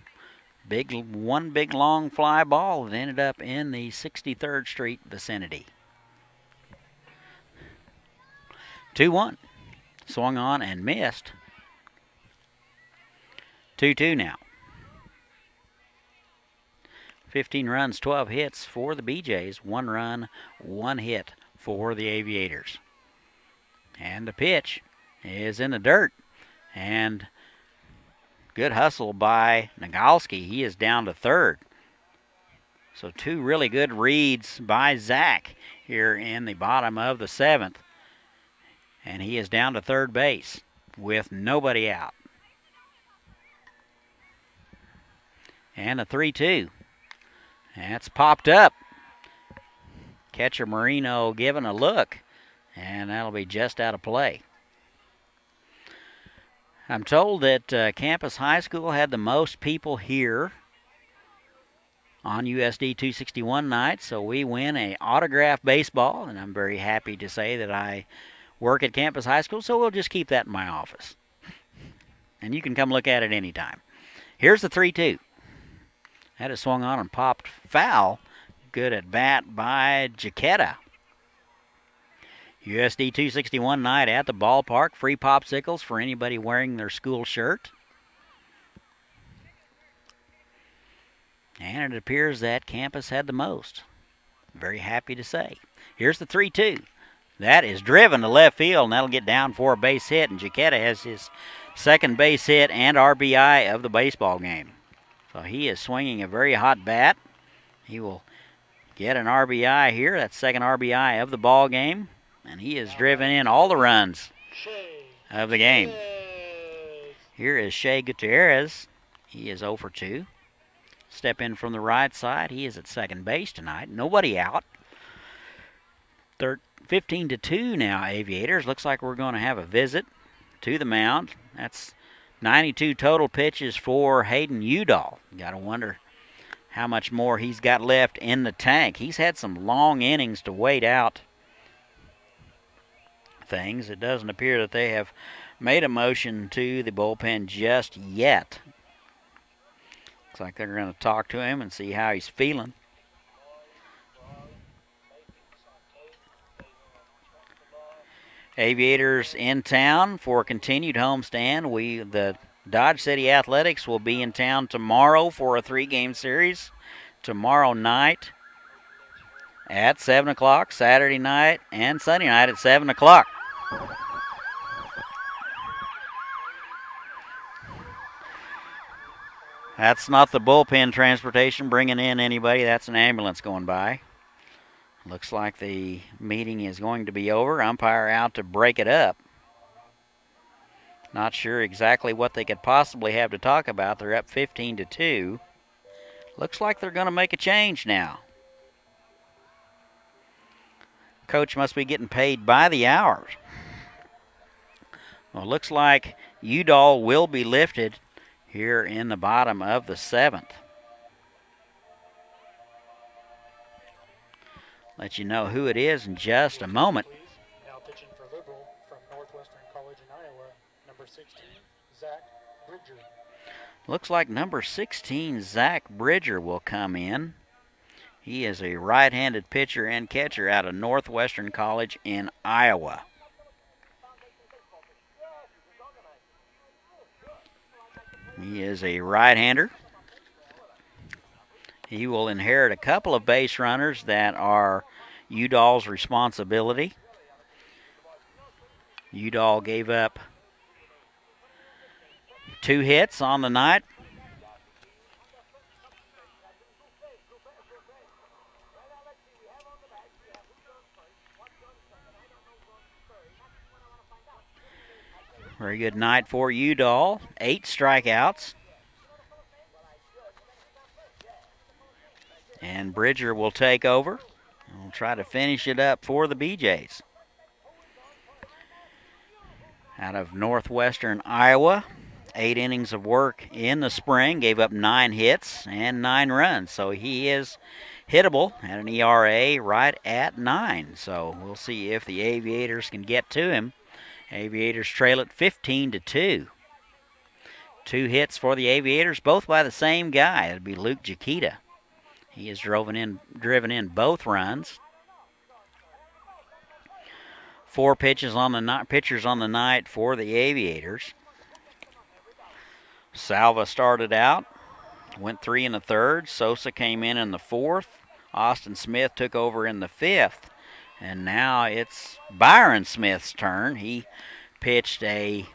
One big long fly ball that ended up in the 63rd Street vicinity. 2-1. Swung on and missed. 2-2 now. 15 runs, 12 hits for the BeeJays. 1 run, 1 hit for the Aviators. And the pitch is in the dirt. And good hustle by Nagowski. He is down to third. So 2 really good reads by Zach here in the bottom of the 7th. And he is down to third base with nobody out. And a 3-2. That's popped up. Catcher Marino giving a look, and that'll be just out of play. I'm told that Campus High School had the most people here on USD261 Night, so we win a autographed baseball, and I'm very happy to say that I work at Campus High School, so we'll just keep that in my office. And you can come look at it anytime. Here's the 3-2. That is swung on and popped foul. Good at bat by Jaquetta. USD 261 Night at the ballpark. Free popsicles for anybody wearing their school shirt. And it appears that Campus had the most. Very happy to say. Here's the 3-2. That is driven to left field, and that'll get down for a base hit. And Jaquetta has his second base hit and RBI of the baseball game. So he is swinging a very hot bat. He will get an RBI here. That's second RBI of the ball game. And he has driven in all the runs of the game. Here is Shea Gutierrez. He is 0 for 2. step in from the right side. He is at second base tonight. Nobody out. 15-2 now, Aviators. Looks like we're going to have a visit to the mound. That's 92 total pitches for Hayden Udall. Got to wonder how much more he's got left in the tank. He's had some long innings to wait out things. It doesn't appear that they have made a motion to the bullpen just yet. Looks like they're going to talk to him and see how he's feeling. Aviators in town for a continued homestand. The Dodge City Athletics will be in town tomorrow for a 3-game series. Tomorrow night at 7 o'clock, Saturday night and Sunday night at 7 o'clock. That's not the bullpen transportation bringing in anybody. That's an ambulance going by. Looks like the meeting is going to be over. Umpire out to break it up. Not sure exactly what they could possibly have to talk about. They're up 15-2. Looks like they're going to make a change now. Coach must be getting paid by the hour. Well, looks like Udall will be lifted here in the bottom of the 7th. Let you know who it is in just a moment. Now pitching for Liberal from Northwestern College in Iowa, number 16, Zach Bridger. Looks like number 16, Zach Bridger, will come in. He is a right-handed pitcher and catcher out of Northwestern College in Iowa. He is a right-hander. He will inherit a couple of base runners that are Udall's responsibility. Udall gave up 2 hits on the night. Very good night for Udall. 8 strikeouts. And Bridger will take over. We'll try to finish it up for the BeeJays. Out of Northwestern Iowa, 8 innings of work in the spring, gave up 9 hits and 9 runs. So he is hittable at an ERA right at 9. So we'll see if the Aviators can get to him. Aviators trail it 15-2. 2 hits for the Aviators, both by the same guy. It'll be Luke Jakita. He has driven in both runs. 4 pitchers on the night for the Aviators. Salva started out, went 3 1/3. Sosa came in the 4th. Austin Smith took over in the 5th. And now it's Byron Smith's turn. He pitched a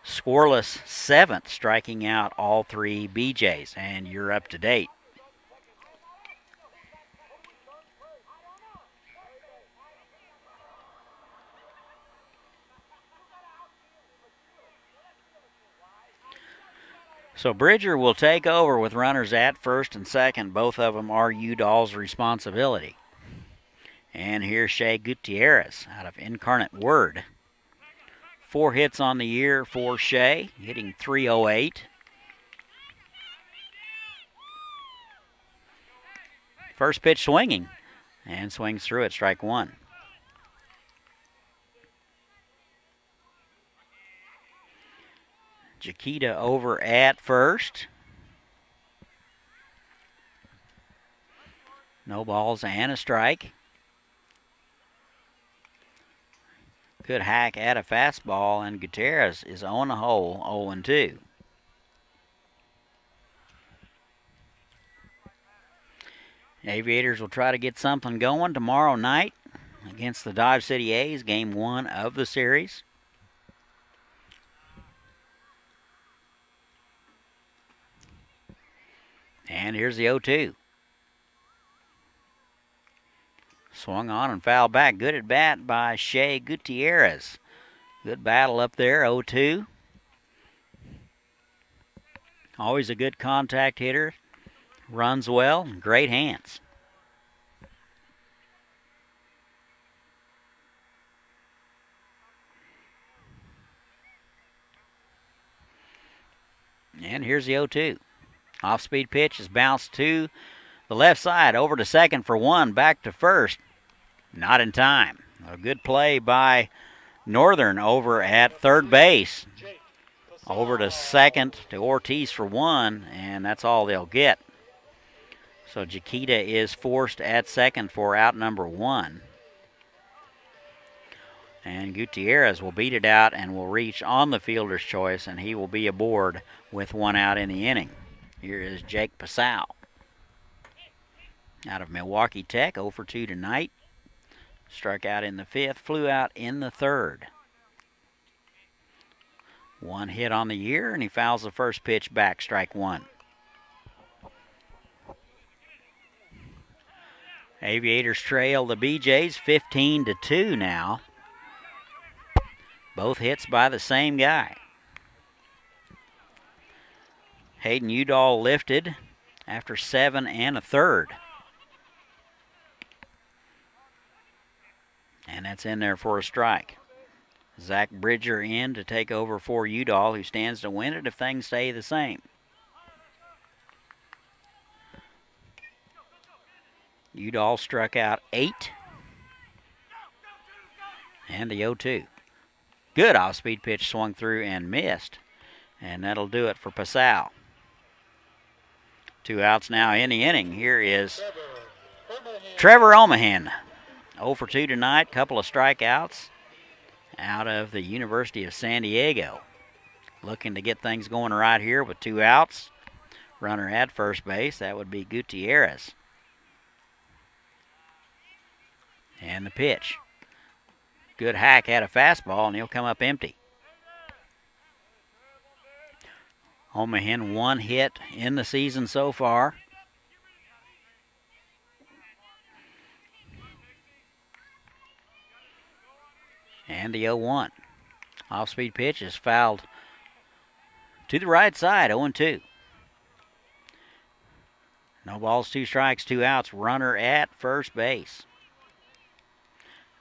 scoreless 7th, striking out all 3 BeeJays. And you're up to date. So Bridger will take over with runners at first and second. Both of them are Udall's responsibility. And here's Shea Gutierrez out of Incarnate Word. 4 hits on the year for Shea, hitting .308. First pitch swinging, and swings through it, strike 1. Jakita over at first. No balls and a strike. Good hack at a fastball, and Gutierrez is on the hole, 0-2. Aviators will try to get something going tomorrow night against the Dodge City A's, game 1 of the series. And here's the 0-2. Swung on and fouled back. Good at bat by Shea Gutierrez. Good battle up there, 0-2. Always a good contact hitter. runs well, great hands. And here's the 0-2. Off-speed pitch is bounced to the left side, over to second for one, back to first. Not in time. A good play by Northern over at third base. Over to second to Ortiz for one, and that's all they'll get. So Chiquita is forced at second for out number one. And Gutierrez will beat it out and will reach on the fielder's choice, and he will be aboard with one out in the inning. Here is Jake Passau. Out of Milwaukee Tech, 0 for 2 tonight. Struck out in the fifth, flew out in the third. One hit on the year, and he fouls the first pitch back, strike one. Aviators trail the BeeJays 15-2 now. Both hits by the same guy. Hayden Udall lifted after 7 1/3. And that's in there for a strike. Zach Bridger in to take over for Udall, who stands to win it if things stay the same. Udall struck out 8. And the 0-2. Good off-speed pitch swung through and missed. And that'll do it for Passau. 2 outs now in the inning. Here is Trevor Omahan. 0 for 2 tonight, couple of strikeouts out of the University of San Diego. Looking to get things going right here with 2 outs. Runner at first base, that would be Gutierrez. And the pitch. Good hack at a fastball, and he'll come up empty. Omahan 1 hit in the season so far. And the 0-1. Off-speed pitch is fouled to the right side, 0-2. No balls, 2 strikes, 2 outs. Runner at first base.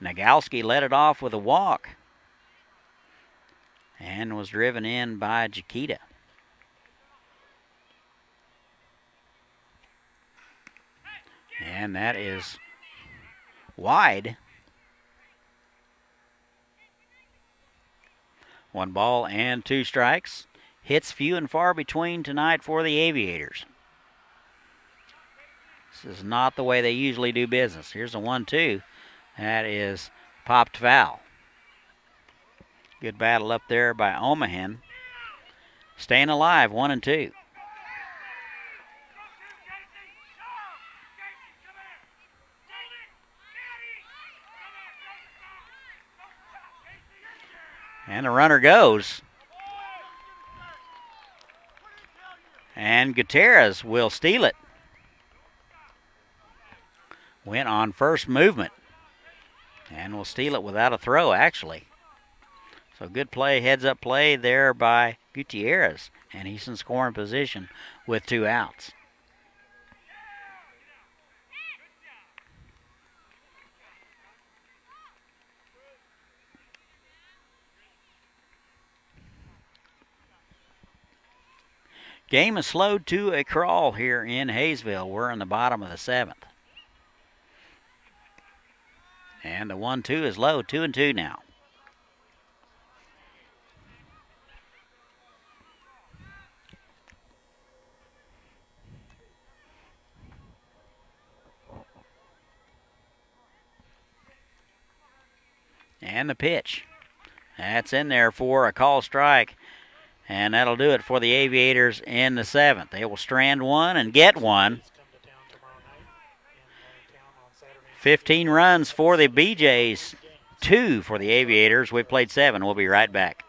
Nagalski led it off with a walk and was driven in by Chiquita. And that is wide. 1 ball and 2 strikes. Hits few and far between tonight for the Aviators. This is not the way they usually do business. Here's a 1-2. That is popped foul. Good battle up there by Omahan. Staying alive, 1-2. And the runner goes. And Gutierrez will steal it. Went on first movement. And will steal it without a throw, actually. So good play, heads-up play there by Gutierrez. And he's in scoring position with 2 outs. Game is slowed to a crawl here in Haysville. We're in the bottom of the 7th. And the 1-2 is low, 2-2 now. And the pitch. That's in there for a call strike. And that'll do it for the Aviators in the 7th. They will strand one and get one. 15 runs for the BeeJays, 2 for the Aviators. We played 7. We'll be right back.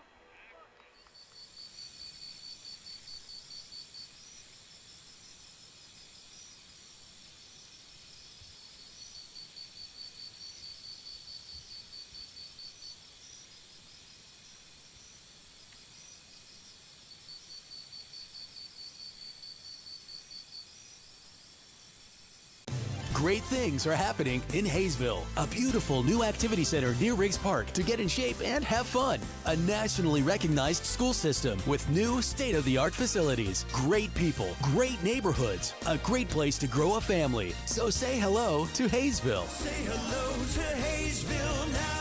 Great things are happening in Haysville, a beautiful new activity center near Riggs Park to get in shape and have fun. A nationally recognized school system with new state-of-the-art facilities, great people, great neighborhoods, a great place to grow a family. So say hello to Haysville. Say hello to Haysville now.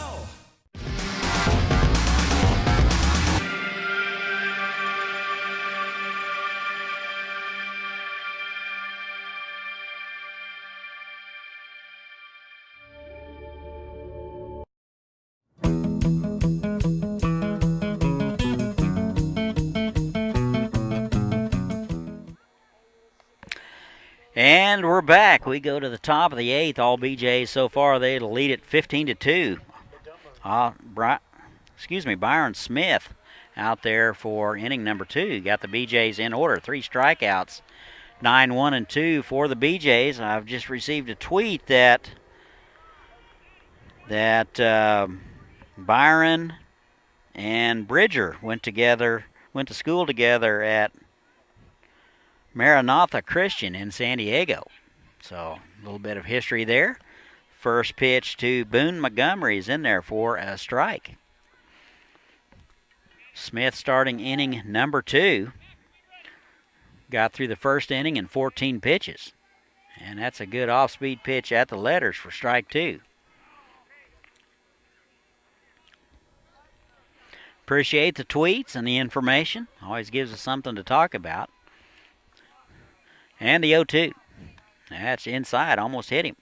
And we're back. We go to the top of the 8th. All BeeJays so far, they'll lead it 15-2. Byron Smith out there for inning number 2. Got the BeeJays in order. 3 strikeouts. 9-1-2 for the BeeJays. I've just received a tweet that Byron and Bridger went to school together at Maranatha Christian in San Diego. So a little bit of history there. First pitch to Boone Montgomery is in there for a strike. Smith starting inning number 2. Got through the first inning in 14 pitches. And that's a good off-speed pitch at the letters for strike 2. Appreciate the tweets and the information. Always gives us something to talk about. And the 0-2. That's inside. Almost hit him.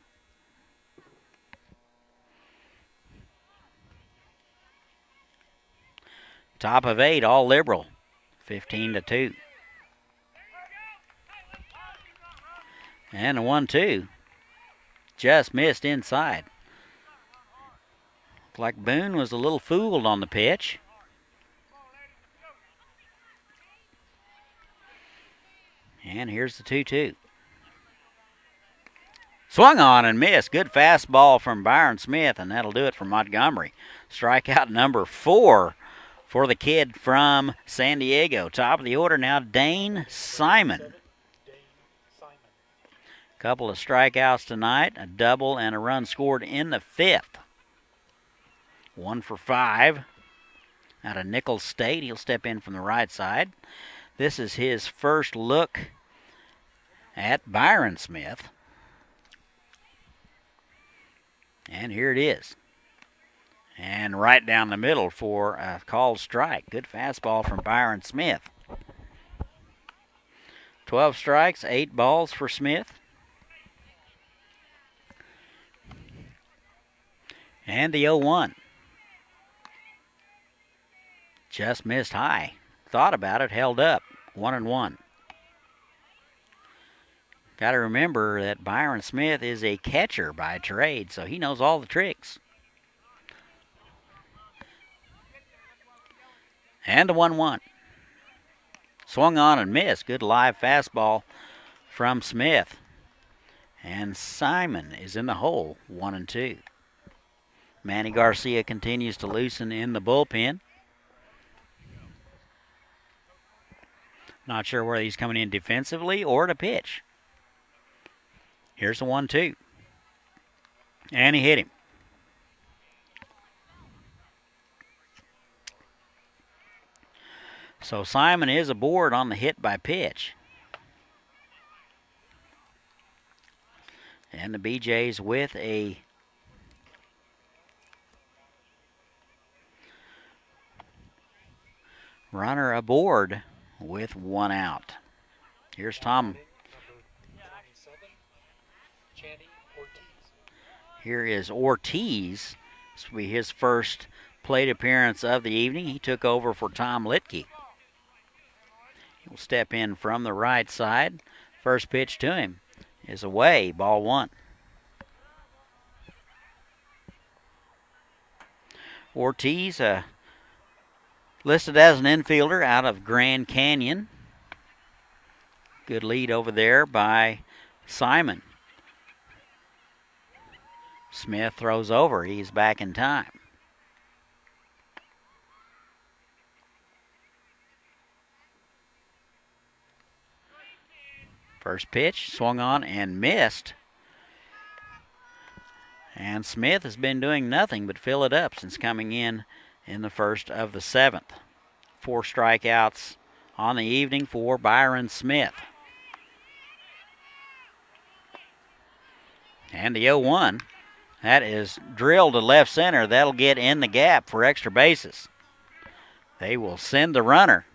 Top of 8, all liberal. 15-2. And the 1-2. Just missed inside. Looked like Boone was a little fooled on the pitch. And here's the 2-2. Swung on and missed. Good fastball from Byron Smith, and that'll do it for Montgomery. Strikeout number 4 for the kid from San Diego. Top of the order now, Dane Simon. Couple of strikeouts tonight, a double and a run scored in the 5th. 1 for 5 out of Nichols State. He'll step in from the right side. This is his first look at Byron Smith. And here it is. And right down the middle for a called strike. Good fastball from Byron Smith. 12 strikes, 8 balls for Smith. And the 0-1. Just missed high. Thought about it, held up. 1-1. Got to remember that Byron Smith is a catcher by trade, so he knows all the tricks. And a 1-1. Swung on and missed. Good live fastball from Smith. And Simon is in the hole, 1-2. Manny Garcia continues to loosen in the bullpen. Not sure whether he's coming in defensively or to pitch. Here's the 1-2. And he hit him. So Simon is aboard on the hit by pitch. And the BeeJays with a runner aboard with 1 out. Here's Tom. Here is Ortiz. This will be his first plate appearance of the evening. He took over for Tom Litke. He'll step in from the right side. First pitch to him is away, ball 1. Ortiz listed as an infielder out of Grand Canyon. Good lead over there by Simon. Smith throws over. He's back in time. First pitch, swung on and missed. And Smith has been doing nothing but fill it up since coming in the first of the 7th. 4 strikeouts on the evening for Byron Smith. And the 0-1, that is drilled to left center. That'll get in the gap for extra bases. They will send the runner.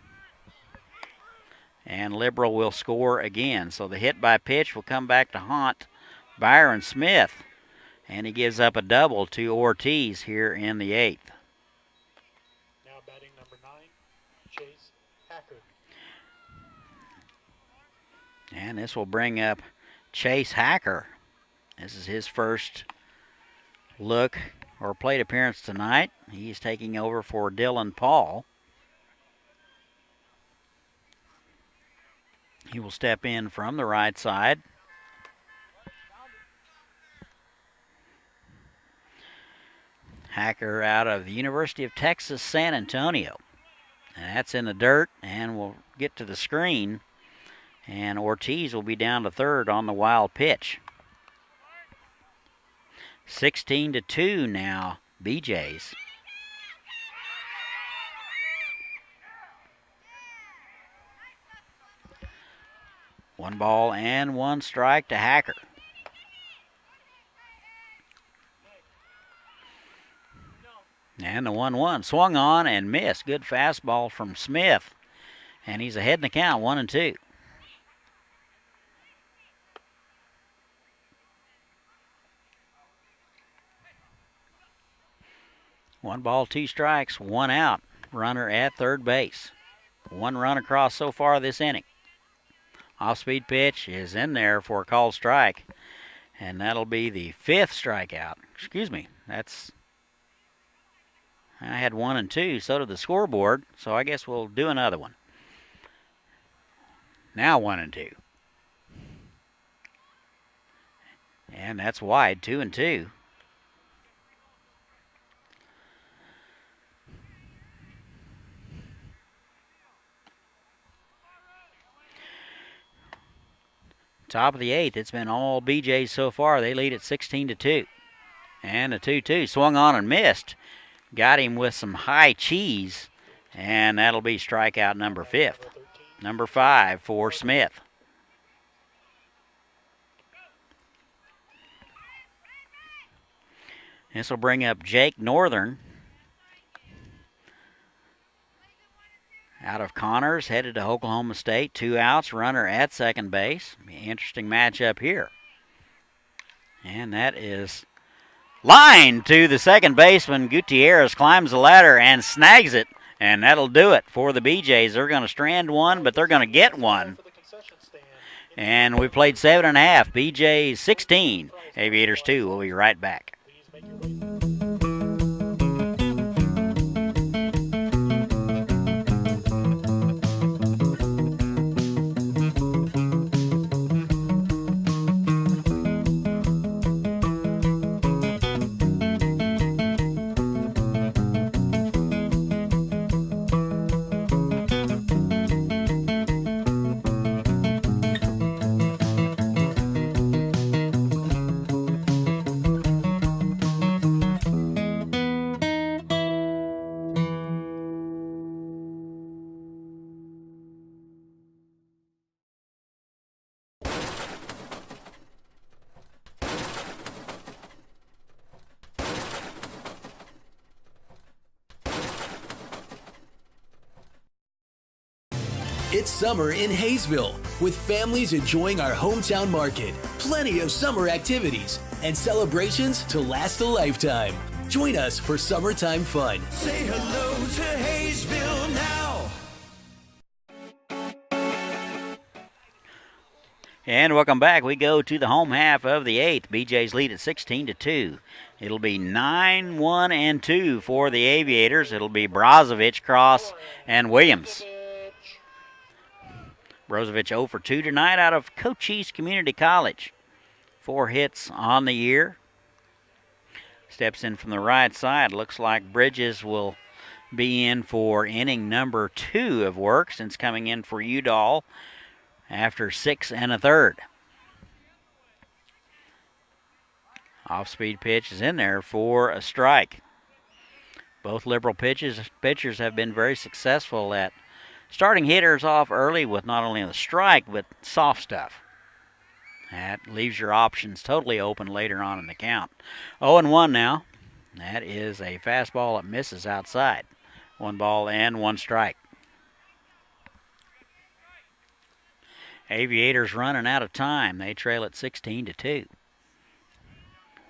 And Liberal will score again. So the hit by pitch will come back to haunt Byron Smith. And he gives up a double to Ortiz here in the 8th. Now batting number 9, Chase Hacker. And this will bring up Chase Hacker. This is his first look or plate appearance tonight. He's taking over for Dylan Paul. He will step in from the right side. Hacker out of the University of Texas, San Antonio. And that's in the dirt, and we'll get to the screen. And Ortiz will be down to third on the wild pitch. 16-2 now, BeeJays. One ball and 1 strike to Hacker. And the 1-1 swung on and missed. Good fastball from Smith. And he's ahead in the count, 1-2. One ball, 2 strikes, 1 out. Runner at third base. 1 run across so far this inning. Off-speed pitch is in there for a called strike. And that'll be the 5th strikeout. Excuse me, I had 1 and 2, so did the scoreboard, so I guess we'll do another one. Now 1 and 2. And that's wide, 2 and 2. Top of the 8th, it's been all BeeJays so far. They lead at 16-2. And a 2-2 swung on and missed. Got him with some high cheese, and that'll be strikeout number 5th. Number 5 for Smith. This will bring up Jake Northern out of Connors, headed to Oklahoma State. 2 outs, runner at second base. Interesting matchup here. And that is line to the second baseman. Gutierrez climbs the ladder and snags it, and that'll do it for the BeeJays. They're going to strand one, but they're going to get one. And we played 7.5. BeeJays 16, Aviators 2. We'll be right back. It's summer in Haysville, with families enjoying our hometown market. Plenty of summer activities and celebrations to last a lifetime. Join us for summertime fun. Say hello to Haysville now. And welcome back. We go to the home half of the 8th. BeeJays lead at 16-2. It'll be 9-1-2 for the Aviators. It'll be Brozovic, Cross, and Williams. Brozovic 0 for 2 tonight out of Cochise Community College. 4 hits on the year. Steps in from the right side. Looks like Bridges will be in for inning number 2 of work since coming in for Udall after 6 1/3. Off-speed pitch is in there for a strike. Both Liberal pitchers have been very successful at starting hitters off early with not only the strike, but soft stuff. That leaves your options totally open later on in the count. 0-1 now. That is a fastball that misses outside. 1 ball and 1 strike. Aviators running out of time. They trail at 16-2.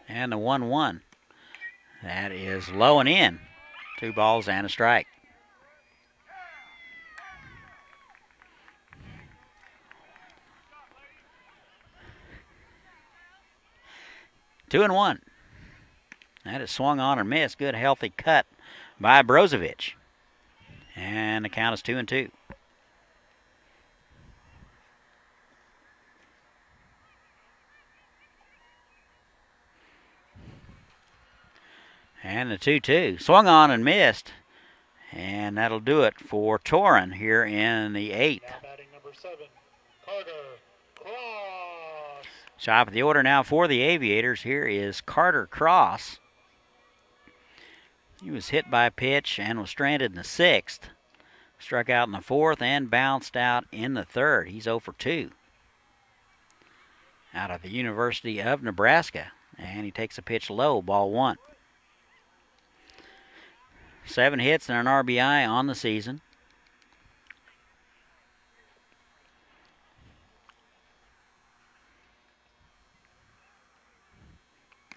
And the 1-1. That is low and in. 2 balls and a strike. Two and 1. That is swung on and missed. Good healthy cut by Brozovic. And the count is 2-2. And the 2-2. Swung on and missed. And that'll do it for Torrin here in the 8th. Now batting number 7, Carter Cross. Top of the order now for the Aviators. Here is Carter Cross. He was hit by a pitch and was stranded in the 6th. Struck out in the 4th and bounced out in the 3rd. He's 0 for 2. Out of the University of Nebraska. And he takes a pitch low, ball 1. 7 hits and an RBI on the season.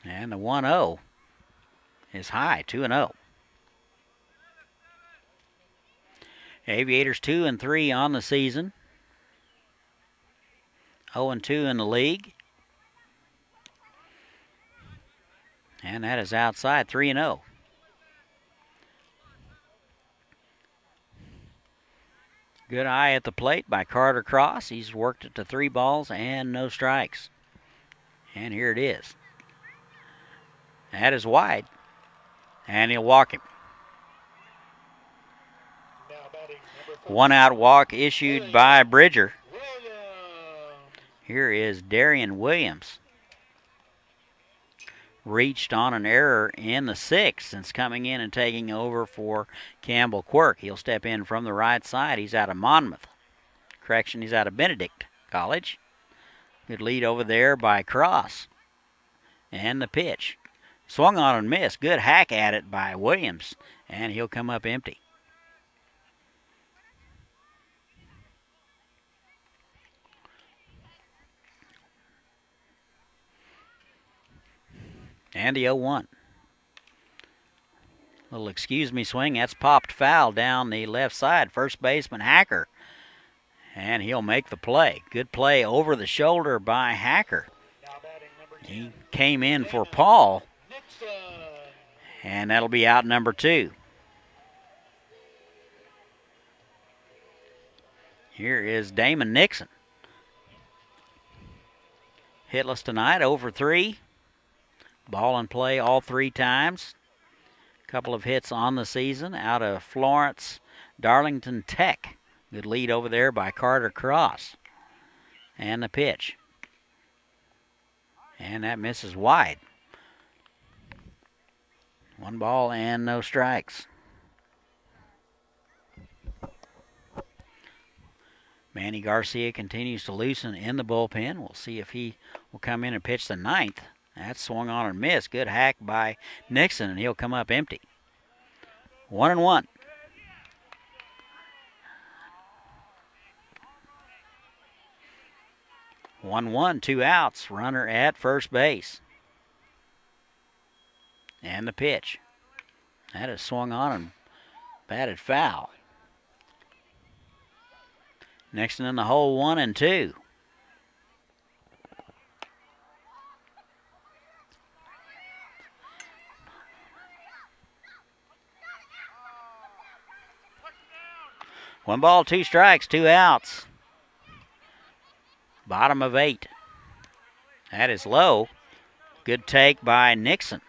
And the 1-0 is high, 2-0. Aviators 2-3 on the season. 0-2 in the league. And that is outside, 3-0. Good eye at the plate by Carter Cross. He's worked it to 3 balls and no strikes. And here it is. That is wide. And he'll walk him. Now batting number 4, 1 out walk issued by Bridger. Williams. Here is Darian Williams. Reached on an error in the 6th since coming in and taking over for Campbell Quirk. He'll step in from the right side. He's out of Monmouth. Correction, he's out of Benedict College. Good lead over there by Cross. And the pitch. Swung on and missed. Good hack at it by Williams. And he'll come up empty. And the 0-1. Little excuse me swing. That's popped foul down the left side. First baseman Hacker. And he'll make the play. Good play over the shoulder by Hacker. Now batting number 10, He came in for Paul. Nixon. And that'll be out number 2. Here is Damon Nixon. Hitless tonight, 0 for 3. Ball in play all 3 times. Couple of hits on the season out of Florence Darlington Tech. Good lead over there by Carter Cross. And the pitch. And that misses wide. 1 ball and no strikes. Manny Garcia continues to loosen in the bullpen. We'll see if he will come in and pitch the 9th. That's swung on and missed. Good hack by Nixon, and he'll come up empty. 1-1. One, 2 outs. Runner at first base. And the pitch. That is swung on and batted foul. Nixon in the hole, 1-2. One ball, 2 strikes, 2 outs. Bottom of 8. That is low. Good take by Nixon.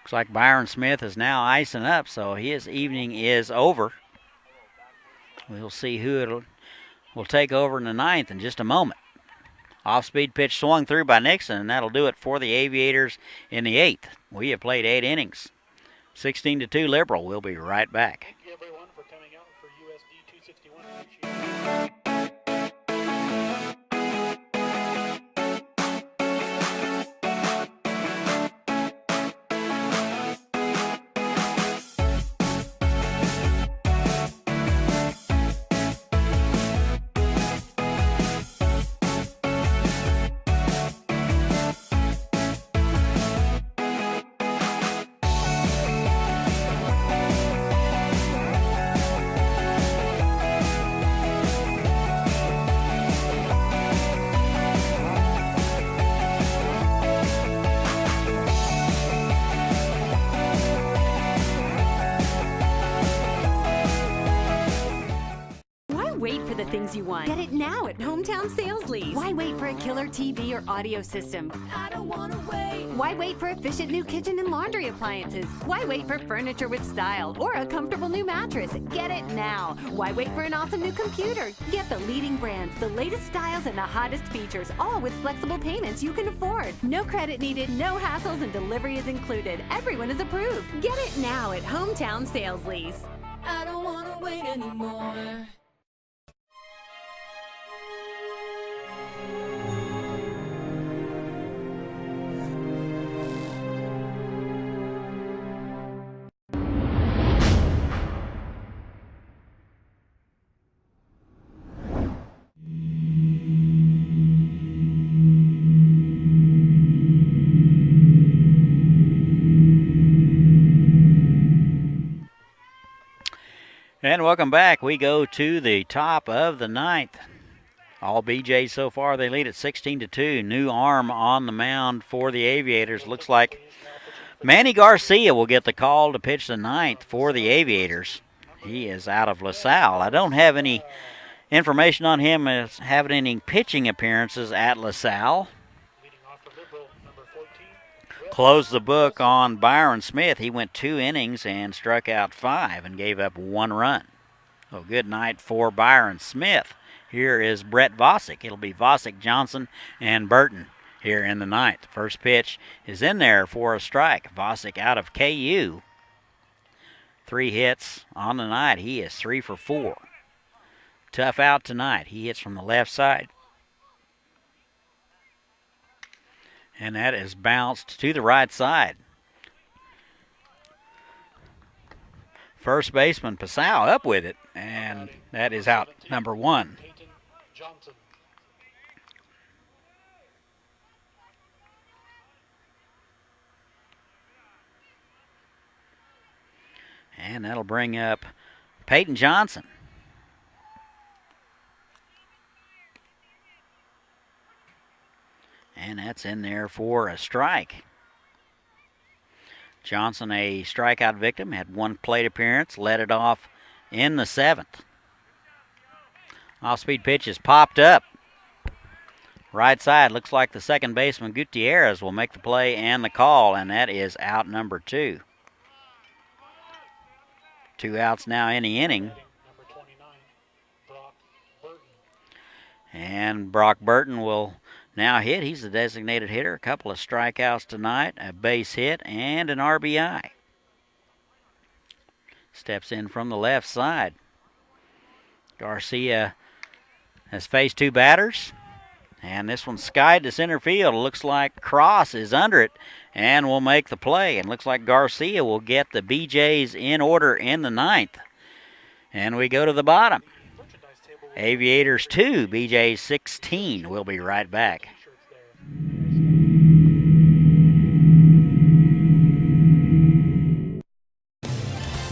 Looks like Byron Smith is now icing up, so his evening is over. We'll see who will take over in the ninth in just a moment. Off-speed pitch swung through by Nixon, and that'll do it for the Aviators in the eighth. We have played 8 innings. 16-2 Liberal. We'll be right back. Thank you, everyone, for coming out for USD261. Appreciate it. Wait for the things you want. Get it now at Hometown Sales Lease. Why wait for a killer TV or audio system? I don't wanna wait. Why wait for efficient new kitchen and laundry appliances? Why wait for furniture with style or a comfortable new mattress? Get it now. Why wait for an awesome new computer? Get the leading brands, the latest styles, and the hottest features, all with flexible payments you can afford. No credit needed, no hassles, and delivery is included. Everyone is approved. Get it now at Hometown Sales Lease. I don't wanna wait anymore. And welcome back. We go to the top of the ninth. All BeeJays so far, they lead at 16-2. New arm on the mound for the Aviators. Looks like Manny Garcia will get the call to pitch the ninth for the Aviators. He is out of LaSalle. I don't have any information on him as having any pitching appearances at LaSalle. Closed the book on Byron Smith. He went 2 innings and struck out 5 and gave up 1 run. So good night for Byron Smith. Here is Brett Vosick. It'll be Vosick, Johnson, and Burton here in the ninth. First pitch is in there for a strike. Vosick out of KU. 3 hits on the night. He is 3 for 4. Tough out tonight. He hits from the left side. And that is bounced to the right side. First baseman Pasau up with it, and that is out number 1. And that'll bring up Peyton Johnson. And that's in there for a strike. Johnson, a strikeout victim, had 1 plate appearance, led it off in the 7th. Off-speed pitch is popped up. Right side, looks like the second baseman Gutierrez will make the play and the call, and that is out number 2. 2 outs now in the inning. And Brock Burton will now hit. He's the designated hitter. A couple of strikeouts tonight, a base hit, and an RBI. Steps in from the left side. Garcia has faced 2 batters, and this one's skied to center field. It looks like Cross is under it and will make the play. And looks like Garcia will get the BeeJays in order in the ninth. And we go to the bottom. Aviators 2, BeeJays 16. We'll be right back.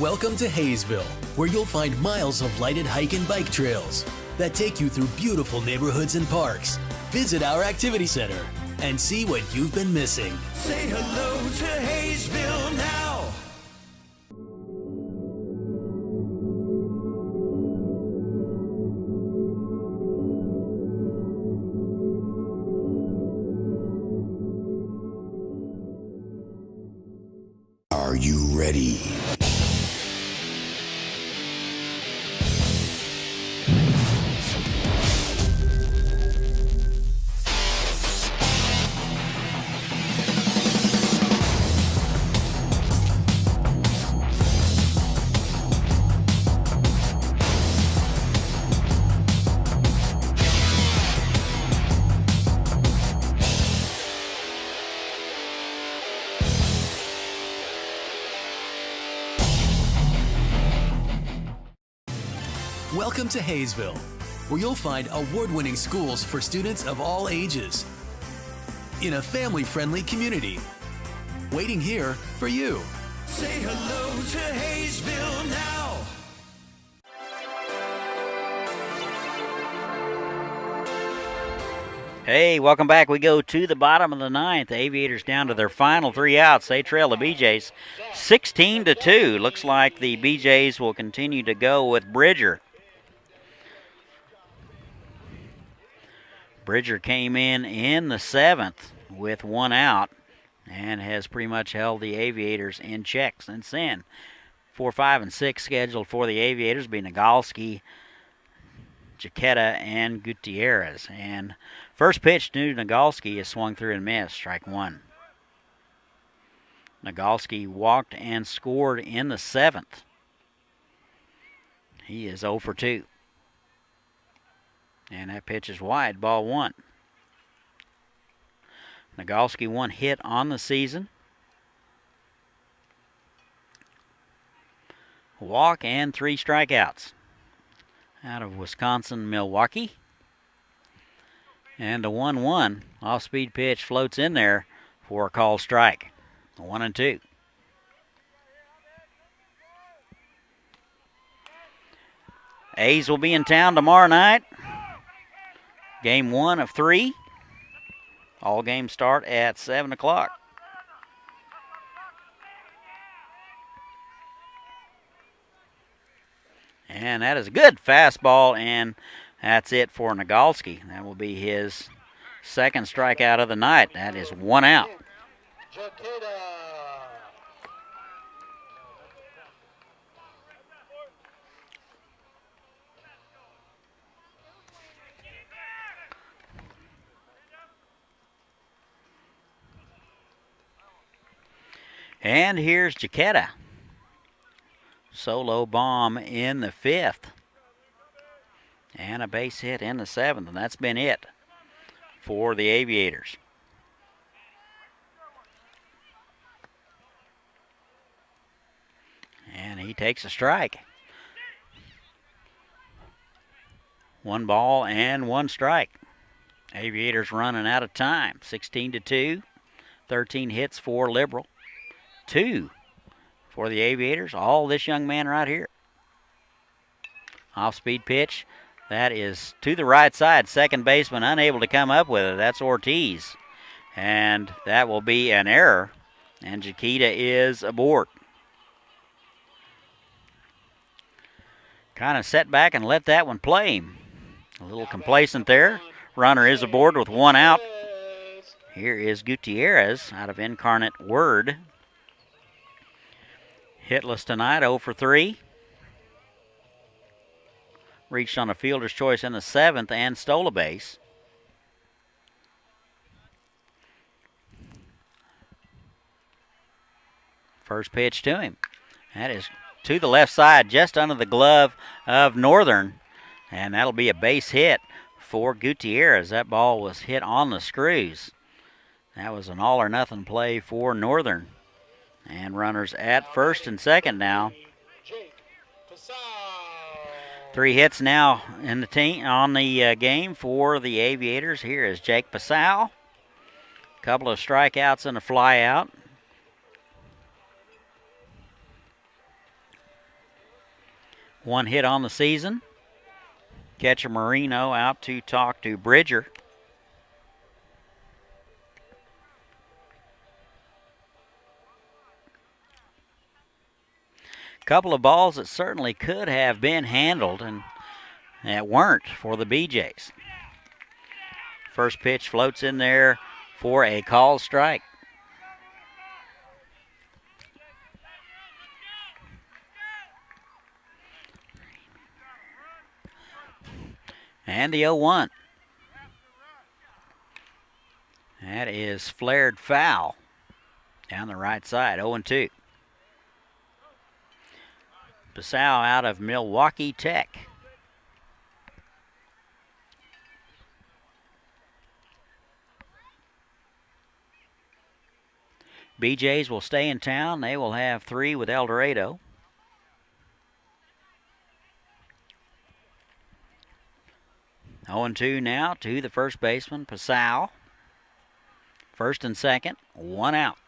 Welcome to Haysville, where you'll find miles of lighted hike and bike trails that take you through beautiful neighborhoods and parks. Visit our activity center and see what you've been missing. Say hello to Haysville now. Are you ready? Welcome to Haysville, where you'll find award-winning schools for students of all ages in a family-friendly community. Waiting here for you. Say hello to Haysville now. Hey, welcome back. We go to the bottom of the ninth. The Aviators down to their final 3 outs. They trail the BeeJays 16-2. Looks like the BeeJays will continue to go with Bridger. Bridger came in the 7th with 1 out and has pretty much held the Aviators in check since then. 4, 5, and 6 scheduled for the Aviators be Nagalski, Jaquetta, and Gutierrez. And first pitch to Nagalski is swung through and missed, strike 1. Nagalski walked and scored in the 7th. He is 0 for 2. And that pitch is wide, ball 1. Nagalski 1 hit on the season. Walk and 3 strikeouts. Out of Wisconsin, Milwaukee. And a 1-1 off-speed pitch floats in there for a called strike. 1-2. A's will be in town tomorrow night. Game 1 of 3. All games start at 7 o'clock. And that is a good fastball, and that's it for Nagalski. That will be his second strikeout of the night. That is 1 out. And here's Jaquetta. Solo bomb in the 5th. And a base hit in the 7th, and that's been it for the Aviators. And he takes a strike. 1 ball and 1 strike. Aviators running out of time. 16-2. 13 hits for Liberal. 2 for the Aviators. All this young man right here. Off-speed pitch. That is to the right side. Second baseman unable to come up with it. That's Ortiz. And that will be an error. And Jaquetta is aboard. Kind of set back and let that one play. A little complacent there. Runner is aboard with 1 out. Here is Gutierrez out of Incarnate Word. Hitless tonight, 0 for 3. Reached on a fielder's choice in the 7th and stole a base. First pitch to him. That is to the left side, just under the glove of Northern. And that'll be a base hit for Gutierrez. That ball was hit on the screws. That was an all-or-nothing play for Northern. And runners at first and second now. 3 hits now in the team on the game for the Aviators. Here is Jake Pasau. Couple of strikeouts and a flyout. One hit on the season. Catcher Marino out to talk to Bridger. Couple of balls that certainly could have been handled and that weren't for the BeeJays. First pitch floats in there for a called strike. And the 0-1. That is flared foul down the right side, 0-2. Pasau out of Milwaukee Tech. BeeJays will stay in town. They will have 3 with El Dorado. 0-2 now to the first baseman, Pasau. First and second, one out.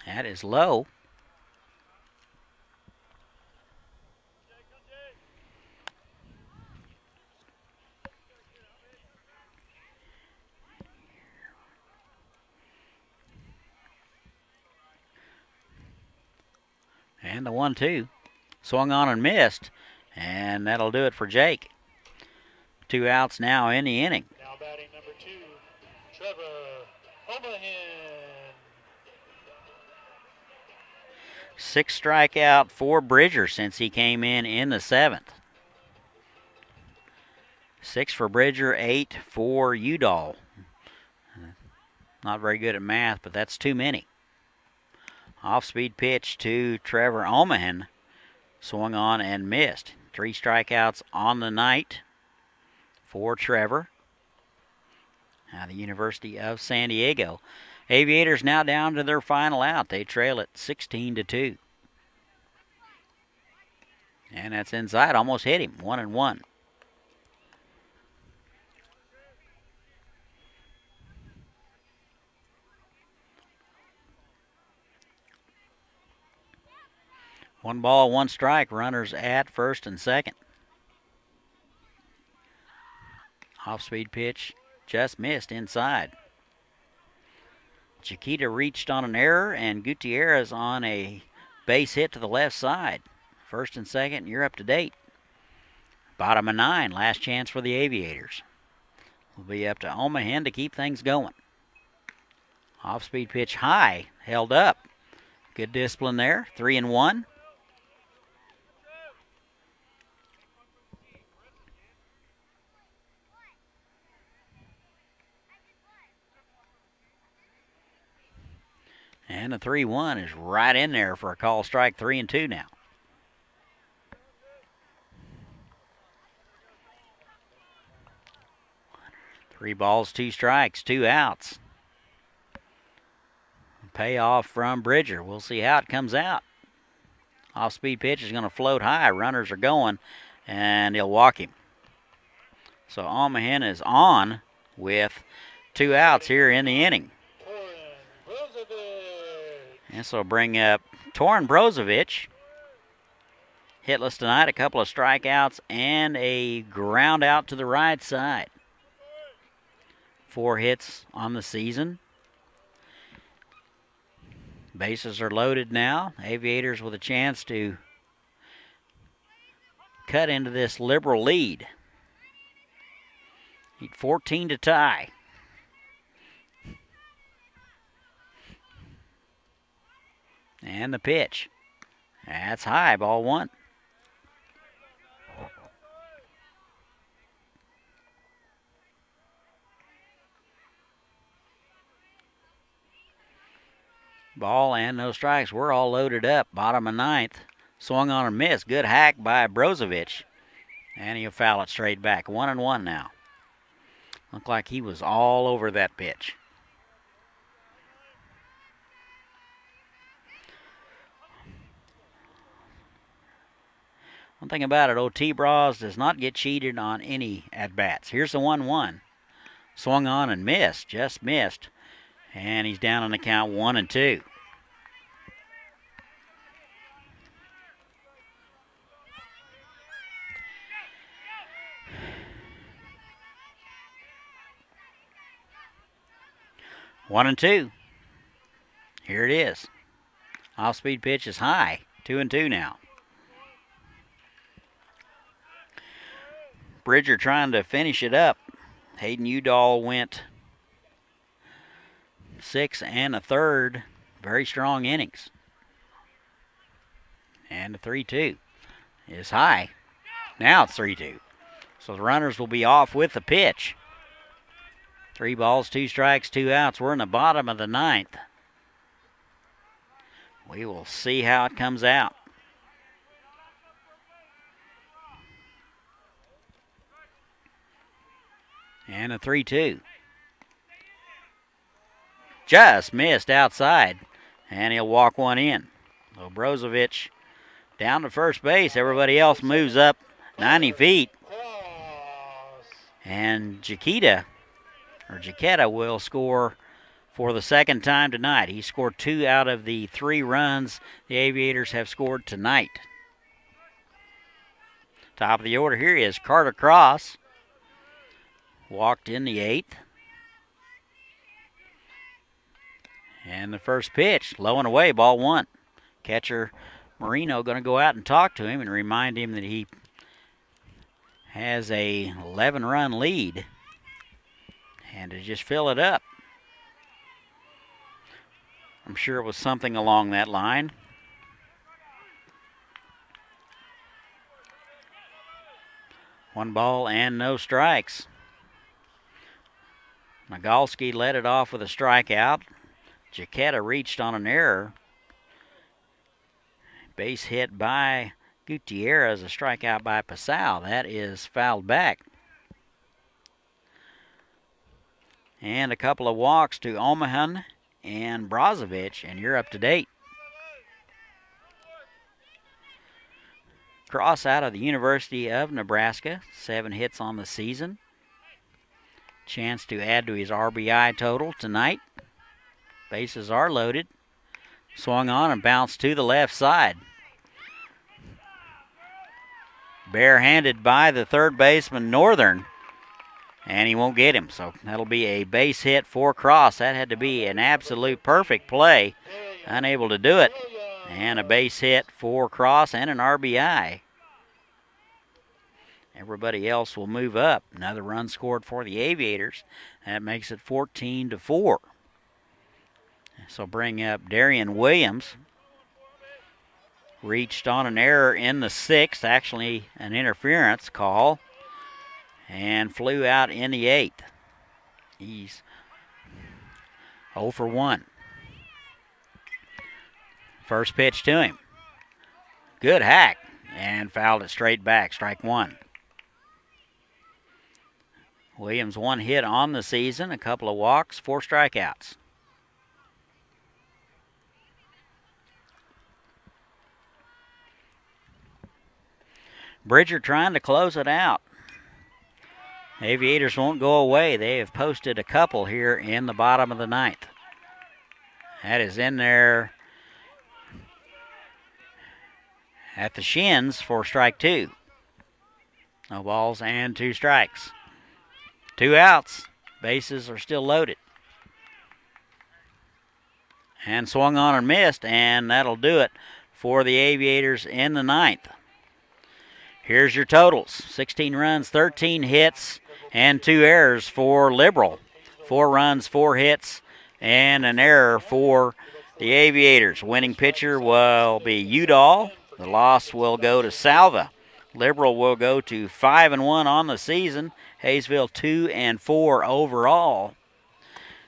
That is low. And the 1-2. Swung on and missed. And that'll do it for Jake. 2 outs now in the inning. Now batting number 2, Trevor Omahan. 6 strikeout for Bridger since he came in the 7th. 6 for Bridger, 8 for Udall. Not very good at math, but that's too many. Off-speed pitch to Trevor Omahan. Swung on and missed. 3 strikeouts on the night for Trevor. Now the University of San Diego. Aviators now down to their final out. They trail it 16-2. And that's inside. Almost hit him. 1-1. One ball, one strike. Runners at first and second. Off-speed pitch just missed inside. Chiquita reached on an error, and Gutierrez on a base hit to the left side. First and second, you're up to date. Bottom of 9, last chance for the Aviators. Will be up to Omahan to keep things going. Off-speed pitch high, held up. Good discipline there, 3-1. And the 3-1 is right in there for a call strike. 3-2 now. Three balls, 2 strikes, 2 outs. Payoff from Bridger. We'll see how it comes out. Off-speed pitch is going to float high. Runners are going, and he'll walk him. So Omahan is on with 2 outs here in the inning. And so bring up Torin Brozovic. Hitless tonight, a couple of strikeouts and a ground out to the right side. 4 hits on the season. Bases are loaded now. Aviators with a chance to cut into this Liberal lead. Need 14 to tie. And the pitch. That's high, ball 1. Ball and no strikes. We're all loaded up. Bottom of 9th. Swung on a miss. Good hack by Brozovic. And he'll foul it straight back. 1-1 now. Looked like he was all over that pitch. One thing about it, T-Bras does not get cheated on any at-bats. Here's the 1-1. Swung on and missed, just missed. And he's down on the count 1-2. One and 2. Here it is. Off-speed pitch is high. 2-2 now. Bridger trying to finish it up. Hayden Udall went 6 1/3. Very strong innings. And the 3-2 is high. Now it's 3-2. So the runners will be off with the pitch. 3 balls, 2 strikes, 2 outs. We're in the bottom of the 9th. We will see how it comes out. And a 3-2. Just missed outside. And he'll walk one in. So Brozovic down to first base. Everybody else moves up 90 feet. And Jaquetta will score for the second time tonight. He scored 2 out of the 3 runs the Aviators have scored tonight. Top of the order here is Carter Cross. Walked in the 8th. And the first pitch, low and away, ball 1. Catcher Marino going to go out and talk to him and remind him that he has a 11-run lead and to just fill it up. I'm sure it was something along that line. One ball and no strikes. Nagalski led it off with a strikeout. Jaquetta reached on an error. Base hit by Gutierrez, a strikeout by Pasau. That is fouled back. And a couple of walks to Omahan and Brozovic, and you're up to date. Cross out of the University of Nebraska, 7 hits on the season. Chance to add to his RBI total tonight. Bases are loaded. Swung on and bounced to the left side. Barehanded by the third baseman, Northern. And he won't get him, so that'll be a base hit for Cross. That had to be an absolute perfect play. Unable to do it. And a base hit for Cross and an RBI. Everybody else will move up. Another run scored for the Aviators. That makes it 14-4. So bring up Darian Williams. Reached on an error in the 6th, actually an interference call, and flew out in the 8th. He's 0 for 1. First pitch to him. Good hack, and fouled it straight back, strike 1. Williams 1 hit on the season, a couple of walks, 4 strikeouts. Bridger trying to close it out. Aviators won't go away. They have posted a couple here in the bottom of the 9th. That is in there at the shins for strike 2. No balls and 2 strikes. 2 outs. Bases are still loaded. And swung on and missed, and that'll do it for the Aviators in the 9th. Here's your totals. 16 runs, 13 hits, and 2 errors for Liberal. 4 runs, 4 hits, and an error for the Aviators. Winning pitcher will be Udall. The loss will go to Salva. Liberal will go to 5-1 on the season. Haysville 2-4 overall.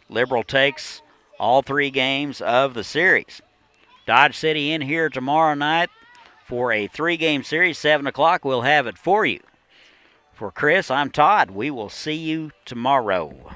Liberal takes all 3 games of the series. Dodge City in here tomorrow night for a 3-game series, 7 o'clock. We'll have it for you. For Chris, I'm Todd. We will see you tomorrow.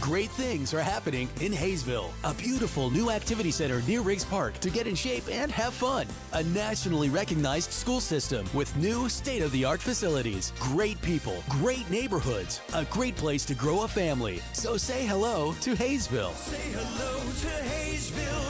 Great things are happening in Haysville, a beautiful new activity center near Riggs Park to get in shape and have fun. A nationally recognized school system with new state-of-the-art facilities, great people, great neighborhoods, a great place to grow a family. So say hello to Haysville. Say hello to Haysville